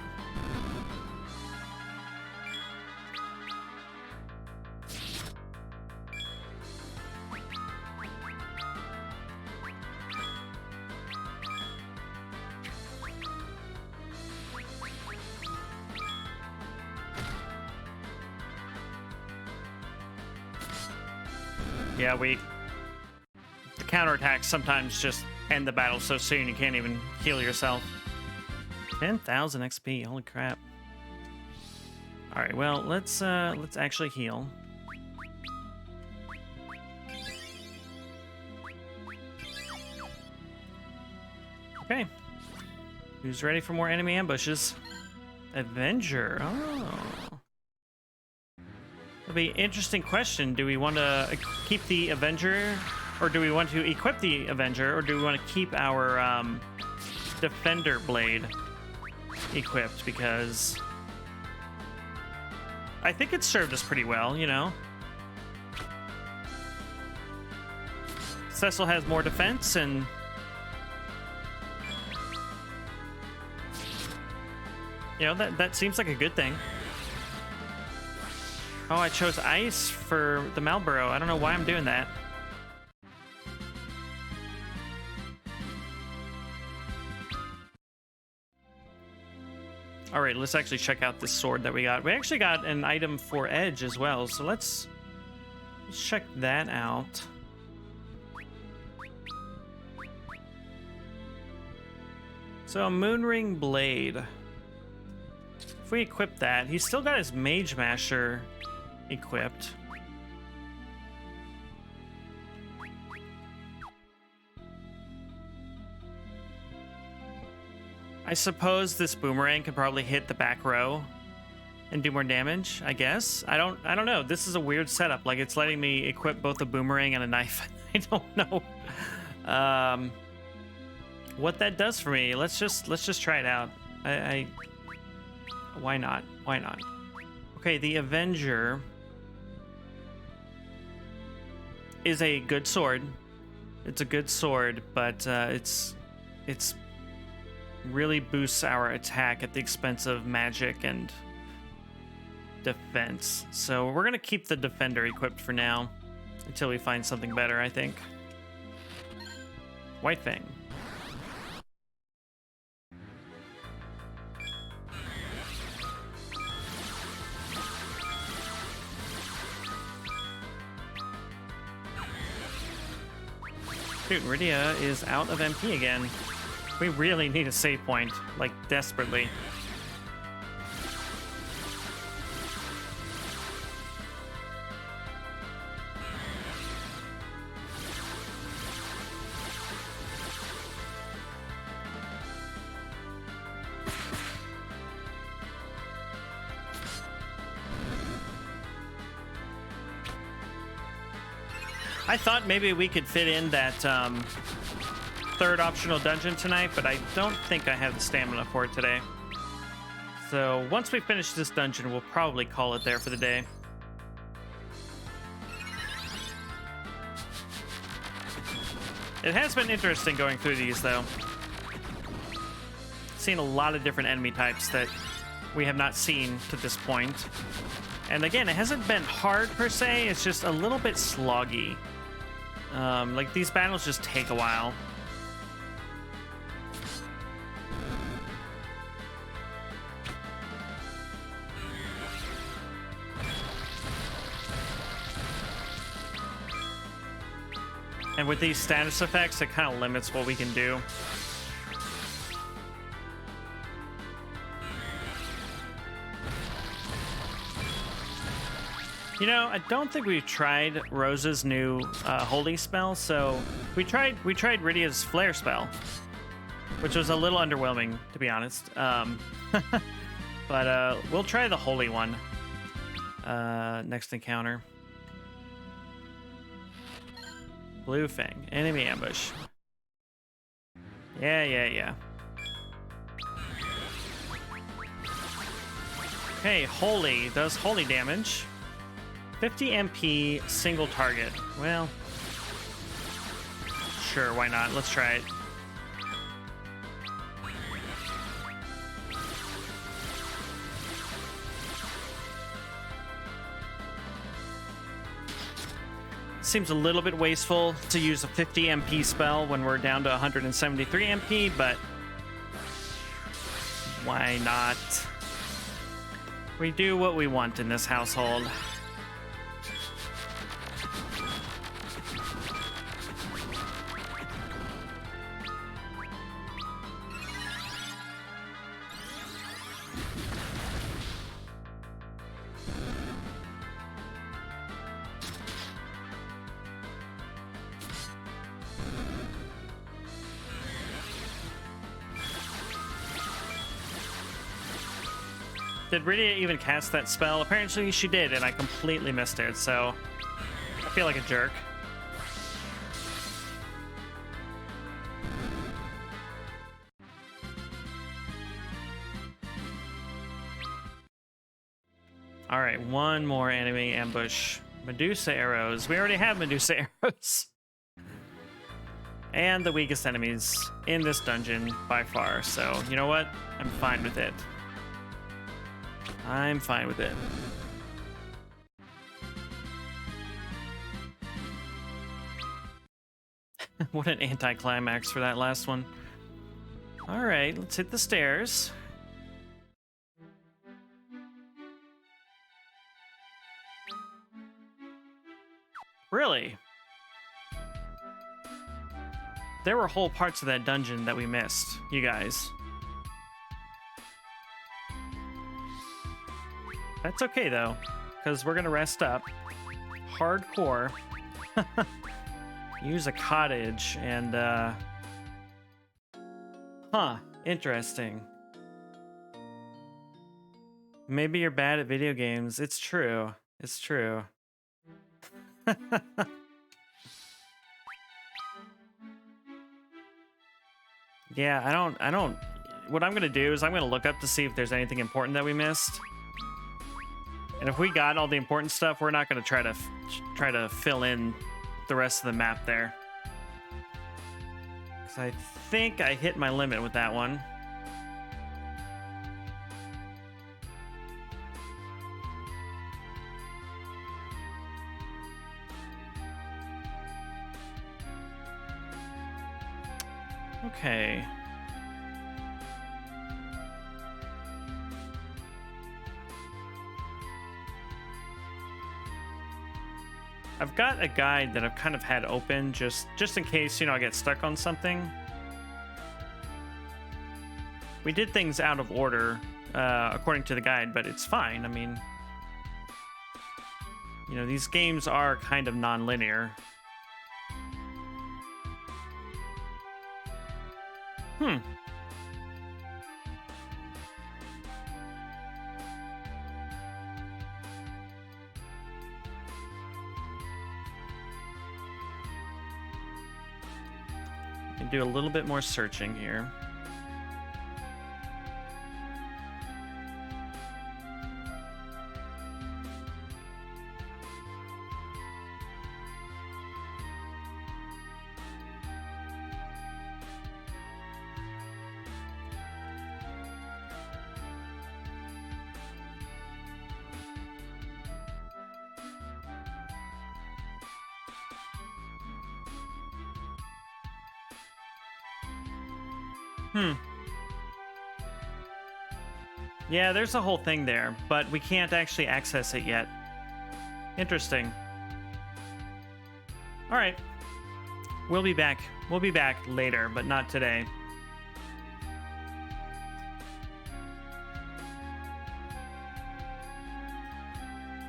Yeah, the counterattacks sometimes just end the battle so soon you can't even heal yourself. 10,000 XP, holy crap. All right, well, let's actually heal. Okay. Who's ready for more enemy ambushes? Avenger. Oh. That'll be an interesting question. Do we want to keep the Avenger, or do we want to equip the Avenger, or do we want to keep our Defender Blade equipped? Because I think it served us pretty well, you know? Cecil has more defense, and you know, that seems like a good thing. Oh, I chose ice for the Malboro. I don't know why I'm doing that. All right, let's actually check out this sword that we got. We actually got an item for Edge as well, so let's check that out. So, Moonring Blade. If we equip that, he's still got his Mage Masher equipped. I suppose this boomerang could probably hit the back row and do more damage, I guess. I don't know. This is a weird setup. Like, it's letting me equip both a boomerang and a knife. I don't know what that does for me. Let's just try it out. Why not? Why not? Okay, the Avenger is a good sword. It's a good sword, but it's really boosts our attack at the expense of magic and defense. So we're gonna keep the Defender equipped for now. until we find something better, I think. White Fang. Dude, Rydia is out of MP again. We really need a save point, like desperately. I thought maybe we could fit in that third optional dungeon tonight, but I don't think I have the stamina for it today. So once we finish this dungeon, we'll probably call it there for the day. It has been interesting going through these, though. Seen a lot of different enemy types that we have not seen to this point. And again, it hasn't been hard per se, it's just a little bit sloggy. Like, these battles just take a while. And with these status effects, it kind of limits what we can do. You know, I don't think we've tried Rose's new holy spell, so we tried Rydia's flare spell, which was a little underwhelming, to be honest. But we'll try the holy one next encounter. Blue Fang, enemy ambush. Yeah. Okay, holy does holy damage. 50 MP, single target. Well, sure, why not? Let's try it. Seems a little bit wasteful to use a 50 MP spell when we're down to 173 MP, but why not? We do what we want in this household. Did Rydia even cast that spell? Apparently she did, and I completely missed it, so I feel like a jerk. All right, one more enemy ambush. Medusa arrows. We already have Medusa arrows. And the weakest enemies in this dungeon by far, so you know what? I'm fine with it. I'm fine with it. What an anticlimax for that last one. All right, let's hit the stairs. Really? There were whole parts of that dungeon that we missed, you guys. That's okay, though, because we're going to rest up. Hardcore. Use a cottage and, Huh, interesting. Maybe you're bad at video games. It's true. It's true. Yeah, I don't... What I'm going to do is I'm going to look up to see if there's anything important that we missed. And if we got all the important stuff, we're not going to try to fill in the rest of the map there. 'Cause I think I hit my limit with that one. Okay. I've got a guide that I've kind of had open just in case, I get stuck on something. We did things out of order, according to the guide, but it's fine. I mean, these games are kind of non-linear. Can do a little bit more searching here. Yeah, there's a whole thing there, but we can't actually access it yet. Interesting. All right. We'll be back. We'll be back later, but not today.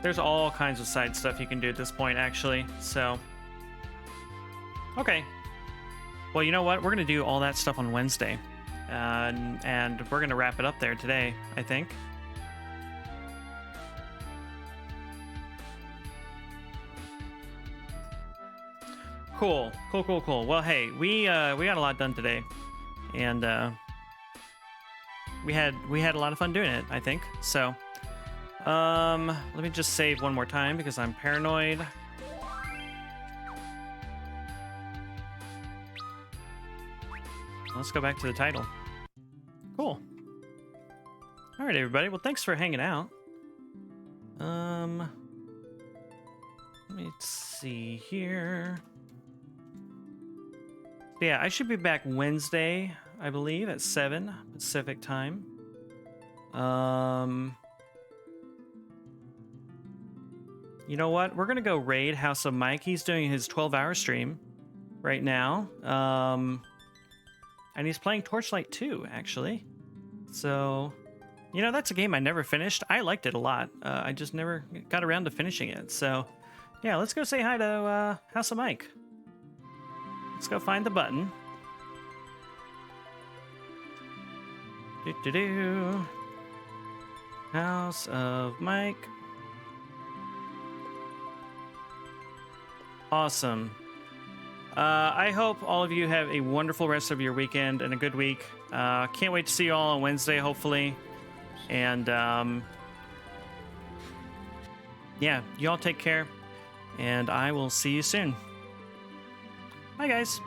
There's all kinds of side stuff you can do at this point, actually, so... Okay. Well, you know what? We're going to do all that stuff on Wednesday. And we're going to wrap it up there today, I think. Cool. Well, hey, we got a lot done today. And we had a lot of fun doing it, I think. So, let me just save one more time because I'm paranoid. Let's go back to the title. Cool. All right, everybody. Well, thanks for hanging out. Let me see here. Yeah, I should be back Wednesday, I believe, at 7 Pacific time. You know what? We're gonna go raid House of Mike. He's doing his 12-hour stream right now. And he's playing Torchlight 2, actually. So, that's a game I never finished. I liked it a lot. I just never got around to finishing it. So, yeah, let's go say hi to House of Mike. Let's go find the button. House of Mike. Awesome. I hope all of you have a wonderful rest of your weekend and a good week. Can't wait to see you all on Wednesday, hopefully. And, yeah, you all take care. And I will see you soon. Bye, guys.